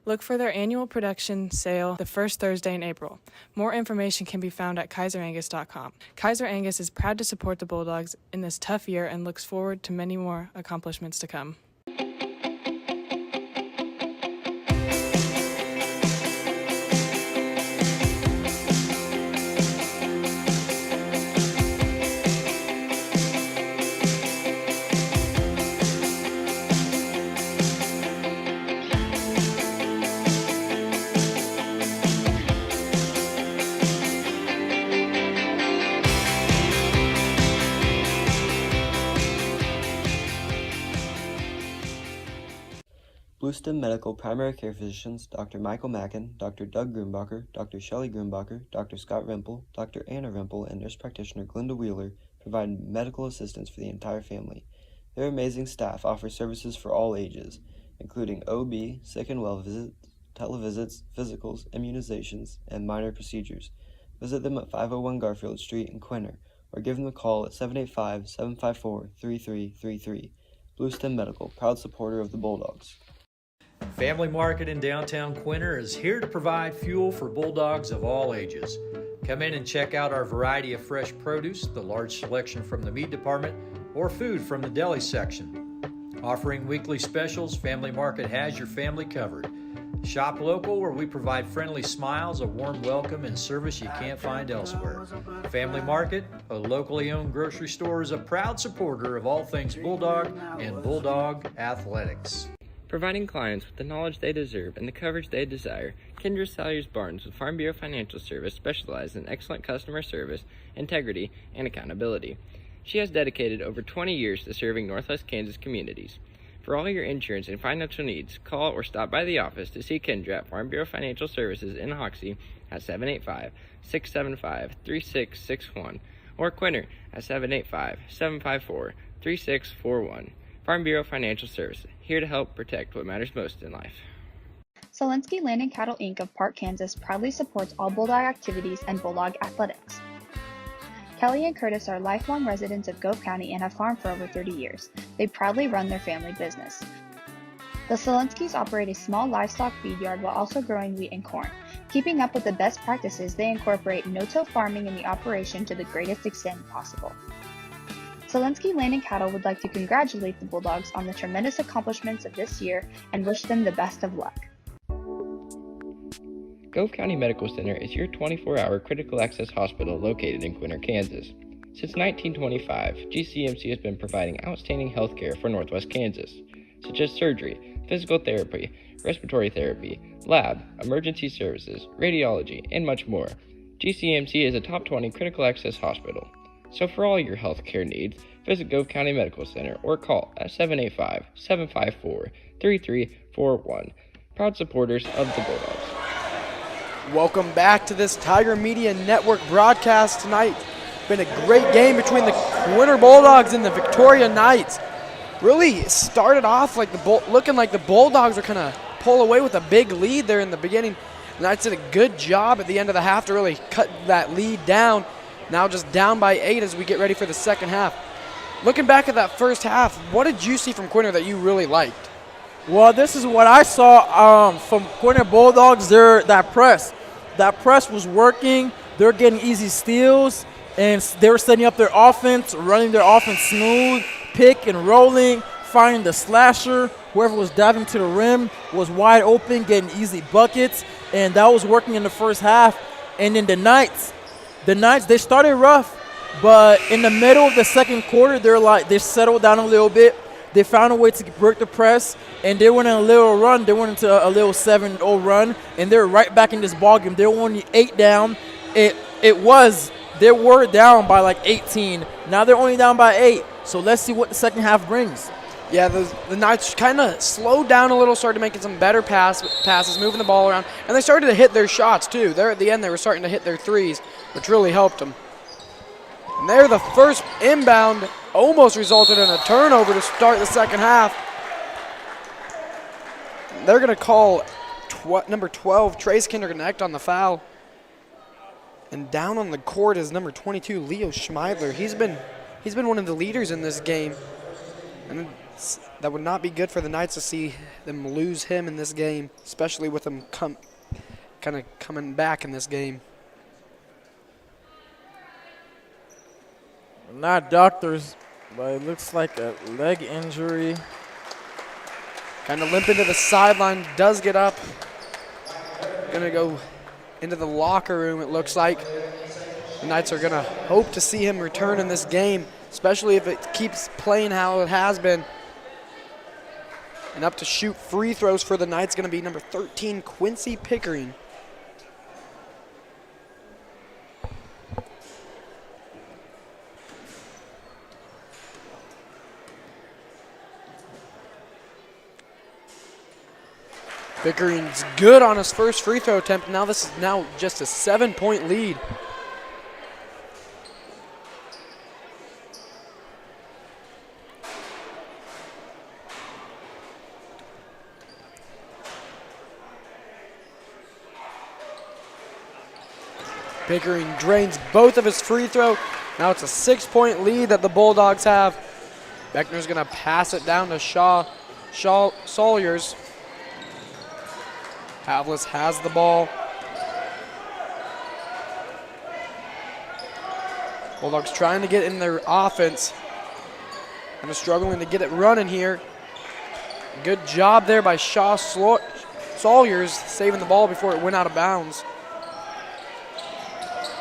Look for their annual production sale the first Thursday in April. More information can be found at KaiserAngus.com. Kaiser Angus is proud to support the Bulldogs in this tough year and looks forward to many more accomplishments to come. Bluestem Medical Primary Care Physicians Dr. Michael Mackin, Dr. Doug Grumbacher, Dr. Shelley Grumbacher, Dr. Scott Rempel, Dr. Anna Rempel, and nurse practitioner Glenda Wheeler provide medical assistance for the entire family. Their amazing staff offers services for all ages, including OB, sick and well visits, televisits, physicals, immunizations, and minor procedures. Visit them at 501 Garfield Street in Quinter, or give them a call at 785-754-3333. Bluestem Medical, proud supporter of the Bulldogs. Family Market in downtown Quinter is here to provide fuel for Bulldogs of all ages. Come in and check out our variety of fresh produce, the large selection from the meat department, or food from the deli section. Offering weekly specials, Family Market has your family covered. Shop local, where we provide friendly smiles, a warm welcome, and service you can't find elsewhere. Family Market, a locally owned grocery store, is a proud supporter of all things Bulldog and Bulldog athletics. Providing clients with the knowledge they deserve and the coverage they desire, Kendra Salyers Barnes with Farm Bureau Financial Service specializes in excellent customer service, integrity, and accountability. She has dedicated over 20 years to serving Northwest Kansas communities. For all your insurance and financial needs, call or stop by the office to see Kendra at Farm Bureau Financial Services in Hoxie at 785-675-3661 or Quinter at 785-754-3641. Farm Bureau Financial Services, here to help protect what matters most in life. Solinsky Land and Cattle Inc. of Park, Kansas proudly supports all Bulldog activities and Bulldog athletics. Kelly and Curtis are lifelong residents of Gove County and have farmed for over 30 years. They proudly run their family business. The Solinskys operate a small livestock feed yard while also growing wheat and corn. Keeping up with the best practices, they incorporate no-till farming in the operation to the greatest extent possible. Solinsky Land and Cattle would like to congratulate the Bulldogs on the tremendous accomplishments of this year and wish them the best of luck. Gove County Medical Center is your 24-hour critical access hospital located in Quinter, Kansas. Since 1925, GCMC has been providing outstanding health care for Northwest Kansas, such as surgery, physical therapy, respiratory therapy, lab, emergency services, radiology, and much more. GCMC is a top 20 critical access hospital. So for all your health care needs, visit Gove County Medical Center or call at 785-754-3341. Proud supporters of the Bulldogs. Welcome back to this Tiger Media Network broadcast tonight. Been a great game between the Quinter Bulldogs and the Victoria Knights. Really started off like looking like the Bulldogs are kind of pull away with a big lead there in the beginning. The Knights did a good job at the end of the half to really cut that lead down. Now just down by 8 as we get ready for the second half. Looking back at that first half, what did you see from Quinter that you really liked? Well, this is what I saw from Quinter Bulldogs. That press was working. They're getting easy steals, and they were setting up their offense, running their offense smooth, pick and rolling, finding the slasher. Whoever was diving to the rim was wide open, getting easy buckets, and that was working in the first half. And then the Knights, they started rough, but in the middle of the second quarter, they settled down a little bit. They found a way to break the press, and they went on a little run. They went into a little 7-0 run, and they're right back in this ballgame. They're only 8 down. They were down by like 18. Now they're only down by 8. So let's see what the second half brings. Yeah, the Knights kind of slowed down a little, started making some better passes, moving the ball around, and they started to hit their shots too. There at the end, they were starting to hit their threes, which really helped them. And there, the first inbound almost resulted in a turnover to start the second half. They're going to call number 12, Trace Kinderknecht, on the foul. And down on the court is number 22, Leo Schmeidler. He's been one of the leaders in this game. And that would not be good for the Knights to see them lose him in this game, especially with them kind of coming back in this game. Not doctors, but it looks like a leg injury. Kind of limping to the sideline, does get up. Going to go into the locker room, it looks like. The Knights are going to hope to see him return in this game, especially if it keeps playing how it has been. And up to shoot free throws for the Knights going to be number 13, Quincy Pickering. Pickering's good on his first free throw attempt. Now this is now just a 7-point lead. Pickering drains both of his free throw. Now it's a 6-point lead that the Bulldogs have. Beckner's gonna pass it down to Sawyers. Havlis has the ball. Bulldogs trying to get in their offense. Kind of struggling to get it running here. Good job there by Sawyers saving the ball before it went out of bounds.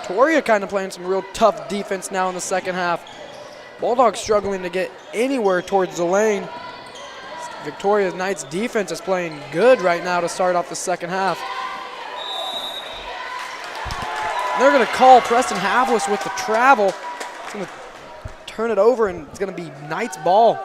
Toria kind of playing some real tough defense now in the second half. Bulldogs struggling to get anywhere towards the lane. Victoria Knights defense is playing good right now to start off the second half. They're going to call Preston Havlis with the travel. It's going to turn it over, and it's going to be Knights ball.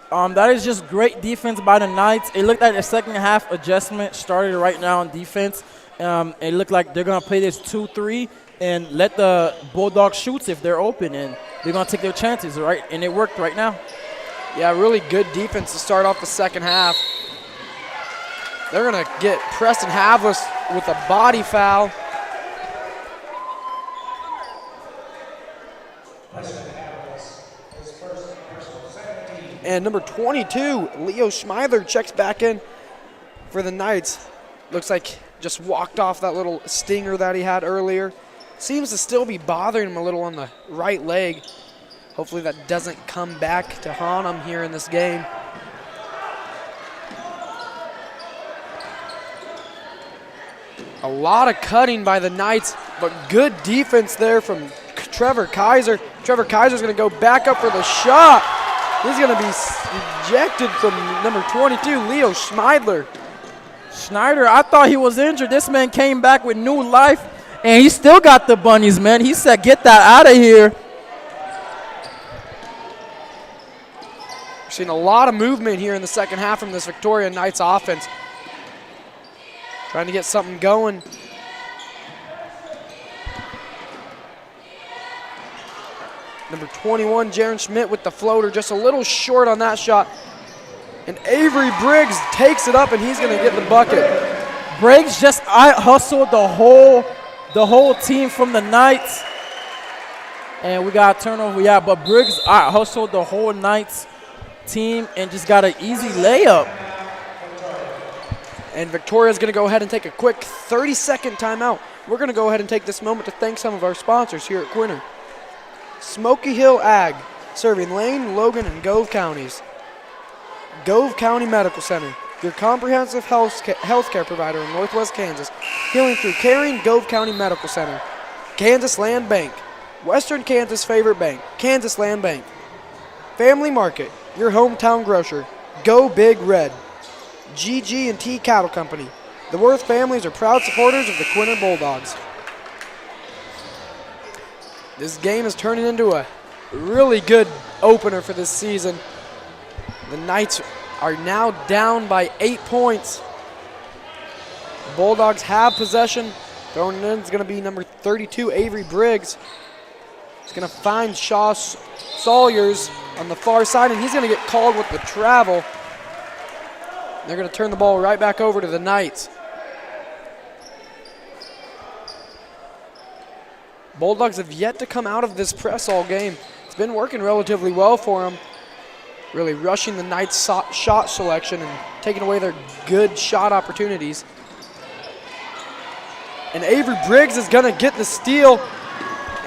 That is just great defense by the Knights. It looked like the second half adjustment started right now on defense. It looked like they're going to play this 2-3 and let the Bulldogs shoot if they're open, and they're going to take their chances, right? And it worked right now. Yeah, really good defense to start off the second half. They're going to get Preston Havlis with a body foul. And number 22, Leo Schmeidler, checks back in for the Knights. Looks like just walked off that little stinger that he had earlier. Seems to still be bothering him a little on the right leg. Hopefully that doesn't come back to haunt him here in this game. A lot of cutting by the Knights, but good defense there from Trevor Kaiser. Trevor Kaiser's going to go back up for the shot. He's going to be ejected from number 22, Leo Schmeidler. Schneider, I thought he was injured. This man came back with new life, and he still got the bunnies, man. He said, get that out of here. We're seeing a lot of movement here in the second half from this Victoria Knights offense. Trying to get something going. Number 21, Jaron Schmidt with the floater, just a little short on that shot. And Avery Briggs takes it up, and he's going to get the bucket. Briggs just hustled the whole team from the Knights. And we got a turnover, yeah, but Briggs hustled the whole Knights team and just got an easy layup. And Victoria's going to go ahead and take a quick 30-second timeout. We're going to go ahead and take this moment to thank some of our sponsors here at Quinter. Smoky Hill Ag, serving Lane, Logan, and Gove counties. Gove County Medical Center, your comprehensive healthcare provider in Northwest Kansas, healing through caring. Gove County Medical Center. Kansas Land Bank, Western Kansas' favorite bank, Kansas Land Bank. Family Market, your hometown grocer. Go Big Red. GG&T Cattle Company. The Worth families are proud supporters of the Quinter Bulldogs. This game is turning into a really good opener for this season. The Knights are now down by 8 points. The Bulldogs have possession. Throwing it in is going to be number 32, Avery Briggs. He's going to find Shaw Sawyers on the far side, and he's going to get called with the travel. They're going to turn the ball right back over to the Knights. Bulldogs have yet to come out of this press all game. It's been working relatively well for them. Really rushing the Knights' shot selection and taking away their good shot opportunities. And Avery Briggs is going to get the steal.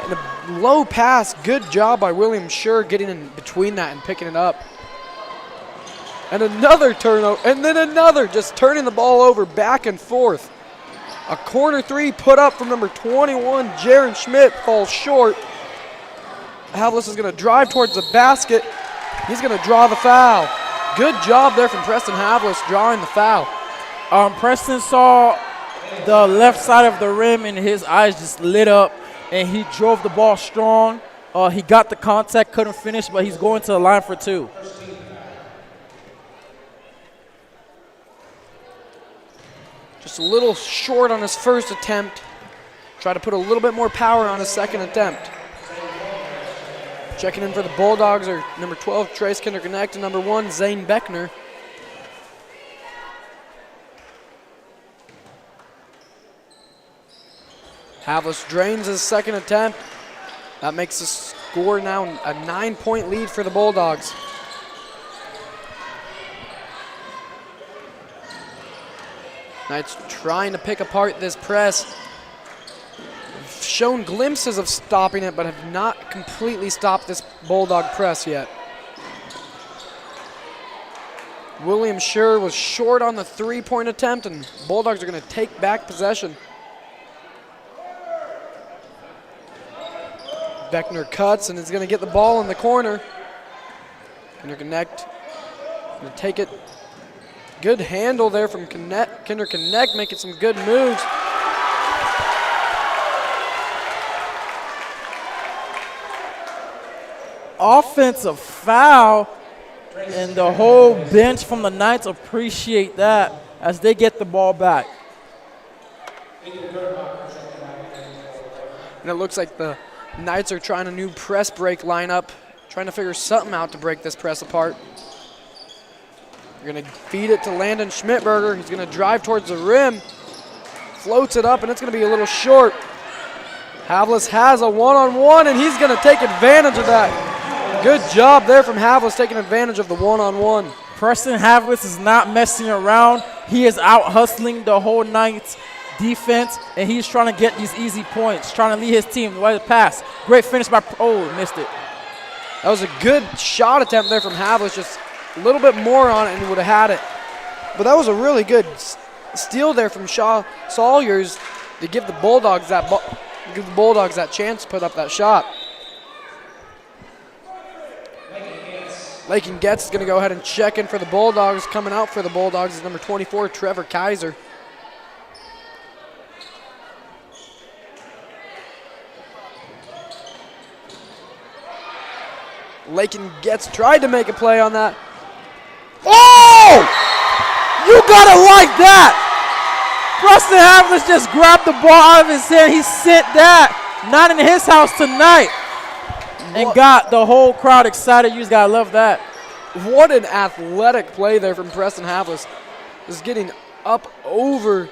And a low pass. Good job by William Schur getting in between that and picking it up. And another turnover. And then another. Just turning the ball over back and forth. A corner three put up from number 21, Jaron Schmidt, falls short. Havlis is going to drive towards the basket. He's going to draw the foul. Good job there from Preston Havlis drawing the foul. Preston saw the left side of the rim and his eyes just lit up, and he drove the ball strong. He got the contact, couldn't finish, but he's going to the line for two. Just a little short on his first attempt. Try to put a little bit more power on his second attempt. Checking in for the Bulldogs are number 12, Trace Kinderconnect, and number 1, Zane Beckner. Havlis drains his second attempt. That makes the score now a 9-point lead for the Bulldogs. Knights trying to pick apart this press. Shown glimpses of stopping it, but have not completely stopped this Bulldog press yet. William Schur was short on the three-point attempt, and Bulldogs are going to take back possession. Beckner cuts and is going to get the ball in the corner. Kinderconnect going to take it. Good handle there from Kinderconnect, making some good moves. Offensive foul, and the whole bench from the Knights appreciate that as they get the ball back. And it looks like the Knights are trying a new press break lineup, trying to figure something out to break this press apart. They're going to feed it to Landon Schmidberger. He's going to drive towards the rim, floats it up, and it's going to be a little short. Havlis has a one-on-one, and he's going to take advantage of that. Good job there from Havlis taking advantage of the one-on-one. Preston Havlis is not messing around. He is out hustling the whole Knights defense, and he's trying to get these easy points, trying to lead his team. The way to pass. Great finish by, missed it. That was a good shot attempt there from Havlis, just a little bit more on it and he would have had it. But that was a really good steal there from Shaw Sawyers to give the Bulldogs that chance to put up that shot. Lakin Getz is going to go ahead and check in for the Bulldogs. Coming out for the Bulldogs is number 24, Trevor Kaiser. Lakin Getz tried to make a play on that. Oh! You gotta like that! Preston Havlis just grabbed the ball out of his hand. He sent that. Not in his house tonight. And got the whole crowd excited. You just gotta love that. What an athletic play there from Preston Havlis. Just getting up over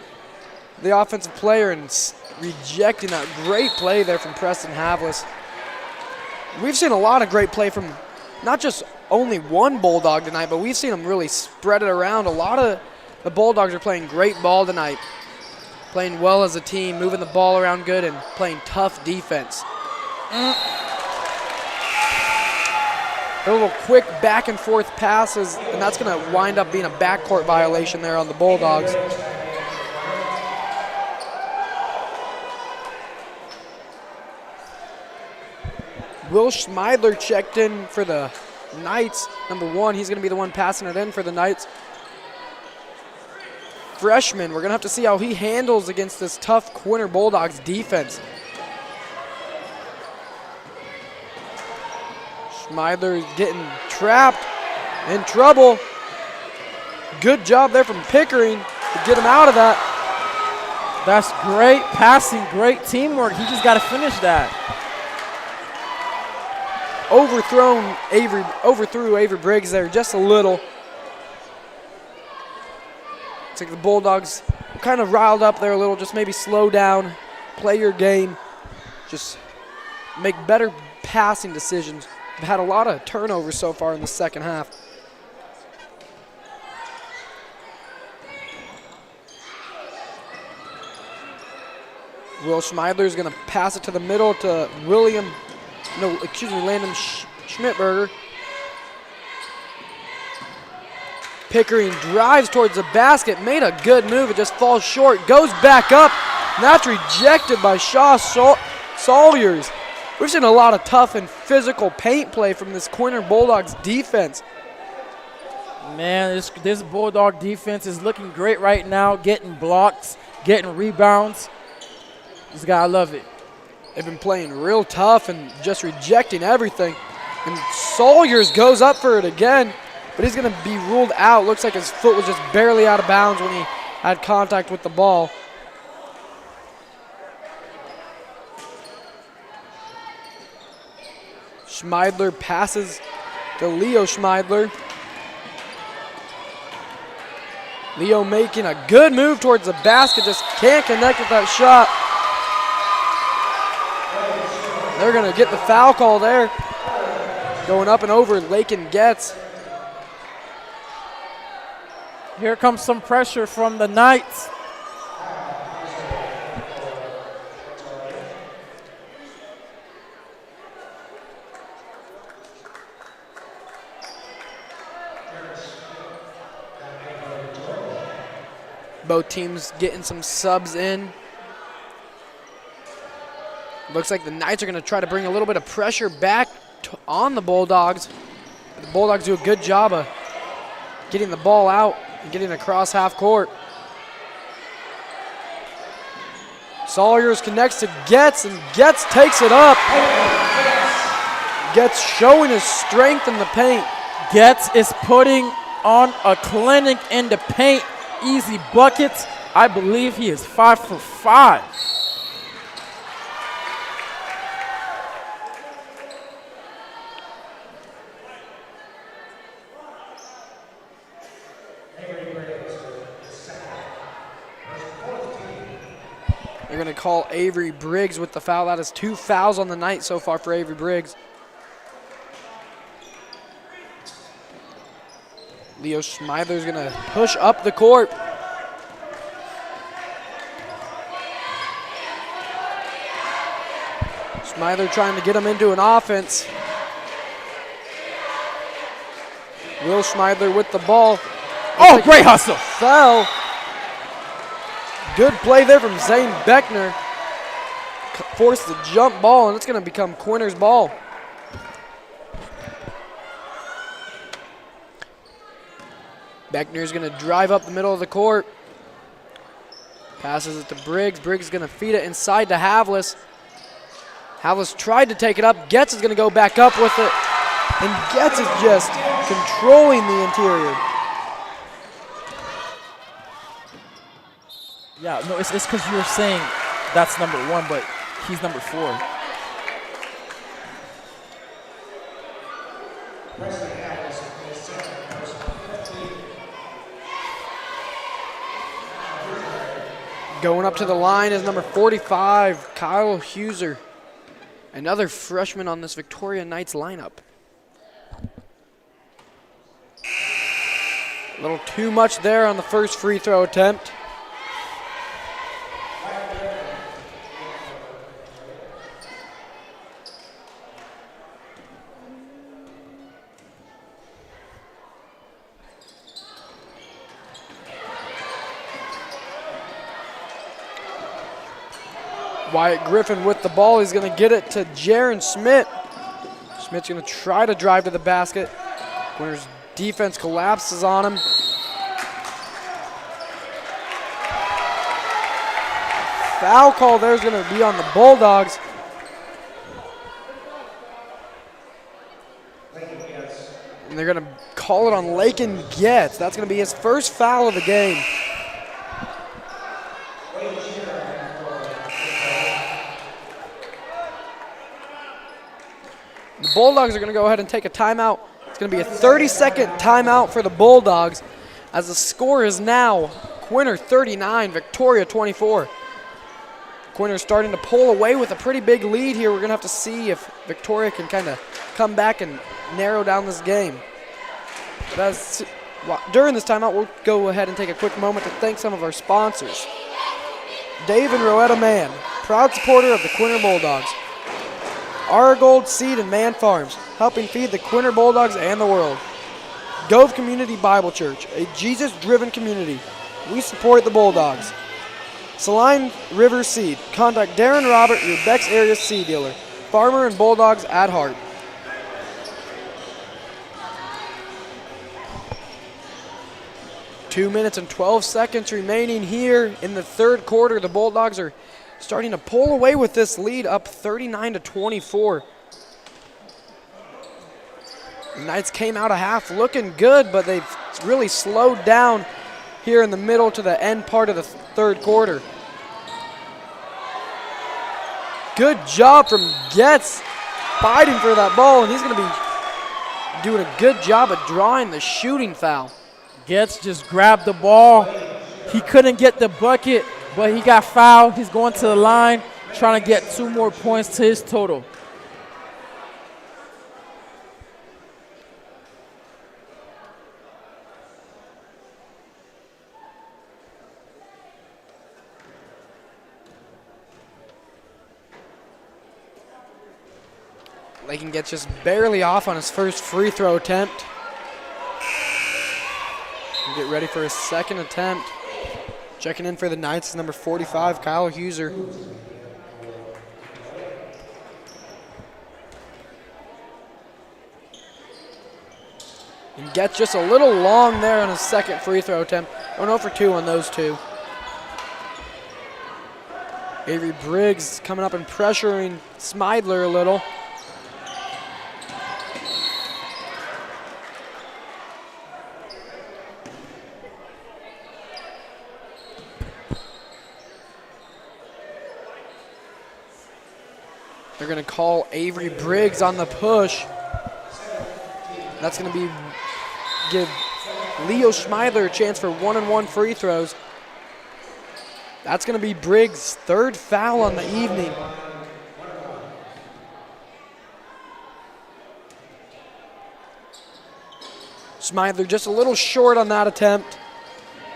the offensive player and rejecting that great play there from Preston Havlis. We've seen a lot of great play from not just only one Bulldog tonight, but we've seen them really spread it around. A lot of the Bulldogs are playing great ball tonight, playing well as a team, moving the ball around good, and playing tough defense. A little quick back and forth passes, and that's going to wind up being a backcourt violation there on the Bulldogs. Will Schmeidler checked in for the Knights, number 1. He's going to be the one passing it in for the Knights. Freshman, we're going to have to see how he handles against this tough Quinter Bulldogs defense. Schmeidler is getting trapped, in trouble. Good job there from Pickering to get him out of that. That's great passing, great teamwork. He just got to finish that. Overthrew Avery Briggs there just a little. Looks like the Bulldogs kind of riled up there a little. Just maybe slow down, play your game, just make better passing decisions. They've had a lot of turnovers so far in the second half. Will Schmeidler is going to pass it to the middle to Landon Schmidberger. Pickering drives towards the basket, made a good move, it just falls short, goes back up, and that's rejected by Shaw Sawyers. We've seen a lot of tough and physical paint play from this Quinter Bulldogs defense. Man, this Bulldog defense is looking great right now, getting blocks, getting rebounds. Just gotta love it. They've been playing real tough and just rejecting everything. And Sawyers goes up for it again, but he's gonna be ruled out. Looks like his foot was just barely out of bounds when he had contact with the ball. Schmeidler passes to Leo Schmeidler. Leo making a good move towards the basket, just can't connect with that shot. They're going to get the foul call there. Going up and over, Lakin gets. Here comes some pressure from the Knights. Both teams getting some subs in. Looks like the Knights are going to try to bring a little bit of pressure back on the Bulldogs. The Bulldogs do a good job of getting the ball out and getting across half court. Sawyers connects to Getz, and Getz takes it up. Getz showing his strength in the paint. Getz is putting on a clinic in the paint. Easy buckets. I believe he is 5 for 5. They're going to call Avery Briggs with the foul. That is 2 fouls on the night so far for Avery Briggs. Leo Schmeidler is going to push up the court. Schmeidler trying to get him into an offense. Will Schmeidler with the ball. Oh, great hustle. Foul. Good play there from Zane Beckner. Forced the jump ball, and it's going to become Quinter's ball. Beckner's going to drive up the middle of the court. Passes it to Briggs. Briggs is going to feed it inside to Havlis. Havlis tried to take it up. Getz is going to go back up with it. And Getz is just controlling the interior. Yeah, no, it's because you were saying that's number 1, but he's number 4. Going up to the line is number 45, Kyle Huser. Another freshman on this Victoria Knights lineup. A little too much there on the first free throw attempt. Wyatt Griffin with the ball. He's going to get it to Jaron Schmidt. Schmidt's going to try to drive to the basket. Quinter's defense collapses on him. Foul call there is going to be on the Bulldogs. And they're going to call it on Lakin Getz. That's going to be his first foul of the game. The Bulldogs are going to go ahead and take a timeout. It's going to be a 30-second timeout for the Bulldogs, as the score is now Quinter 39, Victoria 24. Quinter's starting to pull away with a pretty big lead here. We're going to have to see if Victoria can kind of come back and narrow down this game. But during this timeout, we'll go ahead and take a quick moment to thank some of our sponsors. Dave and Rowetta Mann, proud supporter of the Quinter Bulldogs. Aragold Seed and Man Farms, helping feed the Quinter Bulldogs and the world. Gove Community Bible Church, a Jesus-driven community. We support the Bulldogs. Saline River Seed. Contact Darren Robert, your Beck's area seed dealer. Farmer and Bulldogs at heart. Two minutes and 12 seconds remaining here in the third quarter. The Bulldogs are starting to pull away with this lead, up 39-24. The Knights came out of half looking good, but they've really slowed down here in the middle to the end part of the third quarter. Good job from Getz, fighting for that ball, and he's going to be doing a good job of drawing the shooting foul. Getz just grabbed the ball. He couldn't get the bucket, but he got fouled. He's going to the line, trying to get 2 more points to his total. Lakin gets just barely off on his first free throw attempt. We'll get ready for his second attempt. Checking in for the Knights is number 45, Kyle Huser. And gets just a little long there on his second free throw attempt. 0 for 2 on those two. Avery Briggs coming up and pressuring Smidler a little. They're going to call Avery Briggs on the push. That's going to give Leo Schmeidler a chance for 1-and-1 free throws. That's going to be Briggs' third foul on the evening. Schmeidler just a little short on that attempt.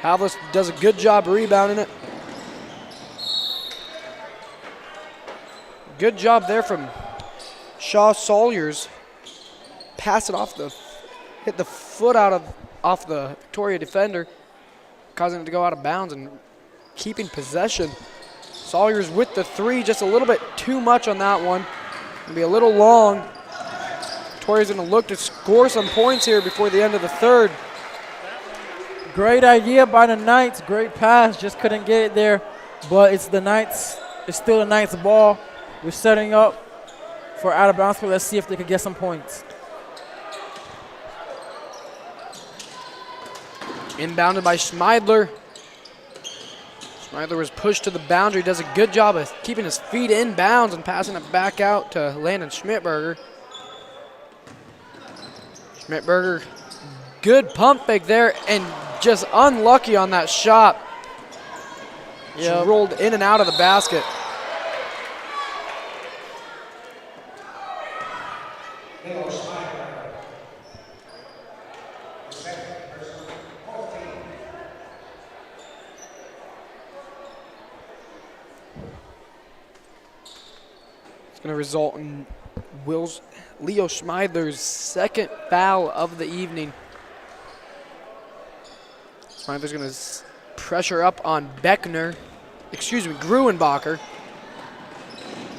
Havlis does a good job rebounding it. Good job there from Shaw Sawyers. Pass it hit the foot off the Victoria defender, causing it to go out of bounds and keeping possession. Sawyers with the three, just a little bit too much on that one. Gonna be a little long. Victoria's gonna look to score some points here before the end of the third. Great idea by the Knights, great pass, just couldn't get it there, but it's the Knights, it's still the Knights' ball. We're setting up for out of bounds play. Let's see if they can get some points. Inbounded by Schmeidler. Schmeidler was pushed to the boundary. Does a good job of keeping his feet in bounds and passing it back out to Landon Schmidberger. Schmidberger, good pump fake there and just unlucky on that shot. Yep. She rolled in and out of the basket. It's going to result in Leo Schmeidler's second foul of the evening. Schmeidler's going to pressure up on Gruenbacher.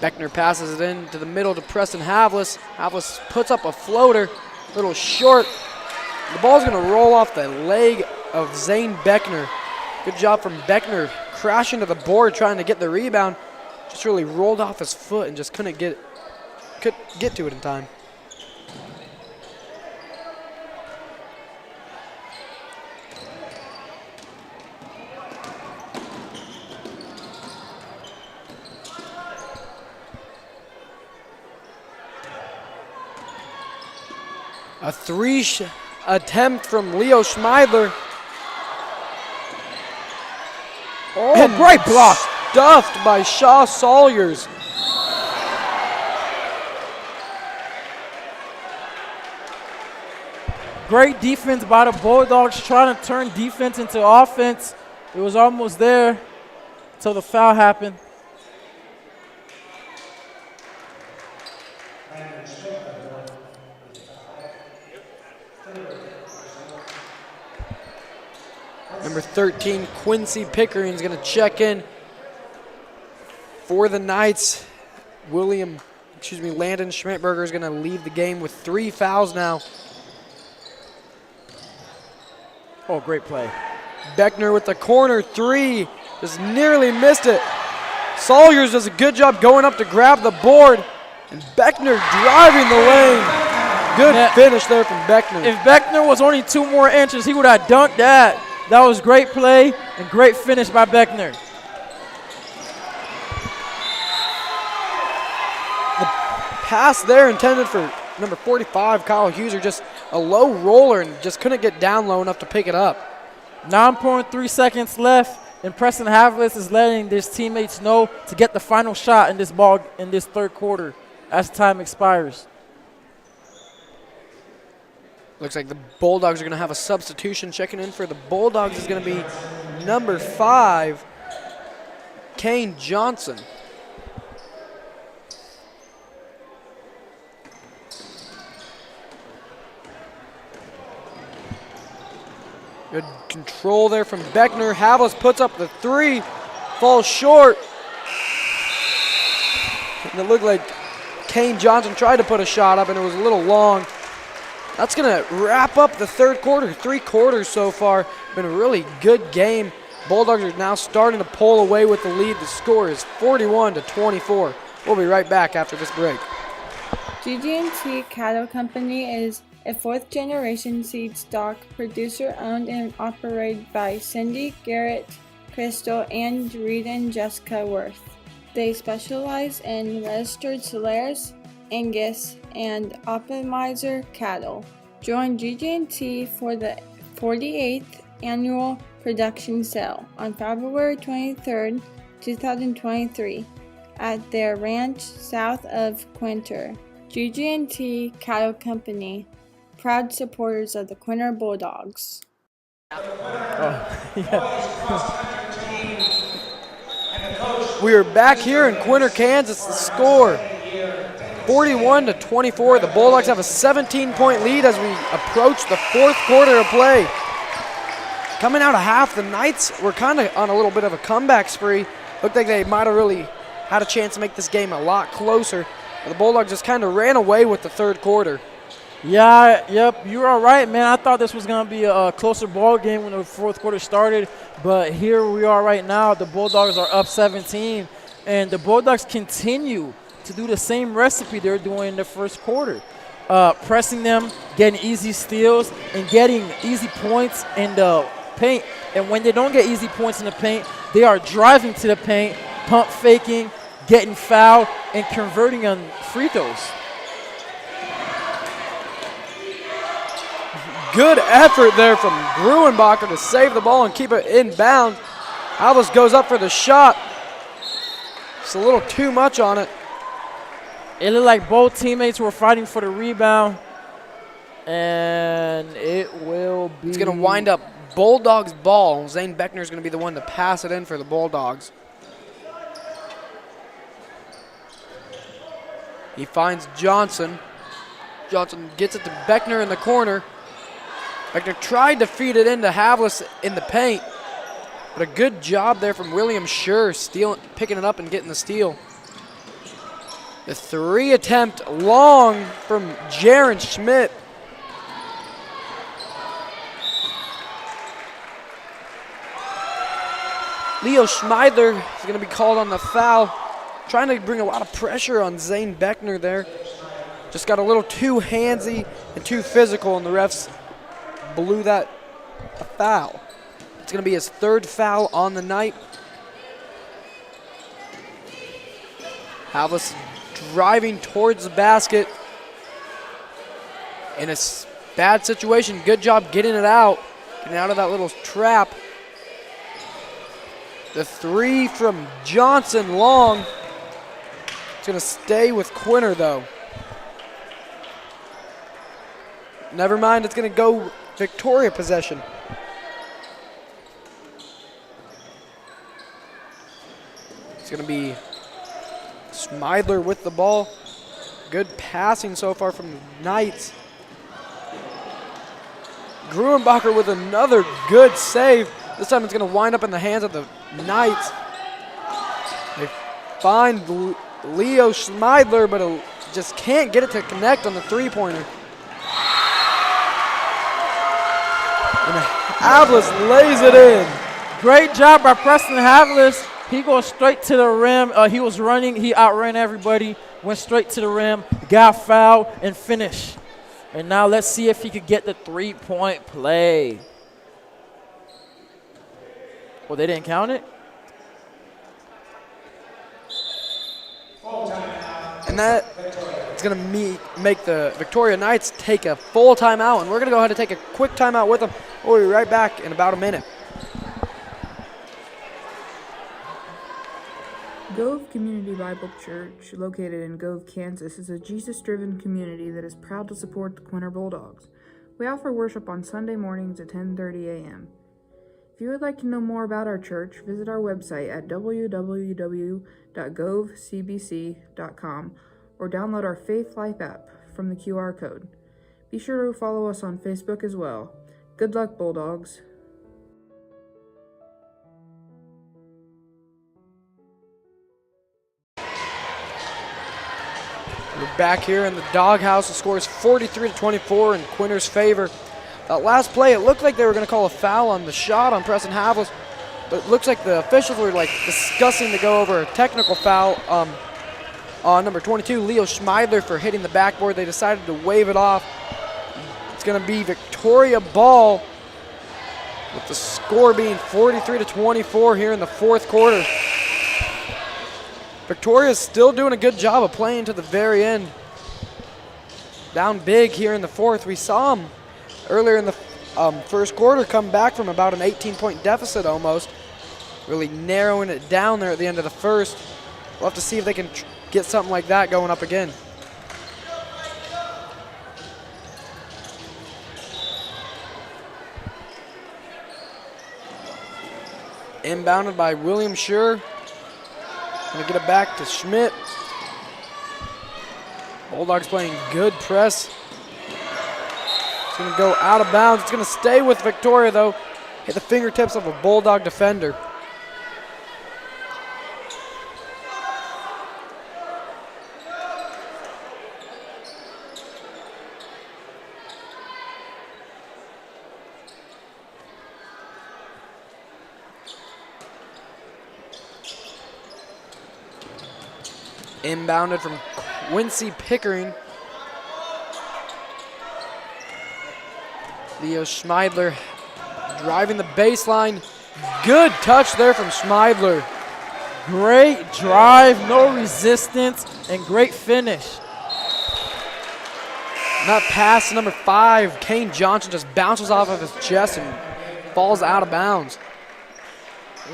Beckner passes it in to the middle to Preston Havlis. Havlis puts up a floater, a little short. The ball's going to roll off the leg of Zane Beckner. Good job from Beckner, crashing to the board, trying to get the rebound. Just really rolled off his foot and just couldn't get to it in time. A three attempt from Leo Schmeidler. Oh, and great block. Stuffed by Shaw Salyers. Great defense by the Bulldogs, trying to turn defense into offense. It was almost there until the foul happened. Number 13, Quincy Pickering is going to check in for the Knights. Landon Schmidtberger is going to leave the game with 3 fouls now. Oh, great play. Beckner with the corner three, just nearly missed it. Salyers does a good job going up to grab the board, and Beckner driving the lane. Good finish there from Beckner. If Beckner was only 2 more inches, he would have dunked that. That was great play and great finish by Beckner. The pass there intended for number 45, Kyle Huser, just a low roller and just couldn't get down low enough to pick it up. 9.3 seconds left, and Preston Havlis is letting his teammates know to get the final shot in this ball in this third quarter as time expires. Looks like the Bulldogs are going to have a substitution. Checking in for the Bulldogs is going to be number 5, Kane Johnson. Good control there from Beckner. Havlis puts up the 3, falls short. And it looked like Kane Johnson tried to put a shot up and it was a little long. That's going to wrap up the third quarter. 3 quarters so far. Been a really good game. Bulldogs are now starting to pull away with the lead. The score is 41-24. We'll be right back after this break. GG&T Cattle Company is a 4th-generation seed stock producer owned and operated by Cindy, Garrett, Crystal, and Reed and Jessica Worth. They specialize in registered Solaris, Angus, and Optimizer cattle. Join GG&T for the 48th annual production sale on February 23rd, 2023 at their ranch south of Quinter. GG&T Cattle Company, proud supporters of the Quinter Bulldogs. We are back here in Quinter, Kansas. The score 41-24. The Bulldogs have a 17-point lead as we approach the 4th quarter of play. Coming out of half, the Knights were kind of on a little bit of a comeback spree. Looked like they might have really had a chance to make this game a lot closer. But the Bulldogs just kind of ran away with the third quarter. Yeah, yep, you're all right, man. I thought this was going to be a closer ball game when the 4th quarter started, but here we are right now. The Bulldogs are up 17, and the Bulldogs continue to do the same recipe they're doing in the first quarter. Pressing them, getting easy steals, and getting easy points in the paint. And when they don't get easy points in the paint, they are driving to the paint, pump faking, getting fouled, and converting on free throws. Good effort there from Gruenbacher to save the ball and keep it inbound. Alvis goes up for the shot. It's a little too much on it. It looked like both teammates were fighting for the rebound, and it will be. It's going to wind up Bulldogs ball. Zane Beckner is going to be the one to pass it in for the Bulldogs. He finds Johnson. Johnson gets it to Beckner in the corner. Beckner tried to feed it into Havlis in the paint, but a good job there from William Schur, picking it up and getting the steal. The 3 attempt long from Jaron Schmidt. Leo Schmeidler is going to be called on the foul. Trying to bring a lot of pressure on Zane Beckner there. Just got a little too handsy and too physical, and the refs blew that a foul. It's going to be his third foul on the night. Havlis driving towards the basket in a bad situation. Good job getting it out of that little trap. The three from Johnson long. It's going to stay with Quinter, though. Never mind, it's going to go Victoria possession. It's going to be Schmeidler with the ball. Good passing so far from the Knights. Gruenbacher with another good save. This time it's going to wind up in the hands of the Knights. They find Leo Schmeidler, but just can't get it to connect on the three-pointer. And Havlis lays it in. Great job by Preston Havlis. He goes straight to the rim. He was running. He outran everybody, went straight to the rim, got fouled, and finished. And now let's see if he could get the three-point play. Well, they didn't count it? And that is going to make the Victoria Knights take a full timeout. And we're going to go ahead and take a quick timeout with them. We'll be right back in about a minute. Gove Community Bible Church, located in Gove, Kansas, is a Jesus-driven community that is proud to support the Quinter Bulldogs. We offer worship on Sunday mornings at 10:30 a.m. If you would like to know more about our church, visit our website at www.govecbc.com or download our Faith Life app from the QR code. Be sure to follow us on Facebook as well. Good luck, Bulldogs. We're back here in the doghouse. The score is 43-24 in Quinter's favor. That last play, it looked like they were going to call a foul on the shot on Preston Havlis, but it looks like the officials were discussing to go over a technical foul on number 22, Leo Schmeidler, for hitting the backboard. They decided to wave it off. It's going to be Victoria ball, with the score being 43-24 here in the fourth quarter. Victoria's still doing a good job of playing to the very end. Down big here in the fourth. We saw them earlier in the first quarter come back from about an 18-point deficit almost, really narrowing it down there at the end of the first. We'll have to see if they can get something like that going up again. Inbounded by William Schur. Gonna get it back to Schmidt. Bulldogs playing good press. It's gonna go out of bounds. It's gonna stay with Victoria though. Hit the fingertips of a Bulldog defender. Inbounded from Quincy Pickering. Leo Schmeidler driving the baseline. Good touch there from Schmeidler. Great drive, no resistance, and great finish. That pass to number 5, Kane Johnson, just bounces off of his chest and falls out of bounds.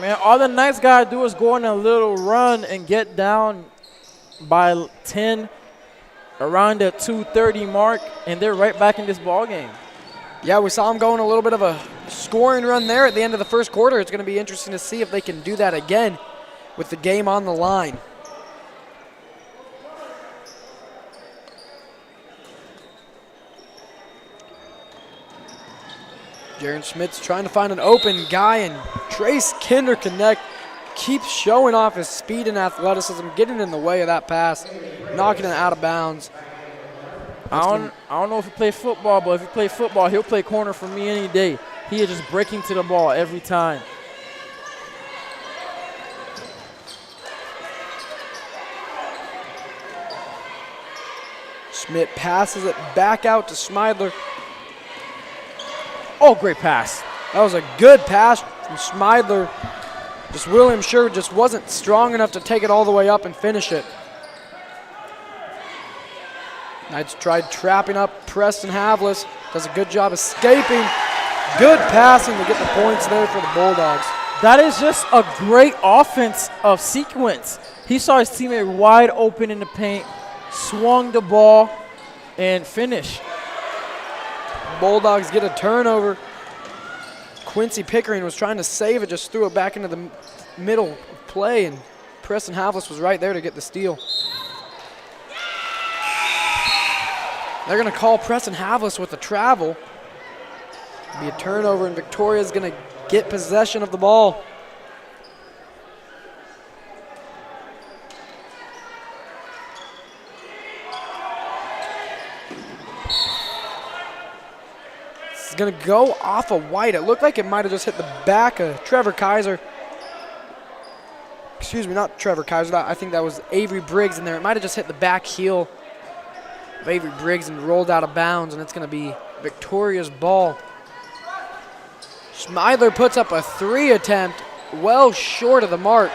Man, all the Knights got to do is go on a little run and get down by 10 around the 2:30 mark, and they're right back in this ball game. Yeah, we saw them going a little bit of a scoring run there at the end of the first quarter. It's going to be interesting to see if they can do that again with the game on the line. Jaron Schmidt's trying to find an open guy, and Trace Kinderknecht keeps showing off his speed and athleticism, getting in the way of that pass, knocking it out of bounds. I don't know if he plays football, but if he plays football, he'll play corner for me any day. He is just breaking to the ball every time. Schmidt passes it back out to Schmeidler. Oh, great pass. That was a good pass from Schmeidler. Just William Sherwood just wasn't strong enough to take it all the way up and finish it. Knights tried trapping up Preston Havlis. Does a good job escaping. Good passing to get the points there for the Bulldogs. That is just a great offense of sequence. He saw his teammate wide open in the paint, swung the ball, and finished. Bulldogs get a turnover. Quincy Pickering was trying to save it, just threw it back into the middle play, and Preston Havlis was right there to get the steal. They're going to call Preston Havlis with the travel. Be a turnover, and Victoria's going to get possession of the ball. It's going to go off of White. It looked like it might have just hit the back of Trevor Kaiser. Excuse me, not Trevor Kaiser. I think that was Avery Briggs in there. It might have just hit the back heel of Avery Briggs and rolled out of bounds, and it's going to be Victoria's ball. Schmeidler puts up a 3 attempt, well short of the mark.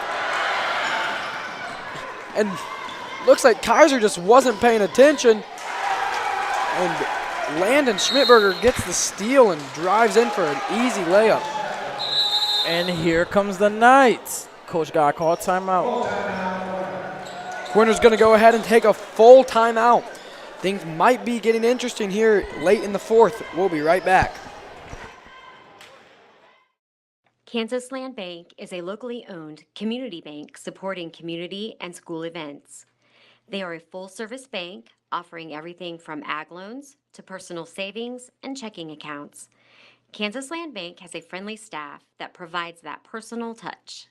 And looks like Kaiser just wasn't paying attention. And Landon Schmidberger gets the steal and drives in for an easy layup. And here comes the Knights. Coach got to call timeout. Quinter's going to go ahead and take a full timeout. Things might be getting interesting here late in the fourth. We'll be right back. Kansas Land Bank is a locally owned community bank supporting community and school events. They are a full-service bank offering everything from ag loans to personal savings and checking accounts. Kansas Land Bank has a friendly staff that provides that personal touch.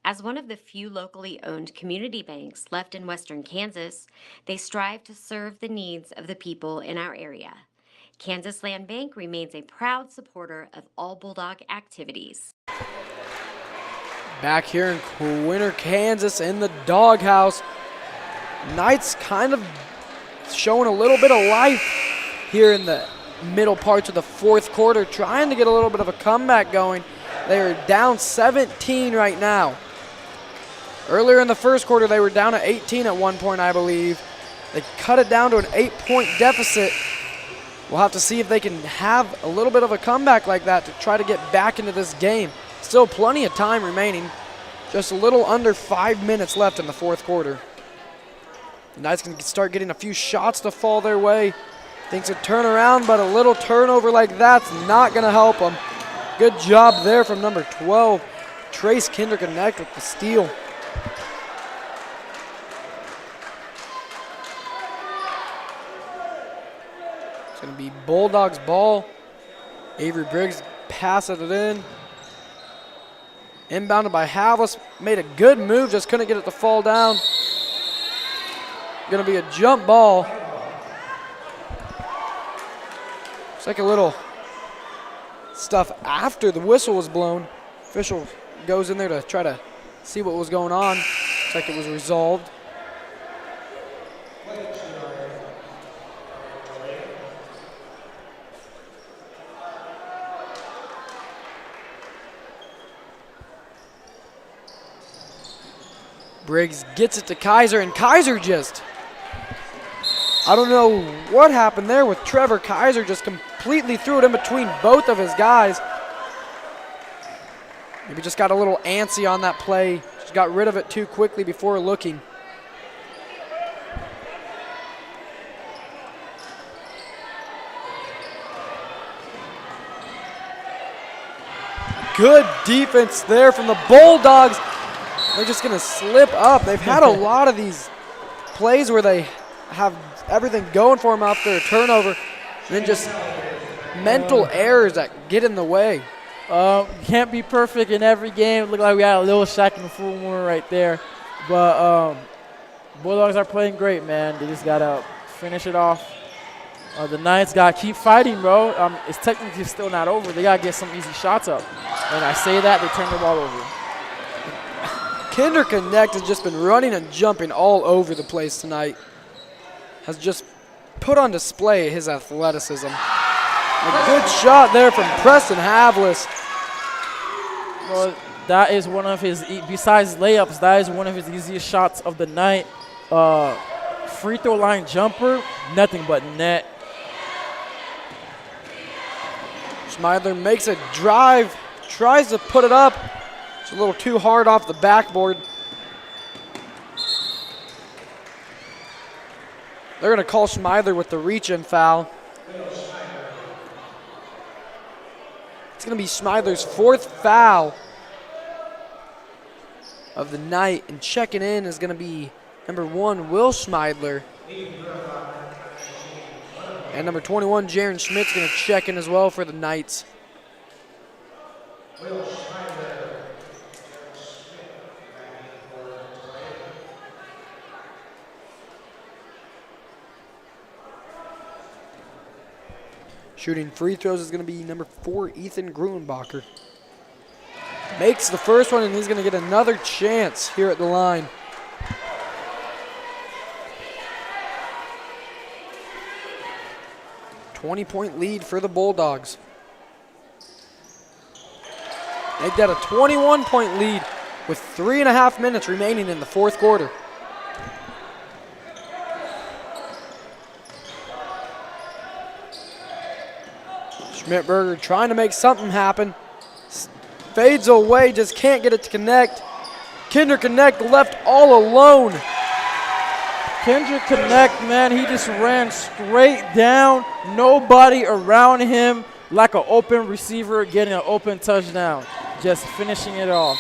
As one of the few locally owned community banks left in western Kansas, they strive to serve the needs of the people in our area. Kansas Land Bank remains a proud supporter of all Bulldog activities. Back here in Quinter, Kansas, in the doghouse. Knights kind of showing a little bit of life here in the middle parts of the fourth quarter, trying to get a little bit of a comeback going. They are down 17 right now. Earlier in the first quarter, they were down at 18 at one point, I believe. They cut it down to an 8-point deficit. We'll have to see if they can have a little bit of a comeback like that to try to get back into this game. Still plenty of time remaining. Just a little under 5 minutes left in the fourth quarter. The Knights can start getting a few shots to fall their way. Things could turn around, but a little turnover like that's not going to help them. Good job there from number 12. Trace Kinderconnect with the steal. It's going to be Bulldogs ball. Avery Briggs passes it in. Inbounded by Havlis. Made a good move, just couldn't get it to fall down. Going to be a jump ball. It's like a little stuff after the whistle was blown. Official goes in there to try to see what was going on. Looks like it was resolved. Briggs gets it to Kaiser, and Kaiser just, I don't know what happened there with Trevor Kaiser, just completely threw it in between both of his guys. Maybe just got a little antsy on that play. Just got rid of it too quickly before looking. Good defense there from the Bulldogs. They're just going to slip up. They've had a lot of these plays where they have everything going for them after a turnover, and then just mental errors that get in the way. Can't be perfect in every game. It looked like we had a little second full moon right there. But Bulldogs are playing great, man. They just got to finish it off. The Knights got to keep fighting, bro. It's technically still not over. They got to get some easy shots up. And I say that, they turn the ball over. Kinderconnect has just been running and jumping all over the place tonight. Has just put on display his athleticism. A good shot there from Preston Havlis. Well, that is one of his, besides layups, that is one of his easiest shots of the night. Free throw line jumper, nothing but net. Schmeidler makes a drive, tries to put it up. It's a little too hard off the backboard. They're going to call Schmeidler with the reach-in foul. It's going to be Schmeidler's 4th foul of the night, and checking in is going to be number 1, Will Schmeidler. And number 21, Jaron Schmidt's going to check in as well for the Knights. Shooting free throws is going to be number 4, Ethan Gruenbacher. Makes the first one, and he's going to get another chance here at the line. .20 lead for the Bulldogs. Make that a 21-point lead with 3.5 minutes remaining in the 4th quarter. Schmidberger trying to make something happen. Fades away, just can't get it to connect. Kinder Connect left all alone. Kendrick Connect, man, he just ran straight down. Nobody around him, like an open receiver getting an open touchdown. Just finishing it off.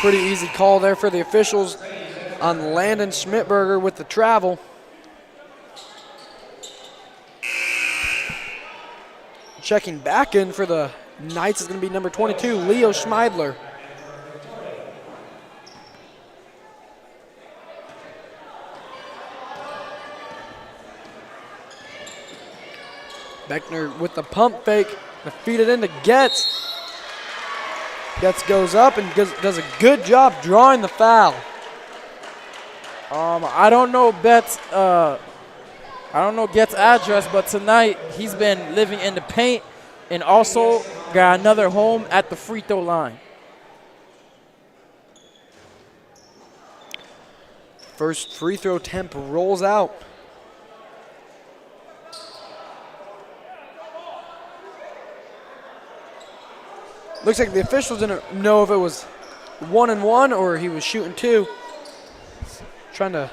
Pretty easy call there for the officials on Landon Schmidberger with the travel. Checking back in for the Knights is going to be number 22, Leo Schmeidler. Beckner with the pump fake, to feed it into Getz. Getz goes up and does a good job drawing the foul. I don't know Get's address, but tonight he's been living in the paint and also got another home at the free throw line. First free throw attempt rolls out. Looks like the officials didn't know if it was 1-and-1 or he was shooting 2. Trying to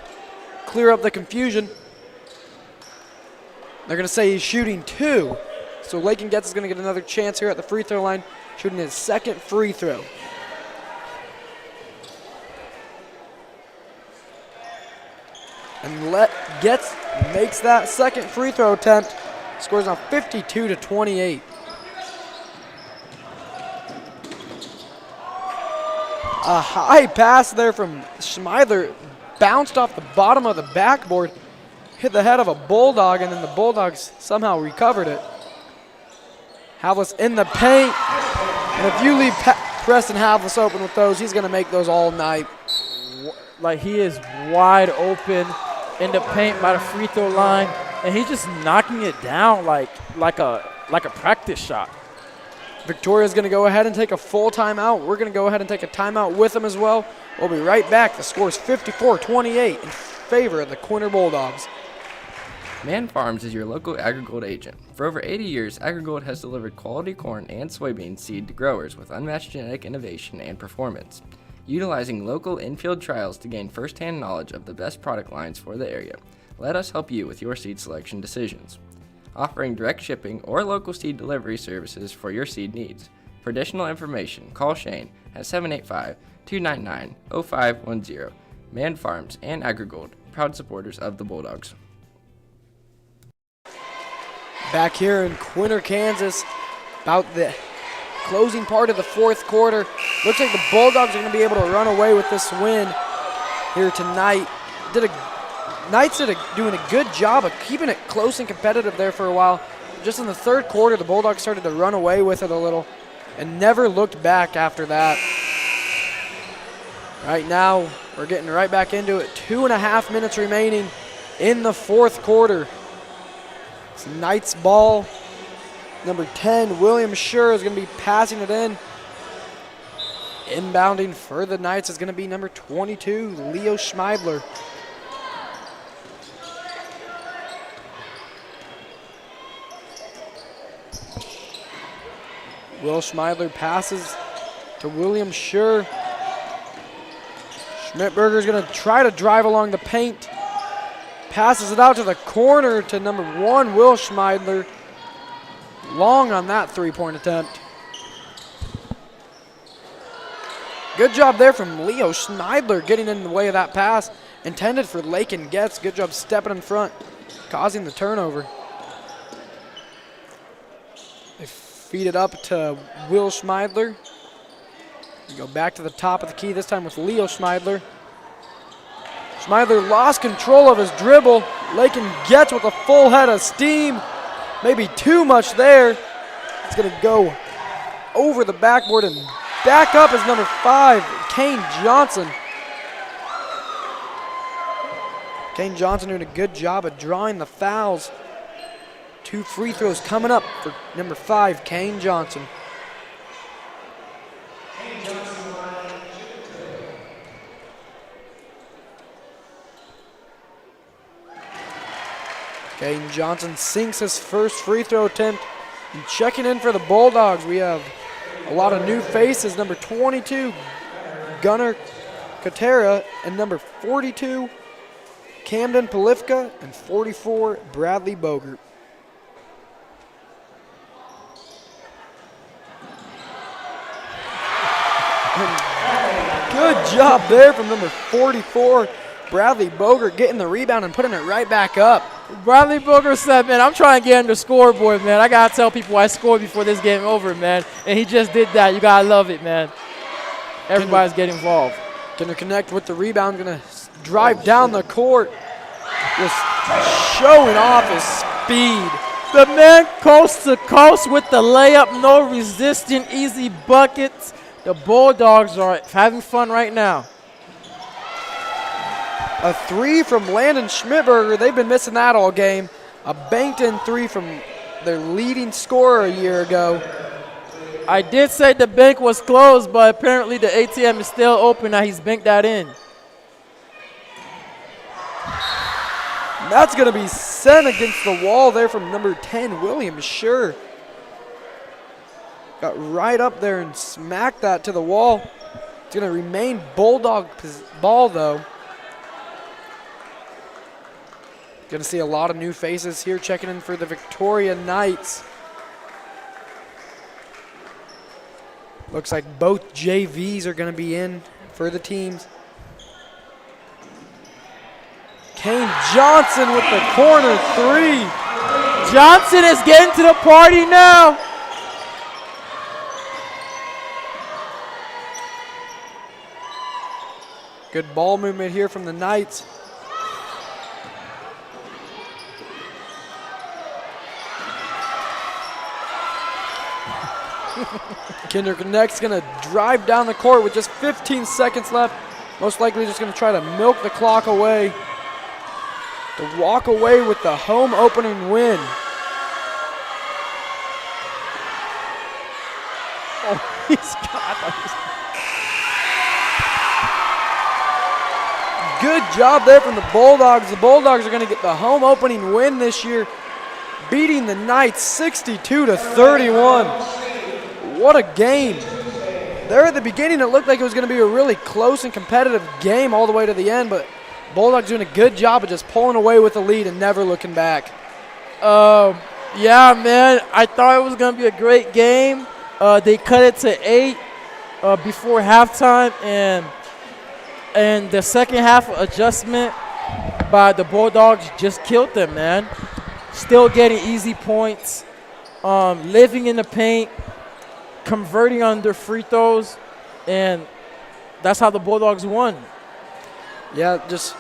clear up the confusion. They're going to say he's shooting 2. So Lakin Getz is going to get another chance here at the free throw line, shooting his 2nd free throw. And Getz makes that 2nd free throw attempt, scores on 52-28. A high pass there from Schmeidler, bounced off the bottom of the backboard, hit the head of a Bulldog, and then the Bulldogs somehow recovered it. Havlis in the paint, and if you leave Preston Havlis open with those, he's going to make those all night. Like, he is wide open in the paint by the free throw line, and he's just knocking it down like a practice shot. Victoria's going to go ahead and take a full timeout. We're going to go ahead and take a timeout with them as well. We'll be right back. The score is 54-28 in favor of the Quinter Bulldogs. Man Farms is your local AgriGold agent. For over 80 years, AgriGold has delivered quality corn and soybean seed to growers with unmatched genetic innovation and performance. Utilizing local in-field trials to gain first-hand knowledge of the best product lines for the area, let us help you with your seed selection decisions. Offering direct shipping or local seed delivery services for your seed needs. For additional information, call Shane at 785-299-0510. Man Farms and AgriGold, proud supporters of the Bulldogs. Back here in Quinter, Kansas, about the closing part of the 4th quarter. Looks like the Bulldogs are going to be able to run away with this win here tonight. Knights doing a good job of keeping it close and competitive there for a while. Just in the 3rd quarter, the Bulldogs started to run away with it a little and never looked back after that. Right now, we're getting right back into it. 2.5 minutes remaining in the fourth quarter. It's Knights ball. Number 10, William Schur, is going to be passing it in. Inbounding for the Knights is going to be number 22, Leo Schmeidler. Will Schmeidler passes to William Schur. Schmidberger's going to try to drive along the paint. Passes it out to the corner to number 1, Will Schmeidler. Long on that three-point attempt. Good job there from Leo Schneidler getting in the way of that pass. Intended for Lakin Getz. Good job stepping in front, causing the turnover. They feed it up to Will Schmeidler. We go back to the top of the key, this time with Leo Schmeidler. Schmeidler lost control of his dribble. Lakin Getz with a full head of steam. Maybe too much there. It's going to go over the backboard and back up is number 5, Kane Johnson. Kane Johnson doing a good job of drawing the fouls. 2 free throws coming up for number 5, Kane Johnson. Kane Johnson sinks his first free throw attempt. And checking in for the Bulldogs, we have a lot of new faces. Number 22, Gunnar Katera, and number 42, Camden Polifka, and 44, Bradley Bogert. Good job there from number 44, Bradley Bogert, getting the rebound and putting it right back up. Bradley Booker said, man, I'm trying to get on the scoreboard, man. I got to tell people I scored before this game over, man. And he just did that. You got to love it, man. Everybody's getting involved. Going to connect with the rebound. Going to drive down the court. Just showing off his speed. The man coast to coast with the layup. No resisting, easy buckets. The Bulldogs are having fun right now. A 3 from Landon Schmidberger. They've been missing that all game. A banked-in 3 from their leading scorer a year ago. I did say the bank was closed, but apparently the ATM is still open. Now he's banked that in. That's going to be sent against the wall there from number 10, William Schur. Got right up there and smacked that to the wall. It's going to remain Bulldog ball, though. Going to see a lot of new faces here checking in for the Victoria Knights. Looks like both JVs are going to be in for the teams. Kane Johnson with the corner 3. Johnson is getting to the party now. Good ball movement here from the Knights. Kinder Connect's going to drive down the court with just 15 seconds left. Most likely just going to try to milk the clock away to walk away with the home opening win. Oh, he's got Good job there from the Bulldogs. The Bulldogs are going to get the home opening win this year, beating the Knights 62-31. What a game. There at the beginning, it looked like it was going to be a really close and competitive game all the way to the end, but Bulldogs doing a good job of just pulling away with the lead and never looking back. Yeah, man, I thought it was going to be a great game. They cut it to 8 before halftime, and the second half adjustment by the Bulldogs just killed them, man. Still getting easy points, living in the paint, converting on their free throws, and that's how the Bulldogs won. Yeah, just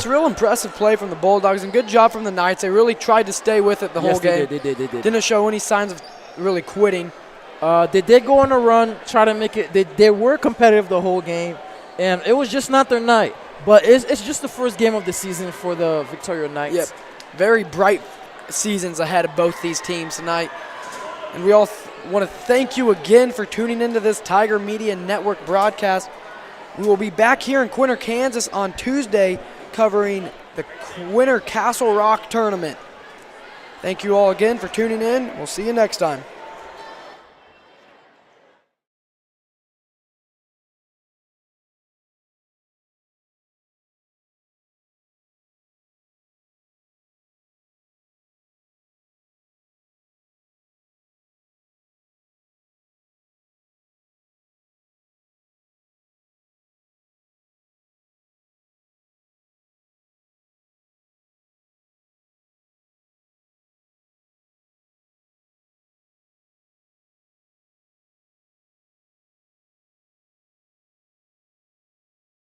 real impressive play from the Bulldogs, and good job from the Knights. They really tried to stay with it the whole game. They did. Didn't show any signs of really quitting. They did go on a run, try to make it. They were competitive the whole game, and it was just not their night. But it's just the first game of the season for the Victoria Knights. Yep. Very bright seasons ahead of both these teams tonight. And we all want to thank you again for tuning into this Tiger Media Network broadcast. We will be back here in Quinter, Kansas on Tuesday covering the Quinter Castle Rock Tournament. Thank you all again for tuning in. We'll see you next time.